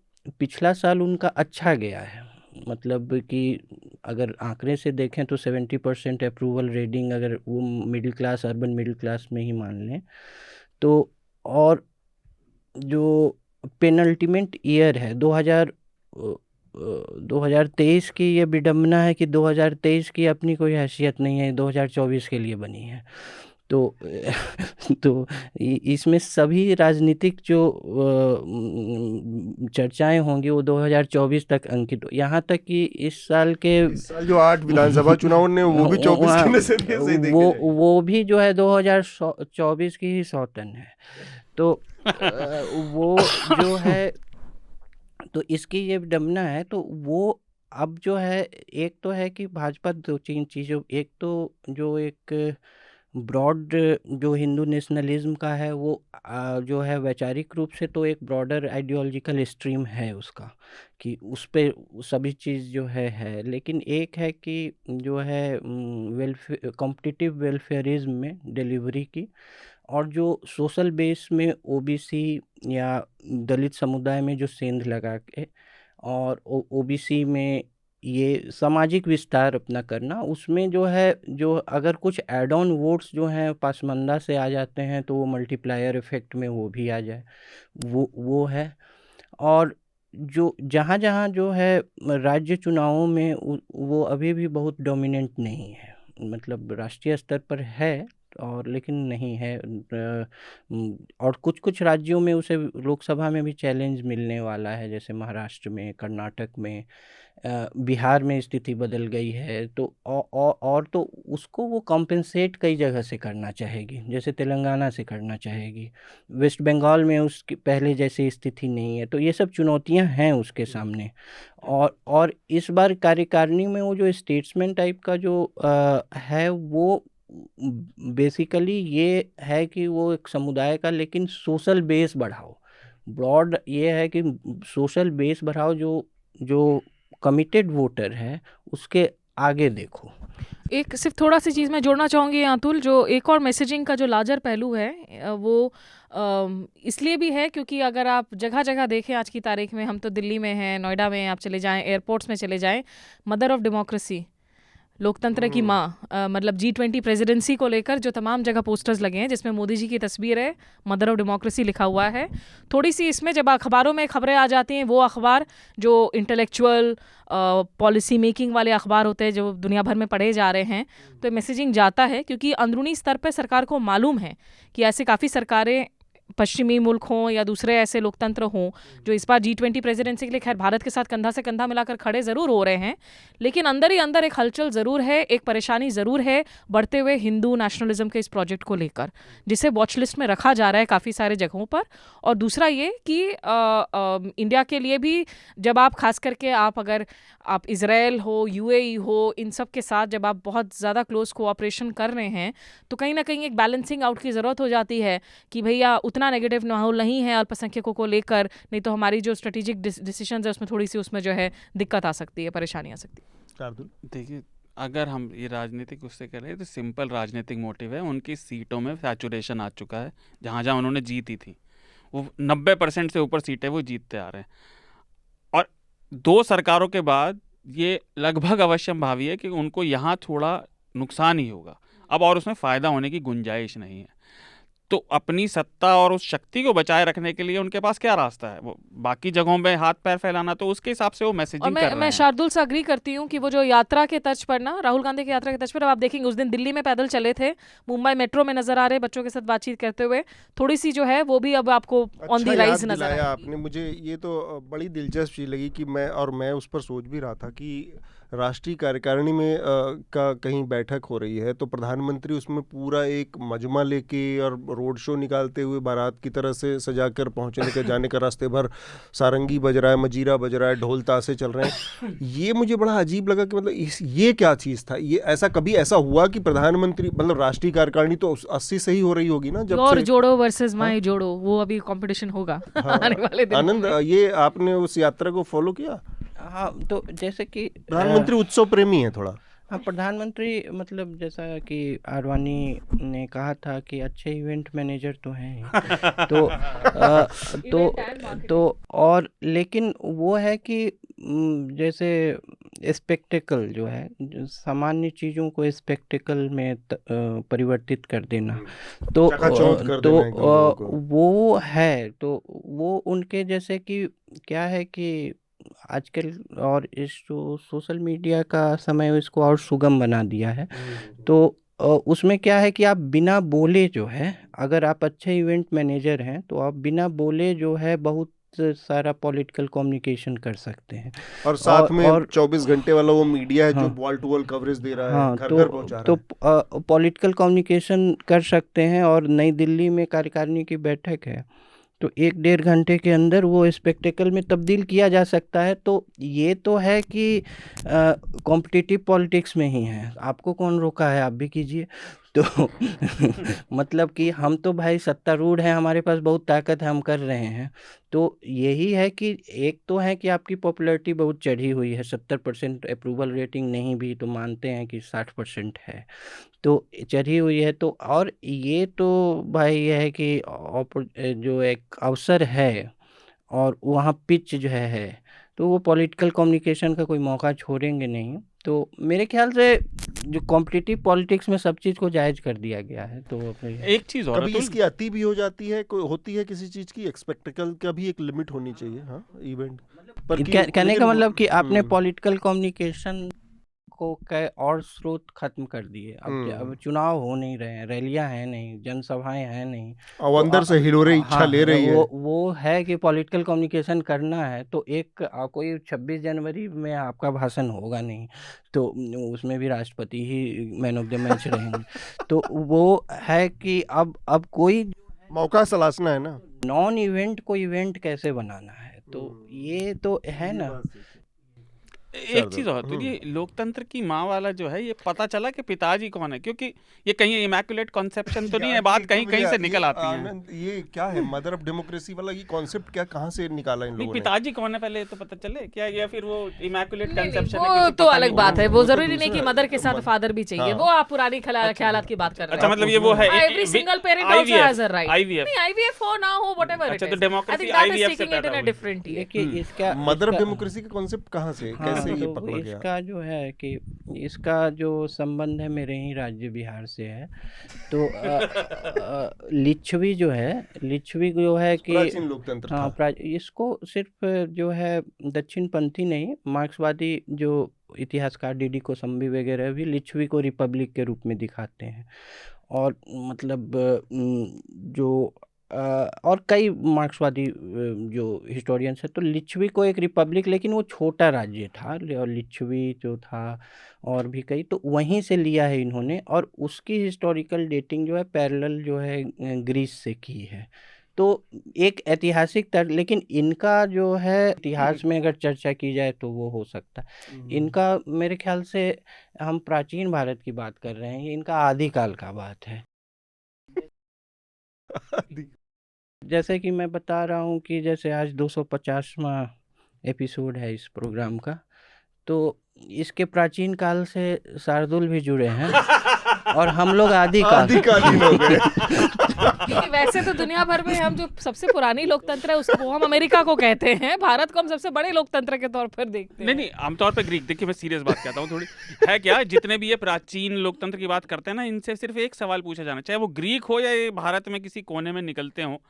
पिछला साल उनका अच्छा गया है, मतलब कि अगर आंकड़े से देखें तो 70% अप्रूवल रेटिंग अगर वो middle class urban middle class में ही मान लें तो, और जो पेनल्टीमेंट ईयर है 2023 की ये विडम्बना है कि 2023 की अपनी कोई हैसियत नहीं है, 2024 के लिए बनी है। तो इसमें सभी राजनीतिक जो चर्चाएं होंगी वो 2024 तक अंकित, यहाँ तक कि इस साल जो 8 विधानसभा चुनाव ने वो भी 24 के नजरिए से देखे वो भी जो है 2024 की ही सौतन है, तो वो जो है, तो इसकी ये विडम्बना है। तो वो अब जो है, एक तो है कि भाजपा 2-3 चीज़ों, एक तो जो एक ब्रॉड जो हिंदू नेशनलिज्म का है वो जो है वैचारिक रूप से तो एक ब्रॉडर आइडियोलॉजिकल स्ट्रीम है उसका, कि उस पे सभी चीज़ जो है, लेकिन एक है कि जो है वेलफेयर कॉम्पिटिटिव वेलफेयरिज्म में डिलीवरी की, और जो सोशल बेस में ओबीसी या दलित समुदाय में जो सेंध लगा के और ओबीसी में ये सामाजिक विस्तार अपना करना, उसमें जो है, जो अगर कुछ एड ऑन वोट्स जो हैं पासमंदा से आ जाते हैं तो वो मल्टीप्लायर इफेक्ट में वो भी आ जाए, वो है। और जो जहाँ जहाँ जो है राज्य चुनावों में वो अभी भी बहुत डोमिनेंट नहीं है, मतलब राष्ट्रीय स्तर पर है और लेकिन नहीं है, और कुछ राज्यों में उसे लोकसभा में भी चैलेंज मिलने वाला है, जैसे महाराष्ट्र में, कर्नाटक में, बिहार में स्थिति बदल गई है, तो और तो उसको वो कॉम्पेंसेट कई जगह से करना चाहेगी, जैसे तेलंगाना से करना चाहेगी, वेस्ट बंगाल में उसकी पहले जैसी स्थिति नहीं है, तो ये सब चुनौतियां हैं उसके सामने। और इस बार कार्यकारिणी में वो जो स्टेट्समैन टाइप का जो है वो बेसिकली ये है कि वो एक समुदाय का, लेकिन सोशल बेस बढ़ाओ, ब्रॉड ये है कि सोशल बेस बढ़ाओ, जो कमिटेड वोटर है उसके आगे देखो। एक सिर्फ थोड़ा सी चीज़ मैं जोड़ना चाहूँगी अतुल, जो एक और मैसेजिंग का जो लार्जर पहलू है वो इसलिए भी है क्योंकि अगर आप जगह जगह देखें आज की तारीख में, हम तो दिल्ली में हैं, नोएडा में आप चले जाएं, एयरपोर्ट्स में चले जाएं, मदर ऑफ डेमोक्रेसी, लोकतंत्र की माँ, मतलब G20 प्रेसिडेंसी को लेकर जो तमाम जगह पोस्टर्स लगे हैं जिसमें मोदी जी की तस्वीर है, मदर ऑफ डेमोक्रेसी लिखा हुआ है। थोड़ी सी इसमें जब अखबारों में खबरें आ जाती हैं, वो अखबार जो इंटेलेक्चुअल पॉलिसी मेकिंग वाले अखबार होते हैं जो दुनिया भर में पढ़े जा रहे हैं, तो मैसेजिंग जाता है क्योंकि अंदरूनी स्तर पर सरकार को मालूम है कि ऐसे काफ़ी सरकारें पश्चिमी मुल्क हों या दूसरे ऐसे लोकतंत्र हों जो इस बार G20 प्रेसिडेंसी के लिए खैर भारत के साथ कंधा से कंधा मिलाकर खड़े ज़रूर हो रहे हैं, लेकिन अंदर ही अंदर एक हलचल ज़रूर है, एक परेशानी ज़रूर है बढ़ते हुए हिंदू नेशनलिज्म के इस प्रोजेक्ट को लेकर, जिसे वॉच लिस्ट में रखा जा रहा है काफ़ी सारे जगहों पर। और दूसरा ये कि इंडिया के लिए भी जब आप खास करके अगर आप इज़राइल हो, UAE हो, इन सब के साथ जब आप बहुत ज़्यादा क्लोज कोऑपरेशन कर रहे हैं तो कहीं ना कहीं एक बैलेंसिंग आउट की ज़रूरत हो जाती है कि भैया उतना नेगेटिव माहौल नहीं है अल्पसंख्यकों को लेकर, नहीं तो हमारी जो स्ट्रेटेजिक डिसीजंस है उसमें थोड़ी सी उसमें जो है दिक्कत आ सकती है, परेशानी आ सकती है। देखिए अगर हम ये राजनीतिक उससे करें तो सिंपल राजनीतिक मोटिव है, उनकी सीटों में सैचुरेशन आ चुका है, जहाँ जहाँ उन्होंने जीती थी वो 90% से ऊपर सीटें वो जीतते आ रहे हैं। और 2 सरकारों के बाद ये लगभग अवश्यंभावी है कि उनको यहाँ थोड़ा नुकसान ही होगा अब, और उसमें फ़ायदा होने की गुंजाइश नहीं है। तो अपनी सत्ता और उस शक्ति को बचाए रखने के लिए उनके पास क्या रास्ता है? वो बाकी जगहों में हाथ पैर फैलाना, तो उसके हिसाब से वो और मैसेजिंग कर रहे मैं हैं। शार्दुल से अग्री करती हूँ कि वो जो यात्रा के तर्ज पर ना, राहुल गांधी की यात्रा के तर्ज पर, अब आप देखेंगे उस दिन दिल्ली में पैदल चले थे, मुंबई मेट्रो में नजर आ रहे बच्चों के साथ बातचीत करते हुए, थोड़ी सी जो है वो भी अब आपको ऑन दी अच्छा राइज याद नजर दिलाया आएगी। आपने मुझे, ये तो बड़ी दिलचस्प चीज़ लगी कि मैं उस पर सोच भी रहा था कि राष्ट्रीय कार्यकारिणी में का कहीं बैठक हो रही है तो प्रधानमंत्री उसमें पूरा एक मजमा लेके और रोड शो निकालते हुए बारात की तरह से सजाकर पहुंचने के जाने का रास्ते भर सारंगी बज रहा है, मजीरा बज रहा है, ढोल ताशे चल रहे हैं। ये मुझे बड़ा अजीब लगा कि मतलब ये क्या चीज़ था? ये ऐसा कभी ऐसा हुआ कि प्रधानमंत्री, मतलब राष्ट्रीय कार्यकारिणी तो 80 से ही हो रही होगी ना जब योर से। जोड़ो वर्सेस माई जोड़ो, वो अभी कंपटीशन होगा हाँ, आने वाले दिनों आनंद, में। ये आपने उस यात्रा को फॉलो किया? हाँ, तो जैसे कि प्रधानमंत्री उत्सव प्रेमी है थोड़ा। हाँ, प्रधानमंत्री मतलब जैसा कि आडवाणी ने कहा था कि अच्छे इवेंट मैनेजर तो हैं ही। तो और लेकिन वो है कि जैसे स्पेक्टेकल जो है, सामान्य चीज़ों को स्पेक्टेकल में परिवर्तित कर देना, तो चकाचौंध कर देना एकदम लोगों को। वो है, तो वो उनके जैसे कि क्या है कि आजकल और इस जो सोशल मीडिया का समय है, इसको और सुगम बना दिया है। तो उसमें क्या है कि आप बिना बोले जो है, अगर आप अच्छे इवेंट मैनेजर हैं तो आप बिना बोले जो है बहुत सारा पॉलिटिकल कम्युनिकेशन कर सकते हैं। और साथ में और 24 घंटे वाला वो मीडिया है जो हाँ, वॉल टू वॉल कवरेज दे रहा है, हाँ, घर घर पहुंचा रहा है। तो पॉलिटिकल कम्युनिकेशन कर सकते हैं। और नई दिल्ली में कार्यकारिणी की बैठक है, तो 1-1.5 घंटे के अंदर वो स्पेक्टेकल में तब्दील किया जा सकता है। तो ये तो है कि कॉम्पिटिटिव पॉलिटिक्स में ही है, आपको कौन रोका है, आप भी कीजिए। तो मतलब कि हम तो भाई सत्तारूढ़ हैं, हमारे पास बहुत ताकत है, हम कर रहे हैं। तो यही है कि एक तो है कि आपकी पॉपुलैरिटी बहुत चढ़ी हुई है, 70% अप्रूवल रेटिंग नहीं भी तो मानते हैं कि 60% है, तो चढ़ी हुई है। तो और ये तो भाई ये है कि जो एक अवसर है और वहाँ पिच जो है, तो वो पॉलिटिकल कम्युनिकेशन का कोई मौका छोड़ेंगे नहीं। तो मेरे ख्याल से जो कॉम्पिटिटिव पॉलिटिक्स में सब चीज़ को जायज़ कर दिया गया है। तो एक चीज़ और कभी अतुल, इसकी अति भी हो जाती है, कोई होती है किसी चीज की, एक्सपेक्टेकल का भी एक लिमिट होनी चाहिए। हाँ, इवेंट पर कहने का मतलब कि आपने पॉलिटिकल कम्युनिकेशन को और स्रोत खत्म कर दिए। अब चुनाव हो नहीं रहे हैं, रैलियां हैं नहीं, जनसभाएं हैं नहीं, और अंदर से हिलोरे इच्छा हाँ, ले रही है। वो है कि पॉलिटिकल कम्युनिकेशन करना है, तो एक कोई 26 जनवरी में आपका भाषण होगा नहीं, तो उसमें भी राष्ट्रपति ही मैन ऑफ द मैच रहेंगे। तो वो है कि अब कोई मौका सलासना है ना, नॉन इवेंट को इवेंट कैसे बनाना है, तो ये तो है ना। एक चीज़ और, तो ये लोकतंत्र की माँ वाला जो है, ये पता चला कि पिताजी कौन है, क्योंकि ये कहीं इमैकुलेट कॉन्सेप्शन तो नहीं है, बात कहीं कहीं से निकल आती है। आनंद, ये क्या है मदर ऑफ डेमोक्रेसी वाला, ये कॉन्सेप्ट क्या, कहाँ से निकाला इन नहीं, लोगों ने? पिताजी कौन है पहले तो पता चले क्या, या फिर वो इमैकुलेट कॉन्सेप्शन है, वो किसी तो पता अलग नहीं बात है, कौन वो वो तो जरूरी नहीं कि दूसरा मदर के साथ फादर भी चाहिए। हाँ। वो आप पुरानी ख्यालात की बात कर रहे अच्छा, हैं। मतलब ये वो है every single parent also has a right. IVF। नहीं, IVF हो ना हो, व्हाटएवर इट अच्छा, इज, तो I democracy think that is IVF से टेकिंग इट इन पैदा अ हुई। Different way. देखिए इसका मदर ऑफ डेमोक्रेसी का कॉन्सेप्ट कहाँ से, कैसे ये तो पकड़ गया? इसका जो है कि इसका जो संबंध है मेरे ही राज्य बिहार से है। तो लिच्छवी जो है कि प्राचीन लोकतंत्र हाँ, था। इसको सिर्फ जो है दक्षिणपंथी नहीं, मार्क्सवादी जो इतिहासकार DD कोसंबी वगैरह भी लिच्छवी को रिपब्लिक के रूप में दिखाते हैं। और मतलब जो और कई मार्क्सवादी जो हिस्टोरियंस है, तो लिच्छवी को एक रिपब्लिक, लेकिन वो छोटा राज्य था, और लिच्छवी जो था और भी कई, तो वहीं से लिया है इन्होंने, और उसकी हिस्टोरिकल डेटिंग जो है पैरेलल जो है ग्रीस से की है। तो एक ऐतिहासिक लेकिन इनका जो है इतिहास में अगर चर्चा की जाए तो वो हो सकता है। इनका मेरे ख्याल से हम प्राचीन भारत की बात कर रहे हैं, ये इनका आदिकाल का बात है। जैसे कि मैं बता रहा हूँ कि जैसे आज 250वां एपिसोड है इस प्रोग्राम का, तो इसके प्राचीन काल से शार्दुल भी जुड़े हैं और हम लोग आदिकालीन हो गए। क्योंकि वैसे तो दुनिया भर में हम जो सबसे पुरानी लोकतंत्र है उसको हम अमेरिका को कहते हैं, भारत को हम सबसे बड़े लोकतंत्र के तौर पर देखते हैं। नहीं आमतौर पर ग्रीक, देखिए मैं सीरियस बात कहता हूँ थोड़ी, है क्या, जितने भी ये प्राचीन लोकतंत्र की बात करते हैं ना, इनसे सिर्फ एक सवाल पूछा जाना, चाहे वो ग्रीक हो या ये भारत में किसी कोने में निकलते हो,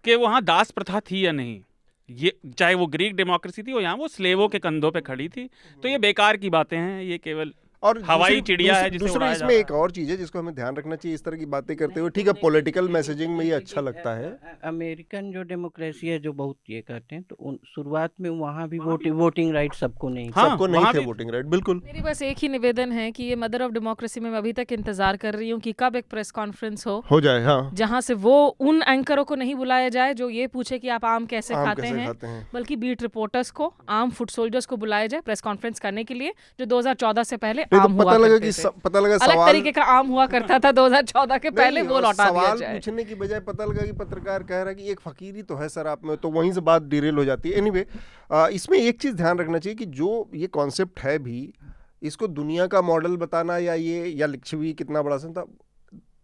कि वहाँ दास प्रथा थी या नहीं। ये चाहे वो ग्रीक डेमोक्रेसी थी, और यहाँ वो स्लेवों के कंधों पे खड़ी थी। तो ये बेकार की बातें हैं, ये केवल और हवाई चिड़िया है जिसे दूसरा उड़ाया इसमें जा एक और चीज है जिसको हमें ध्यान रखना चाहिए इस तरह की बातें करते हुए। ठीक है, पॉलिटिकल मैसेजिंग में ये अच्छा लगता है। अमेरिकन जो डेमोक्रेसी है जो बहुत ये करते हैं, तो शुरुआत में वहाँ भी वोटिंग राइट सबको नहीं, हाँ, सबको नहीं वहाँ थे भी- वोटिंग राइट, बिल्कुल। मेरी बस एक ही निवेदन है कि ये मदर ऑफ डेमोक्रेसी में मैं अभी तक इंतजार कर रही हूँ कि कब एक प्रेस कॉन्फ्रेंस हो जाए। हाँ, जहां से वो उन एंकरों को नहीं बुलाया जाए जो ये पूछे कि आप आम कैसे आम खाते कैसे हैं, खाते हैं। बल्कि बीट रिपोर्टर्स को, आम फुट सोल्जर्स को बुलाया जाए प्रेस कॉन्फ्रेंस करने के लिए, जो 2014 से पहले नहीं आम तो हुआ पता लगा करते कि थे। पता लगा अलग सवाल तरीके का आम हुआ करता था 2014 के पहले, नहीं, वो और लौटा दिया सवाल जाए। पूछने की बजाय पता लगा कि पत्रकार कह रहा है कि एक फकीरी तो है सर आप में, तो वहीं से बात डिरेल हो जाती है। एनीवे, इसमें एक चीज ध्यान रखना चाहिए कि जो ये कॉन्सेप्ट है भी, इसको दुनिया का मॉडल बताना या लिच्छवी कितना बड़ा सन था,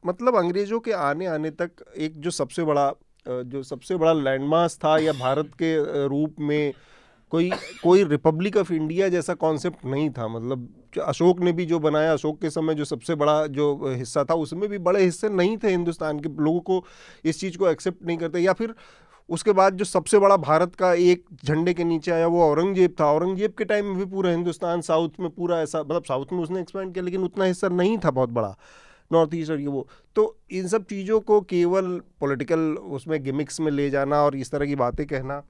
मतलब अंग्रेजों के आने तक एक जो सबसे बड़ा लैंडमार्क था या भारत के रूप में कोई रिपब्लिक ऑफ इंडिया जैसा कॉन्सेप्ट नहीं था। मतलब अशोक ने भी जो बनाया, अशोक के समय जो सबसे बड़ा जो हिस्सा था, उसमें भी बड़े हिस्से नहीं थे हिंदुस्तान के लोगों को, इस चीज़ को एक्सेप्ट नहीं करते। या फिर उसके बाद जो सबसे बड़ा भारत का एक झंडे के नीचे आया वो औरंगजेब था। औरंगजेब के टाइम में भी पूरा हिंदुस्तान साउथ में पूरा ऐसा, मतलब साउथ में उसने एक्सपेंड किया लेकिन उतना हिस्सा नहीं था बहुत बड़ा, नॉर्थ ईस्ट और ये वो। तो इन सब चीज़ों को केवल पॉलिटिकल उसमें गिमिक्स में ले जाना और इस तरह की बातें कहना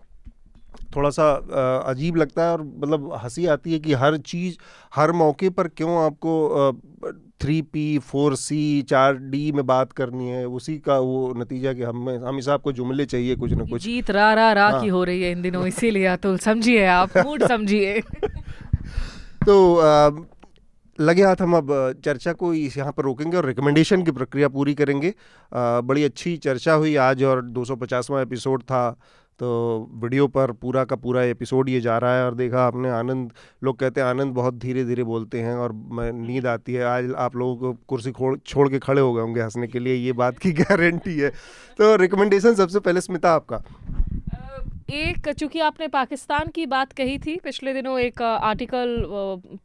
थोड़ा सा अजीब लगता है। और मतलब हंसी आती है कि हर चीज़ हर मौके पर क्यों आपको 3P 4C 4D में बात करनी है। उसी का वो नतीजा कि हमेशा आपको जुमले चाहिए कुछ ना कुछ। जीत रा हाँ। की हो रही है इन दिनों, इसीलिए अतुल समझिए, आप मूड समझिए। तो लगे हाथ हम अब चर्चा को यहाँ पर रोकेंगे और रिकमेंडेशन की प्रक्रिया पूरी करेंगे। बड़ी अच्छी चर्चा हुई आज और 250वां एपिसोड था, तो वीडियो पर पूरा का पूरा एपिसोड ये जा रहा है। और देखा आपने आनंद, लोग कहते हैं आनंद बहुत धीरे धीरे बोलते हैं और नींद आती है। आज आप लोगों को कुर्सी छोड़ के खड़े हो गए होंगे हंसने के लिए, ये बात की गारंटी है। तो रिकमेंडेशन सबसे पहले स्मिता आपका। एक, चूंकि आपने पाकिस्तान की बात कही थी, पिछले दिनों एक आर्टिकल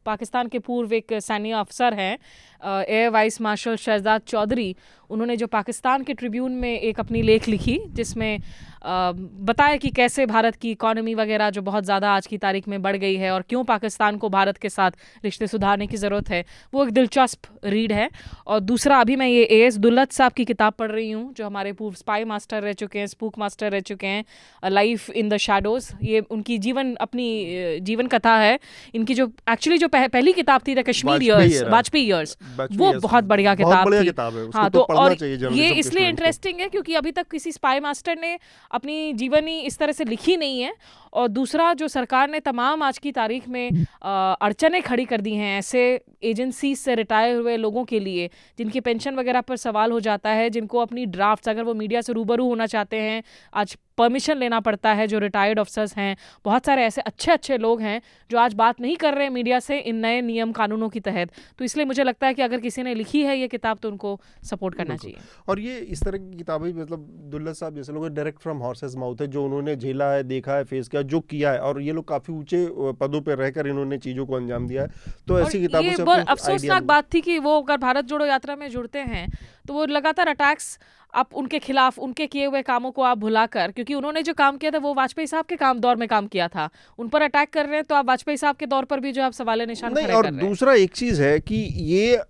पाकिस्तान के पूर्व एक सैन्य अफसर हैं air vice marshal Shahzad Chaudhry, उन्होंने जो पाकिस्तान के ट्रिब्यून में एक अपनी लेख लिखी जिसमें बताया कि कैसे भारत की इकॉनमी वगैरह जो बहुत ज़्यादा आज की तारीख में बढ़ गई है और क्यों पाकिस्तान को भारत के साथ रिश्ते सुधारने की ज़रूरत है। वो एक दिलचस्प रीड है। और दूसरा, अभी मैं ये AS दुल्लत साहब की किताब पढ़ रही हूँ, जो हमारे पूर्व स्पाई मास्टर रह चुके हैं, स्पूक मास्टर रह चुके हैं, लाइफ इन द शैडोज़। ये उनकी अपनी जीवन कथा है। इनकी जो एक्चुअली जो पहली किताब थी the Kashmir years, Vajpayee years, वो बहुत बढ़िया किताब थी। हाँ, तो और ये इसलिए इंटरेस्टिंग है क्योंकि अभी तक किसी स्पाई मास्टर ने अपनी जीवनी इस तरह से लिखी नहीं है। और दूसरा, जो सरकार ने तमाम आज की तारीख में अड़चनें खड़ी कर दी हैं ऐसे एजेंसी से रिटायर हुए लोगों के लिए, जिनकी पेंशन वगैरह पर सवाल हो जाता है, जिनको अपनी ड्राफ्ट्स, अगर वो मीडिया से रूबरू होना चाहते हैं, आज परमिशन लेना पड़ता है, जो रिटायर्ड ऑफिसर्स हैं। बहुत सारे ऐसे अच्छे लोग हैं जो आज बात नहीं कर रहे हैं मीडिया से इन नए नियम कानूनों की तहत। तो इसलिए मुझे लगता है कि अगर किसी ने लिखी है ये किताब तो उनको सपोर्ट करना चाहिए। और ये इस तरह की किताबें, मतलब दुल्लत साहब जैसे लोग डायरेक्ट फ्रॉम हॉर्सेस माउथ है, जो उन्होंने झेला है, देखा है, फेस किया, जो किया है, और ये लोग काफी ऊंचे पदों पर रहकर इन्होंने चीजों को अंजाम दिया है। तो ऐसी किताबों से बहुत अफसोसनाक बात थी कि वो अगर भारत जोड़ो यात्रा में जुड़ते हैं तो वो लगातार अटैक्स आप उनके खिलाफ, उनके किए हुए कामों को आप भुलाकर, क्योंकि उन्होंने जो काम किया था वो वाजपेयी साहब के दौर में काम किया था, उन पर अटैक कर रहे हैं, तो आप वाजपेयी साहब के दौर पर भी जो आप सवाल निशान खड़े कर रहे हैं। और दूसरा एक चीज है कि ये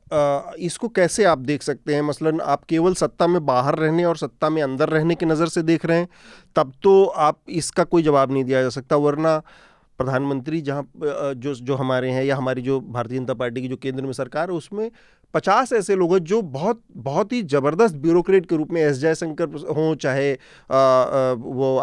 इसको कैसे आप देख सकते हैं, मसलन आप केवल सत्ता में बाहर रहने और सत्ता में अंदर रहने की नज़र से देख रहे हैं, तब तो आप इसका कोई जवाब नहीं दिया जा सकता। वरना प्रधानमंत्री जहाँ जो हमारे हैं, या हमारी जो भारतीय जनता पार्टी की जो केंद्र में सरकार है, उसमें 50 ऐसे लोग हैं जो बहुत ही जबरदस्त ब्यूरोक्रेट के रूप में, एस जयशंकर हों, चाहे वो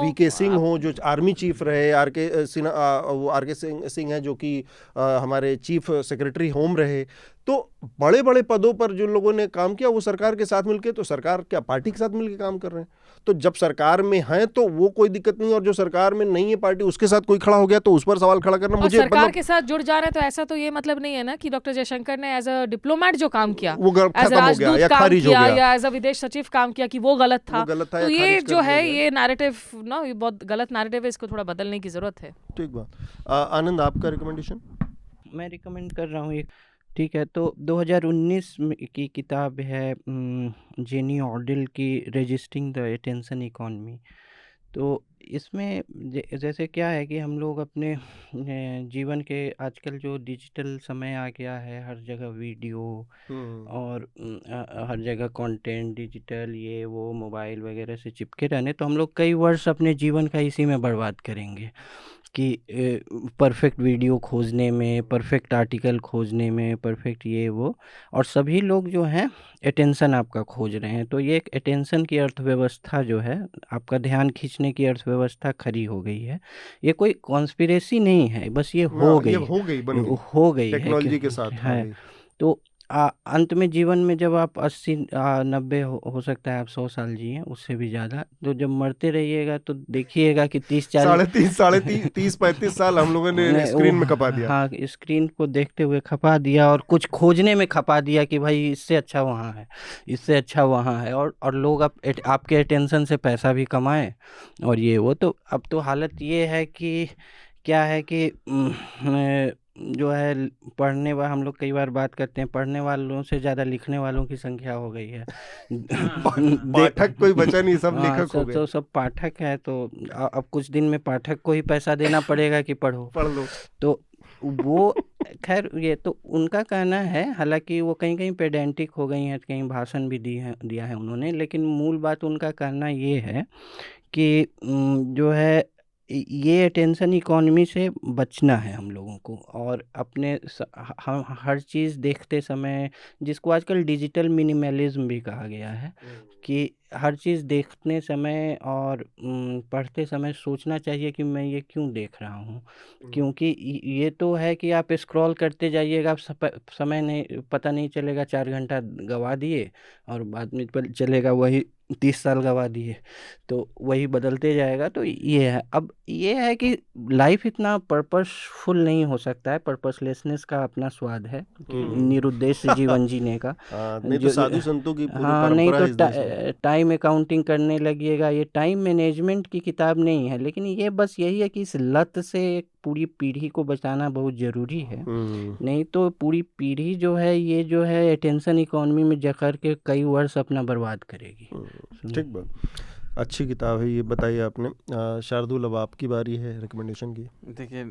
वीके सिंह हो जो आर्मी चीफ रहे, आर के सिंह हैं जो कि हमारे चीफ सेक्रेटरी होम रहे। तो बड़े बड़े पदों पर जो लोगों ने काम किया वो सरकार के साथ मिलके, तो सरकार क्या पार्टी के साथ मिलके काम कर रहे हैं। तो जब सरकार में हैं तो वो कोई दिक्कत नहीं, और जो सरकार में नहीं है पार्टी उसके साथ कोई खड़ा हो गया तो उस पर सवाल खड़ा करना और मुझे सरकार के साथ जुड़ जा रहे हैं, तो ऐसा तो ये मतलब नहीं है ना कि डॉक्टर जयशंकर ने एज अ डिप्लोमेट जो काम किया, वो एज खत्म हो गया राजदूत या काम खारिज हो किया, गया, या एज अ विदेश सचिव काम किया कि वो गलत था। वो गलत था तो या ये खारिज कर जो दिया है गया। ये नैरेटिव ना, ये बहुत गलत नैरेटिव है, इसको थोड़ा बदलने की जरूरत है। ठीक बात। आनंद, आपका रिकमेंडेशन? मैं रिकमेंड कर रहा हूँ एक, ठीक है, तो 2019 की किताब है जेनी ऑर्डिल की रेजिस्टिंग द अटेंशन इकॉनमी। तो इसमें जैसे क्या है कि हम लोग अपने जीवन के आजकल जो डिजिटल समय आ गया है, हर जगह वीडियो और हर जगह कंटेंट डिजिटल, ये वो मोबाइल वगैरह से चिपके रहने, तो हम लोग कई वर्ष अपने जीवन का इसी में बर्बाद करेंगे कि परफेक्ट वीडियो खोजने में, परफेक्ट आर्टिकल खोजने में, परफेक्ट ये वो, और सभी लोग जो हैं अटेंशन आपका खोज रहे हैं। तो ये एक अटेंशन की अर्थव्यवस्था जो है, आपका ध्यान खींचने की अर्थव्यवस्था खड़ी हो गई है। ये कोई कॉन्स्पिरेसी नहीं है, बस ये हो गई, बन गई, हो गई है टेक्नोलॉजी के साथ है। गई। तो अंत में जीवन में जब आप 80-90 हो सकता है आप 100 साल जिए, उससे भी ज़्यादा, तो जब मरते रहिएगा तो देखिएगा कि 30-40 साढ़े 30-35 साल हम लोगों ने स्क्रीन में खपा दिया। हाँ, स्क्रीन को देखते हुए खपा दिया, और कुछ खोजने में खपा दिया कि भाई इससे अच्छा वहाँ है, इससे अच्छा वहाँ है, और लोग आपके अटेंशन से पैसा भी कमाएं और ये वो। तो अब तो हालत ये है कि क्या है कि जो है पढ़ने वाले, हम लोग कई बार बात करते हैं, पढ़ने वालों से ज़्यादा लिखने वालों की संख्या हो गई है। पाठक कोई बचा नहीं, सब लेखक हो गए। तो सब पाठक है, तो अब कुछ दिन में पाठक को ही पैसा देना पड़ेगा कि पढ़ लो। तो वो खैर, ये तो उनका कहना है, हालांकि वो कहीं कहीं पेडेंटिक हो गई हैं, कहीं भाषण भी दिया है उन्होंने, लेकिन मूल बात उनका कहना ये है कि जो है ये अटेंशन इकॉनमी से बचना है हम लोगों को, और अपने हम हर चीज़ देखते समय, जिसको आजकल डिजिटल मिनिमलिज्म भी कहा गया है, कि हर चीज़ देखने समय और पढ़ते समय सोचना चाहिए कि मैं ये क्यों देख रहा हूँ, क्योंकि ये तो है कि आप स्क्रॉल करते जाइएगा, समय नहीं पता नहीं चलेगा, 4 घंटा गवा दिए और बाद में चलेगा वही 30 साल गवा दिए, तो वही बदलते जाएगा। तो ये है, अब ये है कि लाइफ इतना पर्पसफुल नहीं हो सकता है, पर्पसलेसनेस का अपना स्वाद है, निरुद्देश्य जीवन जीने का। नहीं तो साधु संतों की पूरी हाँ, नहीं परंपरा तो है इस देश में। टाइम अकाउंटिंग करने लगिएगा। ये टाइम मैनेजमेंट की किताब नहीं है, लेकिन ये बस यही है कि इस लत से एक पूरी पीढ़ी को बचाना बहुत ज़रूरी है। नहीं तो पूरी पीढ़ी जो है, ये जो है अटेंशन इकॉनमी में जकड़ के कई वर्ष अपना बर्बाद करेगी। ठीक बात, अच्छी किताब है ये, बताइए आपने। शार्दुल, अब आपकी बारी है रिकमेंडेशन की। देखिए,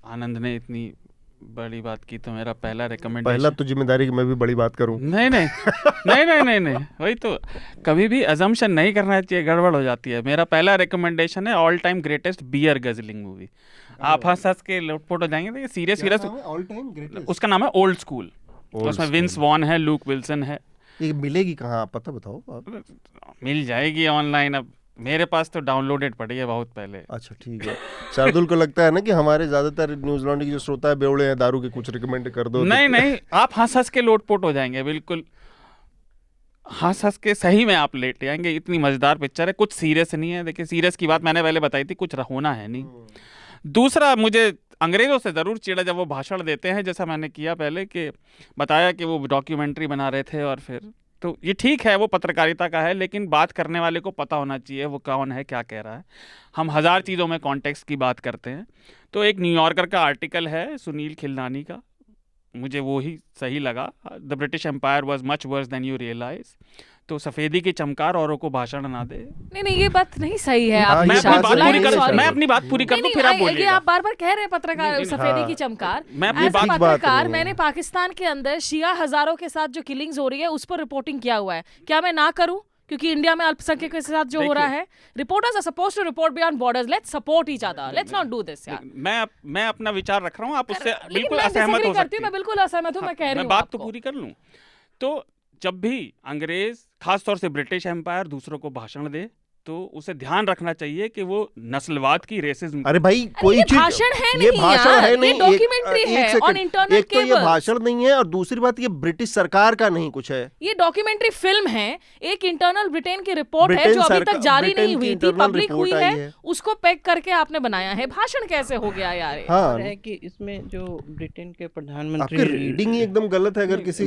आनंद ने इतनी बड़ी बात की, तो मेरा पहला रिकमेंडेशन, पहला तो जिम्मेदारी कि मैं भी बड़ी बात करूं। नहीं नहीं नहीं नहीं नहीं नहीं, वही तो, कभी भी अजम्पशन नहीं करना चाहिए, गड़बड़ हो जाती है। मेरा पहला रिकमेंडेशन है all time greatest beer guzzling movie. आप हंस के लोटपोट हो जाएंगे, देखिए सीरियस ऑल टाइम ग्रेटेस्ट, उसका नाम है ओल्ड स्कूल। उसमें विंस वॉन है, लूक विल्सन है। ये मिलेगी कहाँ, आप पता बताओ आप? मिल जाएगी ऑनलाइन, अब मेरे पास तो डाउनलोडेड पड़ी है बहुत पहले। अच्छा ठीक है। शार्दुल को लगता है ना कि हमारे ज्यादातर न्यूज लॉन्ड्री के जो श्रोता है बेवड़े हैं दारू के, कुछ रिकमेंड कर दो। नहीं नहीं, आप हंस के लोटपोट हो जाएंगे, बिल्कुल हंस के सही में आप लेट जाएंगे। इतनी मजेदार पिक्चर है, कुछ सीरियस नहीं है। देखिए, सीरियस की बात मैंने पहले बताई थी, कुछ होना है नहीं। दूसरा, मुझे अंग्रेज़ों से ज़रूर चिढ़ा जब वो भाषण देते हैं, जैसा मैंने किया पहले कि बताया कि वो डॉक्यूमेंट्री बना रहे थे, और फिर तो ये ठीक है, वो पत्रकारिता का है, लेकिन बात करने वाले को पता होना चाहिए वो कौन है, क्या कह रहा है। हम हज़ार चीज़ों में कॉन्टेक्स्ट की बात करते हैं। तो एक न्यूयॉर्कर का आर्टिकल है सुनील खिलनानी का, मुझे वो ही सही लगा। The British empire was much worse than you realise. तो सफ़ेदी की चमकार औरों को भाषण ना दे। नहीं, ये बात नहीं सही है। हाँ, आप ये मैं बात अपनी बात सही पूरी है, कर मैं अपनी बात पूरी कर दूं, फिर आप बोलिए। आप बार-बार कह रहे हैं पत्रकार सफेदी की चमकार। मैं अपनी As a बात पत्रकार, मैंने पाकिस्तान के अंदर शिया हजारों के साथ जो किलिंग्स हो रही है उस पर रिपोर्टिंग किया हुआ है। क्या मैं ना करूं? क्योंकि इंडिया में अल्पसंख्यकों के साथ जो हो रहा है, reporters are supposed to report beyond borders. Let's support each other, let's not do this यार। मैं अपना विचार रख रहा हूं, आप उससे लेकिन बिल्कुल मैं असहमत disagree हो करती सकती हूं, मैं हैं। बिल्कुल असहमत हूं, मैं कह रही हूं मैं बात तो आपको। पूरी कर लूं। तो जब भी अंग्रेज, खास तौर से ब्रिटिश एम्पायर, दूसरों को भाषण दे, तो उसे ध्यान रखना चाहिए कि वो नस्लवाद की रेसिज्म अरे भाई कोई ये चीज भाषण है ये नहीं भाषण यार, है ये नहीं, डॉक्यूमेंट्री एक है सेकंड, on internal एक तो ये cables। भाषण नहीं है और दूसरी बात ये ब्रिटिश सरकार का नहीं कुछ है। ये डॉक्यूमेंट्री फिल्म है, एक इंटर्नल ब्रिटेन की रिपोर्ट है ब्रिटेन जो अभी तक सरकार- जारी ब्रिटेन नहीं की हुई थी, internal पब्लिक रिपोर्ट हुई आई है, है। उसको पैक करके आपने बनाया है। भाषण कैसे हो गया यार ये? हाँ और है कि इसमें जो ब्रिटेन के प्रधानमंत्री आपकी रीडिंग ही एकदम गलत है। अगर किसी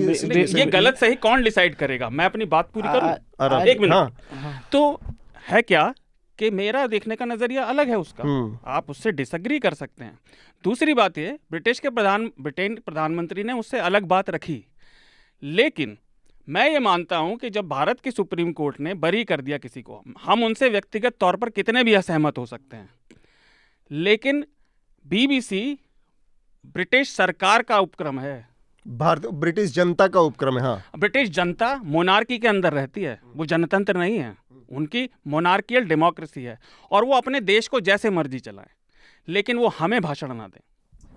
ये गलत सही कौन डिसाइड करेगा? मैं अपनी बात पूरी करूं? अरे, एक मिनट। हाँ। तो है क्या कि मेरा देखने का नजरिया अलग है उसका, आप उससे डिसएग्री कर सकते हैं। दूसरी बात ये, ब्रिटेन प्रधानमंत्री ने उससे अलग बात रखी, लेकिन मैं ये मानता हूं कि जब भारत की सुप्रीम कोर्ट ने बरी कर दिया किसी को, हम उनसे व्यक्तिगत तौर पर कितने भी असहमत हो सकते हैं, लेकिन बीबीसी ब्रिटिश सरकार का उपक्रम है, ब्रिटिश जनता का उपक्रम है। हाँ, ब्रिटिश जनता मोनार्की के अंदर रहती है, वो जनतंत्र नहीं है, उनकी मोनार्कियल डेमोक्रेसी है और वो अपने देश को जैसे मर्जी चलाए, लेकिन वो हमें भाषण ना दें।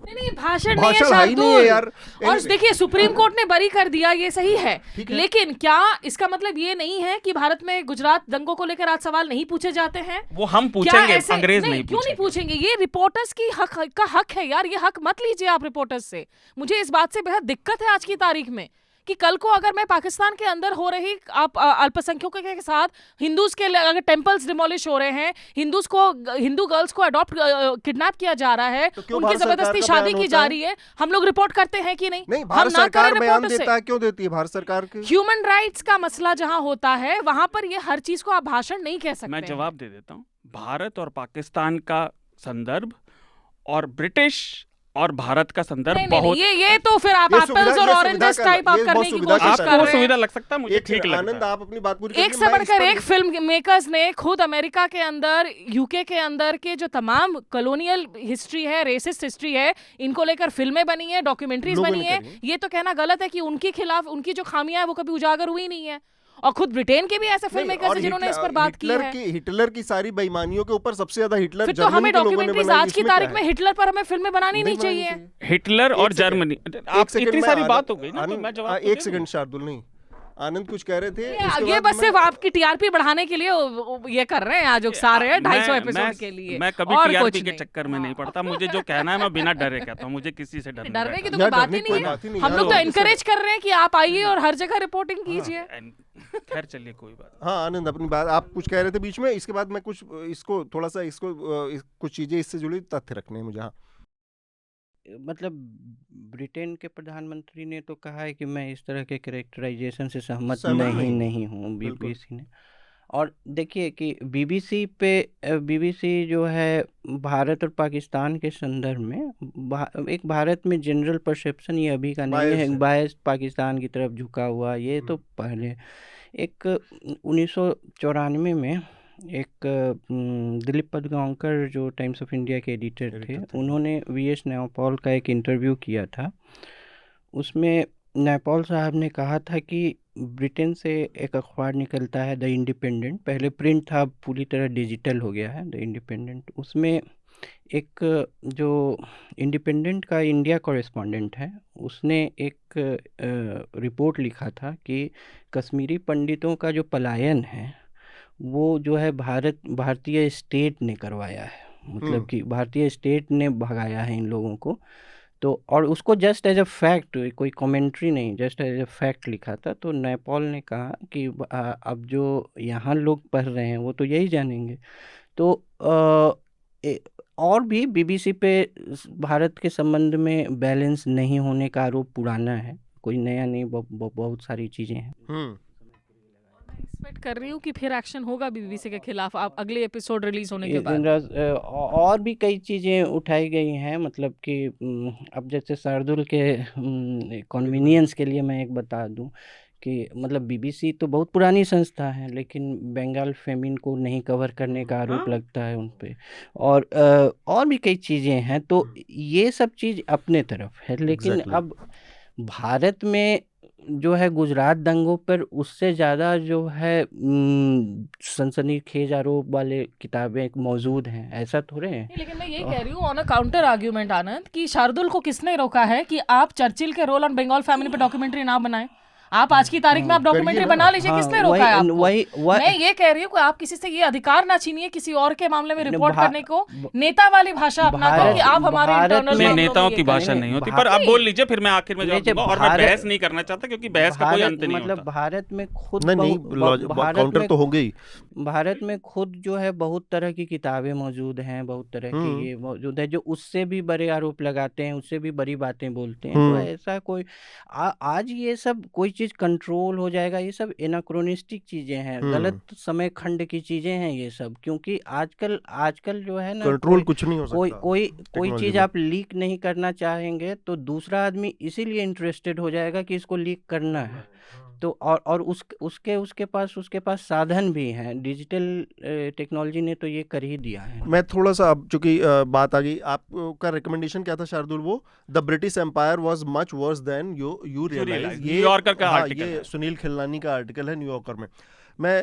नहीं भाषण नहीं है भाषण है ही नहीं है शार्दुल। यार। और देखिए सुप्रीम कोर्ट ने बरी कर दिया, ये सही है, ठीक है। लेकिन क्या इसका मतलब ये नहीं है कि भारत में गुजरात दंगों को लेकर आज सवाल नहीं पूछे जाते हैं? वो हम क्या पूछेंगे, ऐसे अंग्रेज नहीं क्यों नहीं पूछेंगे। पूछेंगे? ये रिपोर्टर्स की हक है यार, ये हक मत लीजिए आप रिपोर्टर्स से। मुझे इस बात से बेहद दिक्कत है आज की तारीख में कि कल को अगर मैं पाकिस्तान के अंदर हो रही आप अल्पसंख्यकों के साथ हिंदूज के अगर टेम्पल्स डिमोलिश हो रहे हैं, हिंदू गर्ल्स को किडनैप किया जा रहा है, तो क्यों उनकी भारत सरकार जबरदस्ती का शादी बयान की होता जा है? रही है, हम लोग रिपोर्ट करते हैं कि नहीं? नहीं, हम भारत ना सरकार करें बयान रिपोर्टर से। देता है, क्यों देती है भारत सरकार के? ह्यूमन राइट्स का मसला जहां होता है वहां पर ये हर चीज को आप भाषण नहीं कह सकते मैं हैं। जवाब दे देता हूँ। भारत और पाकिस्तान का संदर्भ और ब्रिटिश और भारत का संदर्भ नहीं, बहुत, ये तो फिर आप ये एप्पल्स सुविधा- और ये ऑरेंजेस सुविधा टाइप कर- आप ये करने बहुत की सुविधा कोशिश कर कर आपको रहे सुविधा हैं। लग सकता है, मुझे एक ठीक आनंद, लगता है। आप अपनी बात पूरी एक करिए, से मैं इस बढ़कर पर- एक फिल्म मेकर्स ने खुद अमेरिका के अंदर, यूके के अंदर के जो तमाम कॉलोनियल हिस्ट्री है, रेसिस्ट हिस्ट्री है, इनको लेकर फिल्में बनी है, डॉक्यूमेंट्रीज लोगों बनी ने है। करी है। ये तो कहना गलत है कि उनके खिलाफ उनकी जो खामियां है वो कभी उजागर हुई नहीं है। और खुद ब्रिटेन के भी ऐसे फिल्म नहीं, मेकर्स और हैं जिन्होंने इस पर बात की हिटलर है। हिटलर की सारी बेईमानियों के ऊपर सबसे ज्यादा हिटलर फिर तो जर्मनी हमें के लोगों ने डॉक्यूमेंट्रीज बनाई, आज की इसमें क्या तारीख है? में हिटलर पर हमें फिल्में बनानी नहीं बनानी चाहिए। हिटलर और एक सेकंड, जर्मनी, एक आप सेकंड, इतनी मैं सारी आनंद- बात हो गई ना, तो मैं जवाब तो एक दे सेकंड दूं। शार्दुल, नहीं आनंद कुछ कह रहे थे, उसके ये बाद बस मैं- सिर्फ आपकी टीआरपी बढ़ाने के लिए ये कर रहे हैं, आज उकसा रहे हैं 250 एपिसोड के लिए। मैं कभी और टीआरपी कुछ के नहीं। चक्कर में नहीं पड़ता। मुझे जो कहना है मैं बिना डरे कहता हूँ, मुझे किसी से डर नहीं डरने की तो रहता। कोई यार, बात डरने ही की कोई नहीं बात ही है। नहीं हम यार, लोग तो और इनकरेज कर रहे हैं कि आप आइए और हर जगह रिपोर्टिंग कीजिए। खैर चलिए, कोई बात हाँ आनंद, अपनी बात आप कुछ कह रहे थे बीच में, इसके बाद मैं कुछ इसको थोड़ा सा कुछ चीजें इससे जुड़ी तथ्य रखने हैं मुझे। हाँ, मतलब ब्रिटेन के प्रधानमंत्री ने तो कहा है कि मैं इस तरह के कैरेक्टराइजेशन से सहमत नहीं हूँ, बिल्कुल। बीबीसी ने। और देखिए कि बीबीसी जो है भारत और पाकिस्तान के संदर्भ में एक भारत में जनरल परसेप्शन ये अभी का नहीं Bias है, है। बायस पाकिस्तान की तरफ झुका हुआ, ये तो पहले एक 1994 में एक दिलीप पदगांवकर जो टाइम्स ऑफ इंडिया के एडिटर थे, उन्होंने वीएस न्यायपाल का एक इंटरव्यू किया था। उसमें न्यायपाल साहब ने कहा था कि ब्रिटेन से एक अखबार निकलता है द इंडिपेंडेंट, पहले प्रिंट था, पूरी तरह डिजिटल हो गया है द इंडिपेंडेंट। उसमें एक जो इंडिपेंडेंट का इंडिया कॉरेस्पॉन्डेंट है, उसने एक रिपोर्ट लिखा था कि कश्मीरी पंडितों का जो पलायन है वो जो है भारतीय स्टेट ने करवाया है, मतलब कि भारतीय स्टेट ने भगाया है इन लोगों को। तो और उसको जस्ट एज अ फैक्ट, कोई कमेंट्री नहीं, जस्ट एज अ फैक्ट लिखा था। तो न्यायपाल ने कहा कि अब जो यहाँ लोग पढ़ रहे हैं वो तो यही जानेंगे। तो और भी बीबीसी पे भारत के संबंध में बैलेंस नहीं होने का आरोप पुराना है, कोई नया नहीं, बहुत सारी चीज़ें हैं। एक्सपेक्ट कर रही हूँ कि फिर एक्शन होगा बीबीसी के खिलाफ आप अगले एपिसोड रिलीज होने के बाद। और भी कई चीज़ें उठाई गई हैं, मतलब कि अब जैसे शार्दुल के कन्वीनियंस के लिए मैं एक बता दूं कि मतलब बीबीसी तो बहुत पुरानी संस्था है, लेकिन बंगाल फेमिन को नहीं कवर करने का आरोप लगता है उन पे, और भी कई चीज़ें हैं। तो ये सब चीज़ अपने तरफ है, लेकिन अब भारत में जो है गुजरात दंगों पर उससे ज़्यादा जो है सनसनीखेज आरोप वाले किताबें मौजूद हैं, ऐसा थोड़े हैं। लेकिन मैं यही कह रही हूँ ऑन अ काउंटर आर्ग्यूमेंट आनंद, कि शार्दुल को किसने रोका है कि आप चर्चिल के रोल ऑन बंगाल फैमिली पे डॉक्यूमेंट्री ना बनाएं? आप आज की तारीख में आप डॉक्यूमेंट्री बना लीजिए, किसने रोका है आपको? मैं ये कह रही हूँ कि आप किसी से ये अधिकार ना छीनिए किसी और के मामले में रिपोर्ट करने को, नेता वाली भाषा अपना करो कि आप हमारे इंटरनल नेताओं की भाषा नहीं होती। पर आप बोल लीजिए, फिर मैं आखिर में जवाब दूंगा। और मैं बहस नहीं करना चाहता क्योंकि बहस का कोई अंत नहीं होता। मतलब भारत में खुद काउंटर तो हो गई। भारत में खुद जो है बहुत तरह की किताबें मौजूद हैं, बहुत तरह की ये मौजूद है जो उससे भी बड़े आरोप लगाते हैं, उससे भी बड़ी बातें बोलते हैं। तो ऐसा कोई आज ये सब कोई चीज कंट्रोल हो जाएगा, ये सब एनाक्रोनिस्टिक चीजें हैं, गलत समय खंड की चीजें हैं ये सब। क्योंकि आजकल जो है ना, कंट्रोल कुछ नहीं हो सकता। कोई चीज आप लीक नहीं करना चाहेंगे तो दूसरा आदमी इसीलिए इंटरेस्टेड हो जाएगा कि इसको लीक करना है। तो और उसके पास साधन भी हैं, डिजिटल टेक्नोलॉजी ने तो ये कर ही दिया है। मैं थोड़ा सा, अब चूंकि बात आ गई, आपका रिकमेंडेशन क्या था शार्दुल? वो the British empire was much worse than you realise. ये न्यूयॉर्कर का आर्टिकल ये सुनील खिलनानी का आर्टिकल है न्यूयॉर्कर में। मैं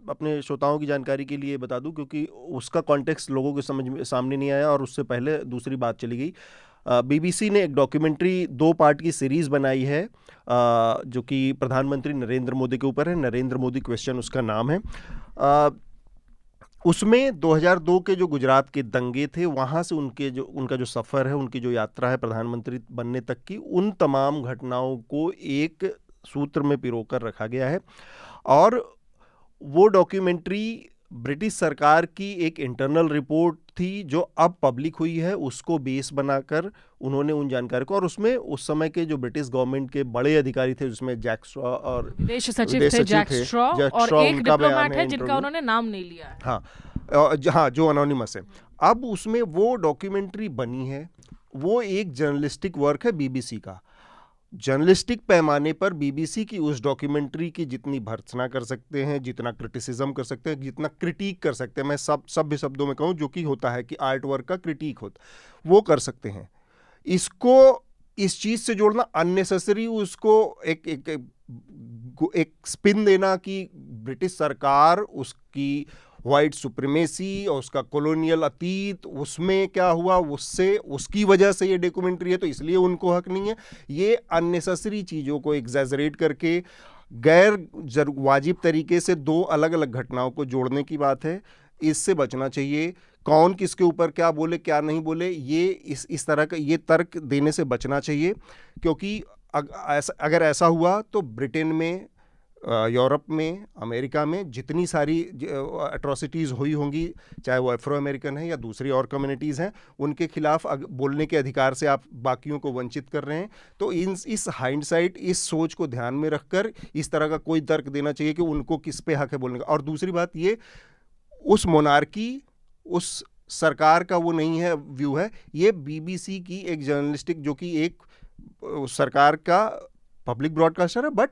अपने श्रोताओं की जानकारी के लिए बता दूं क्योंकि उसका कॉन्टेक्स्ट लोगों के समझ में सामने नहीं आया और उससे पहले दूसरी बात चली गई। बीबीसी ने एक डॉक्यूमेंट्री 2 पार्ट की सीरीज़ बनाई है जो कि प्रधानमंत्री नरेंद्र मोदी के ऊपर है। नरेंद्र मोदी क्वेश्चन उसका नाम है। उसमें 2002 के जो गुजरात के दंगे थे, वहाँ से उनका जो सफ़र है, उनकी जो यात्रा है प्रधानमंत्री बनने तक की, उन तमाम घटनाओं को एक सूत्र में पिरोकर रखा गया है। और वो डॉक्यूमेंट्री ब्रिटिश सरकार की एक इंटरनल रिपोर्ट थी जो अब पब्लिक हुई है, उसको बेस बनाकर उन्होंने उन जानकारी को, और उसमें उस समय के जो ब्रिटिश गवर्नमेंट के बड़े अधिकारी थे जिसमें जैक स्ट्रॉ और विदेश सचिव थे जैक स्ट्रॉ और एक डिप्लोमेट है जिनका उन्होंने नाम नहीं लिया है। हाँ, जो अनोनिमस है। अब उसमें वो डॉक्यूमेंट्री बनी है, वो एक जर्नलिस्टिक वर्क है बीबीसी का। जर्नलिस्टिक पैमाने पर बीबीसी की उस डॉक्यूमेंट्री की जितनी भर्त्सना कर सकते हैं, जितना क्रिटिसिज्म कर सकते हैं, जितना क्रिटिक कर सकते हैं, मैं सभ्य शब्दों में कहूँ जो कि होता है कि आर्ट वर्क का क्रिटिक होता, वो कर सकते हैं। इसको इस चीज़ से जोड़ना अननेसेसरी, उसको एक स्पिन देना कि ब्रिटिश सरकार, उसकी वाइट सुप्रीमेसी और उसका कॉलोनियल अतीत, उसमें क्या हुआ, उसकी वजह से ये डॉक्यूमेंट्री है तो इसलिए उनको हक नहीं है, ये अननेसेसरी चीज़ों को एग्जैजरेट करके गैर वाजिब तरीके से 2 अलग अलग घटनाओं को जोड़ने की बात है। इससे बचना चाहिए। कौन किसके ऊपर क्या बोले क्या नहीं बोले, ये इस तरह का ये तर्क देने से बचना चाहिए। क्योंकि अगर ऐसा हुआ तो ब्रिटेन में, यूरोप में, अमेरिका में जितनी सारी एट्रॉसिटीज़ हुई होंगी, चाहे वो अफ्रो अमेरिकन है या दूसरी और कम्युनिटीज़ हैं, उनके खिलाफ बोलने के अधिकार से आप बाकियों को वंचित कर रहे हैं। तो इस हाइंडसाइट, इस सोच को ध्यान में रखकर इस तरह का कोई तर्क देना चाहिए कि उनको किस पे हक है बोलने का। और दूसरी बात, ये उस मोनार्की, उस सरकार का वो नहीं है, व्यू है। ये बीबीसी की एक जर्नलिस्टिक, जो कि एक सरकार का पब्लिक ब्रॉडकास्टर है, बट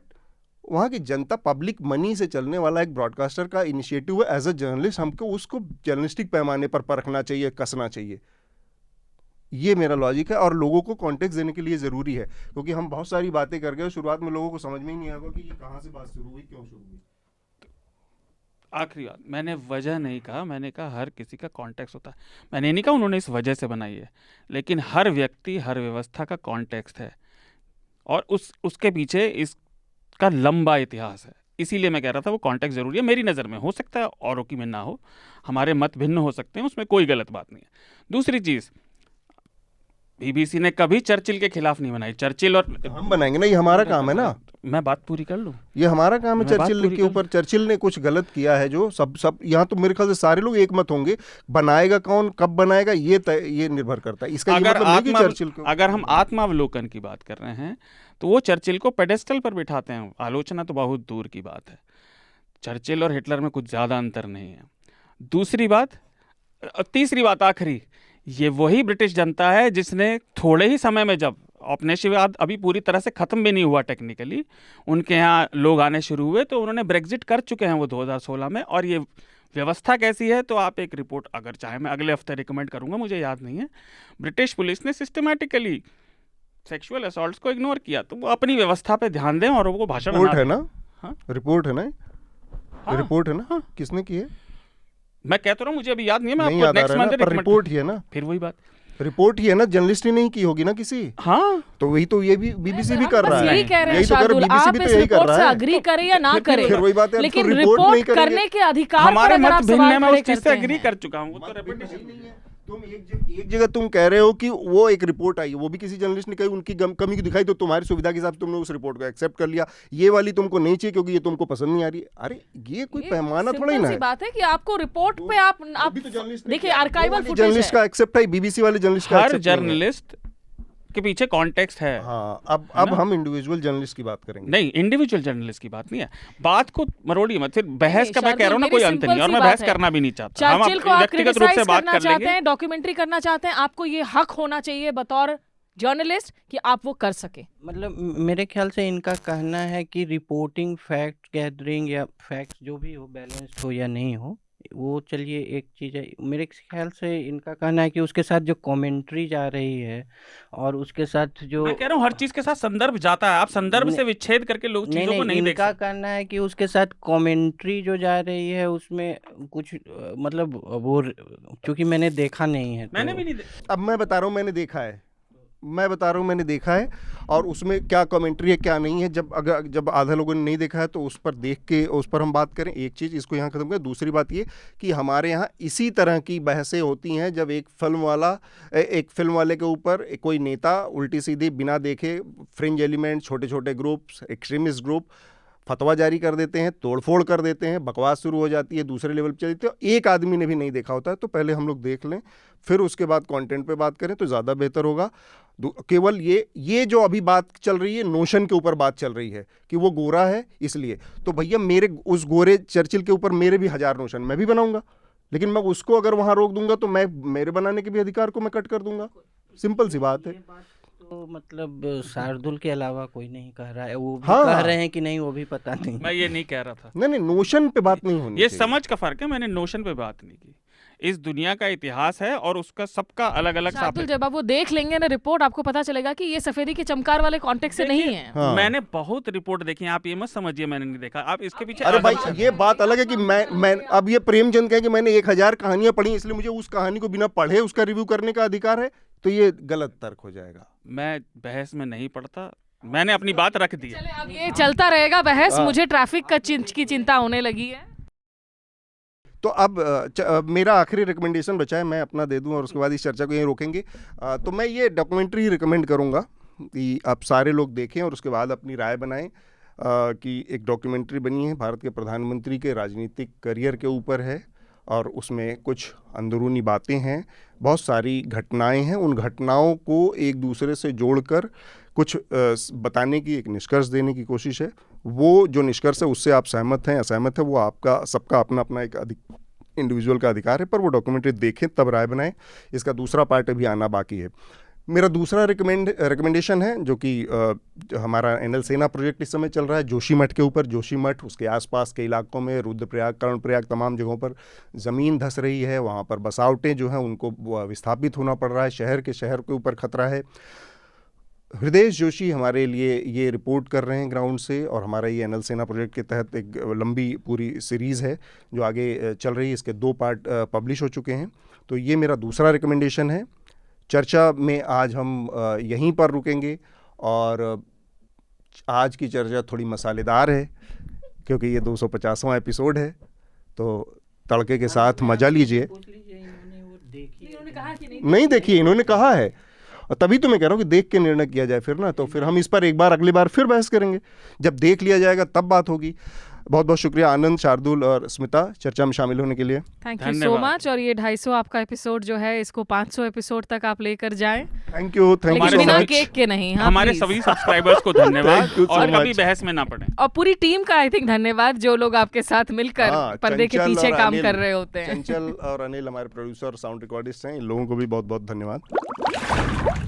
वहाँ की जनता, पब्लिक मनी से चलने वाला एक ब्रॉडकास्टर का इनिशिएटिव है। एज अ जर्नलिस्ट हमको उसको जर्नलिस्टिक पैमाने पर परखना चाहिए, कसना चाहिए। ये मेरा लॉजिक है और लोगों को कॉन्टेक्स्ट देने के लिए ज़रूरी है, क्योंकि हम बहुत सारी बातें कर गए, शुरुआत में लोगों को समझ में ही नहीं आएगा कि ये कहाँ से बात शुरू हुई, क्यों शुरू हुई। आखिरी बात, मैंने वजह नहीं कहा, मैंने कहा हर किसी का कॉन्टेक्स्ट होता है। मैंने नहीं कहा उन्होंने इस वजह से बनाई है, लेकिन हर व्यक्ति, हर व्यवस्था का कॉन्टेक्स्ट है और उसके पीछे इसका लंबा इतिहास है। इसीलिए मैं कह रहा था वो कॉन्टेक्स्ट ज़रूरी है। मेरी नज़र में हो सकता है औरों की में ना हो, हमारे मत भिन्न हो सकते हैं, उसमें कोई गलत बात नहीं है। दूसरी चीज़, बीबीसी ने कभी चर्चिल के खिलाफ नहीं बनाई। चर्चिल और हम बनाएंगे ना, ये हमारा काम है ना। मैं बात पूरी कर लूँ, ये हमारा काम है। चर्चिल के ऊपर, चर्चिल ने कुछ गलत किया है जो सब यहाँ तो मेरे ख्याल से सारे लोग एक मत होंगे। बनाएगा कौन, कब बनाएगा, ये निर्भर करता है। इसका अगर मतलब नहीं कि चर्चिल को, अगर हम आत्मावलोकन की बात कर रहे हैं तो वो चर्चिल को पेडेस्टल पर बिठाते हैं, आलोचना तो बहुत दूर की बात है। चर्चिल और हिटलर में कुछ ज़्यादा अंतर नहीं है। दूसरी बात, तीसरी बात, आखिरी, ये वही ब्रिटिश जनता है जिसने थोड़े ही समय में, जब औपनिवेशवाद अभी पूरी तरह से ख़त्म भी नहीं हुआ टेक्निकली, उनके यहाँ लोग आने शुरू हुए, तो उन्होंने ब्रेग्जिट कर चुके हैं वो 2016 में। और ये व्यवस्था कैसी है, तो आप एक रिपोर्ट, अगर चाहे मैं अगले हफ्ते रिकमेंड करूँगा, मुझे याद नहीं है। ब्रिटिश पुलिस ने सिस्टमेटिकली सेक्सुअल असॉल्ट्स को इग्नोर किया, तो वो अपनी व्यवस्था पे ध्यान दें और वो भाषण रिपोर्ट है ना। हाँ? रिपोर्ट है ना। हाँ? रिपोर्ट है ना। हाँ? किसने की है मैं कहता रहा हूँ, मुझे अभी याद नहीं है, मैं नहीं आपको याद आ नेक्स्ट रहा है मंथ ना, पर रिपोर्ट ही है ना। फिर वही बात, रिपोर्ट ही है ना, जर्नलिस्ट ही नहीं की होगी ना किसी। हाँ, तो वही तो ये भी बीबीसी भी कर रहा है, यही कह रहे हैं यही तो कर शार्दुल, बीबीसी आप भी इस तो यही कर रिपोर्ट से रहा है। अग्री करें या ना करें, फिर वही बात है, लेकिन रिपोर्ट नहीं रिपोर्ट करेंगे। करने के अधिकार पर हमारे अगर आप मत भिन्न सवाल है, मैं खड़े उस चीज से करते एग्री हैं। कर चुका हूँ, वो तो रेपुटेशन नहीं है। तुम एक जगह तुम कह रहे हो कि वो एक रिपोर्ट आई, वो भी किसी जर्नलिस्ट ने कही, उनकी कमी की दिखाई, तो तुम्हारी सुविधा के हिसाब से तुमने उस रिपोर्ट को एक्सेप्ट कर लिया। ये वाली तुमको नहीं चाहिए क्योंकि ये तुमको पसंद नहीं आ रही। अरे ये कोई पैमाना थोड़ा ही ना सिंपल सी है। बात है कि आपको रिपोर्ट पे आप अभी तो जर्नलिस्ट ने देखिए किया, आर्काइवल वो वाली फुटेज जर्नलिस्ट है। का एक्सेप्ट है, बीबीसी वाले जर्नलिस्ट का हर accept नहीं है। जर्नलिस्ट के पीछे कॉन्टेक्स्ट है। हाँ, अब हम इंडिविजुअल जर्नलिस्ट की बात करेंगे। नहीं, इंडिविजुअल जर्नलिस्ट की बात नहीं है, बात को मरोड़िए मत। फिर बहस का मैं कह रहा हूँ ना, शार्दुल, कोई मेरी अंत नहीं, और सिंपल मैं सी बहस बात है। करना भी नहीं चाहता। हम चर्चिल को आप व्यक्तिगत रूप से क्रिटिसाइज बात करना कर चाहते लेंगे। हैं, डॉक्यूमेंट्री करना चाहते हैं, आपको ये हक होना चाहिए बतौर जर्नलिस्ट कि आप वो कर सके। मतलब मेरे ख्याल से इनका कहना है कि रिपोर्टिंग, फैक्ट गैदरिंग या फैक्ट्स जो भी हो, बैलेंस्ड हो या नहीं हो, वो चलिए एक चीज़ है। मेरे ख्याल से इनका कहना है कि उसके साथ जो कमेंट्री जा रही है और उसके साथ जो मैं कह रहा हूँ हर चीज के साथ संदर्भ जाता है, आप संदर्भ से विच्छेद करके लोग नहीं चीजों को नहीं देख इनका सकते। कहना है कि उसके साथ कमेंट्री जो जा रही है उसमें कुछ मतलब वो क्योंकि मैंने देखा नहीं है मैंने तो भी नहीं अब मैं बता रहा हूँ, मैंने देखा है और उसमें क्या कमेंट्री है क्या नहीं है। जब आधा लोगों ने नहीं देखा है तो उस पर देख के उस पर हम बात करें। एक चीज़ इसको यहाँ खत्म करें। दूसरी बात ये कि हमारे यहाँ इसी तरह की बहसें होती हैं जब एक फिल्म वाले के ऊपर कोई नेता उल्टी सीधी बिना देखे फ्रिंज एलिमेंट, छोटे छोटे ग्रुप्स, एक्सट्रीमिस्ट ग्रुप फतवा जारी कर देते हैं, तोड़फोड़ कर देते हैं, बकवास शुरू हो जाती है, दूसरे लेवल पर चलती है। एक आदमी ने भी नहीं देखा होता है तो पहले हम लोग देख लें, फिर उसके बाद कंटेंट पे बात करें तो ज़्यादा बेहतर होगा। केवल ये जो अभी बात चल रही है, नोशन के ऊपर बात चल रही है कि वो गोरा है इसलिए, तो भैया मेरे उस गोरे चर्चिल के ऊपर मेरे भी 1000 नोशन मैं भी बनाऊंगा, लेकिन मैं उसको अगर वहाँ रोक दूंगा तो मैं मेरे बनाने के भी अधिकार को मैं कट कर दूंगा। सिंपल सी बात है। तो मतलब शार्दुल के अलावा कोई नहीं कह रहा है, वो भी हाँ। कह रहे हैं कि नहीं, वो भी पता नहीं। मैं ये नहीं कह रहा था, नहीं नोशन पे बात नहीं होनी ये चाहिए। समझ का फर्क है, मैंने नोशन पे बात नहीं की। इस दुनिया का इतिहास है और उसका सबका अलग अलग शार्दुल, जब आप वो देख लेंगे ना रिपोर्ट, आपको पता चलेगा कि ये सफेदी के चमकार वाले कॉन्टेक्स्ट से नहीं है। हाँ। मैंने बहुत रिपोर्ट देखी है, आप ये मत समझिए मैंने नहीं देखा। आप इसके पीछे अरे भाई ये बात अलग है कि मैं अब ये प्रेमचंद कहे कि मैंने 1000 कहानियां पढ़ी इसलिए मुझे उस कहानी को बिना पढ़े उसका रिव्यू करने का अधिकार है, तो ये गलत तर्क हो जाएगा। मैं बहस में नहीं पढ़ता, मैंने अपनी बात रख दी है। चले अब ये चलता रहेगा बहस, मुझे ट्रैफिक की चिंता होने लगी है। तो अब मेरा आखिरी रिकमेंडेशन बचा है, मैं अपना दे दूं और उसके बाद इस चर्चा को यहीं रोकेंगे। तो मैं ये डॉक्यूमेंट्री रिकमेंड करूंगा कि आप सारे लोग देखें और उसके बाद अपनी राय बनाएं। कि एक डॉक्यूमेंट्री बनी है भारत के प्रधानमंत्री के राजनीतिक करियर के ऊपर है और उसमें कुछ अंदरूनी बातें हैं, बहुत सारी घटनाएं हैं। उन घटनाओं को एक दूसरे से जोड़कर कुछ बताने की, एक निष्कर्ष देने की कोशिश है। वो जो निष्कर्ष है उससे आप सहमत हैं असहमत है, वो आपका सबका अपना अपना एक इंडिविजुअल का अधिकार है, पर वो डॉक्यूमेंट्री देखें तब राय बनाएं। इसका दूसरा पार्ट अभी आना बाकी है। मेरा दूसरा रिकमेंडेशन है जो कि हमारा एनएल सेना प्रोजेक्ट इस समय चल रहा है जोशीमठ के ऊपर। जोशीमठ उसके आसपास के इलाकों में रुद्रप्रयाग, कर्णप्रयाग, तमाम जगहों पर ज़मीन धंस रही है, वहाँ पर बसावटें जो हैं उनको विस्थापित होना पड़ रहा है, शहर के ऊपर खतरा है। हृदय जोशी हमारे लिए ये रिपोर्ट कर रहे हैं ग्राउंड से, और हमारा ये एनएल सेना प्रोजेक्ट के तहत एक लंबी पूरी सीरीज़ है जो आगे चल रही है। इसके 2 पार्ट पब्लिश हो चुके हैं। तो ये मेरा दूसरा रिकमेंडेशन है। चर्चा में आज हम यहीं पर रुकेंगे और आज की चर्चा थोड़ी मसालेदार है क्योंकि ये 250वां एपिसोड है, तो तड़के के साथ मजा लीजिए। नहीं देखिए, इन्होंने कहा है, और तभी तो मैं कह रहा हूँ कि देख के निर्णय किया जाए फिर ना, तो फिर हम इस पर एक बार अगली बार फिर बहस करेंगे। जब देख लिया जाएगा तब बात होगी। बहुत बहुत शुक्रिया आनंद, शार्दुल और स्मिता चर्चा में शामिल होने के लिए। Thank you so much. और ये 250 आपका एपिसोड जो है, इसको 500 एपिसोड तक आप लेकर जाएं। थैंक यू लेकिन बिना केक के नहीं। हाँ, हमारे please। सभी सब्सक्राइबर्स को धन्यवाद Thank you so और कभी much। बहस में ना पड़े। और पूरी टीम का आई थिंक धन्यवाद, जो लोग आपके साथ मिलकर पर्दे के चंचल पीछे और काम अनिल, कर रहे होते हैं। चंचल और अनिल हमारे प्रोड्यूसर और साउंड रिकॉर्डिस्ट हैं, इन लोगों को भी बहुत बहुत धन्यवाद।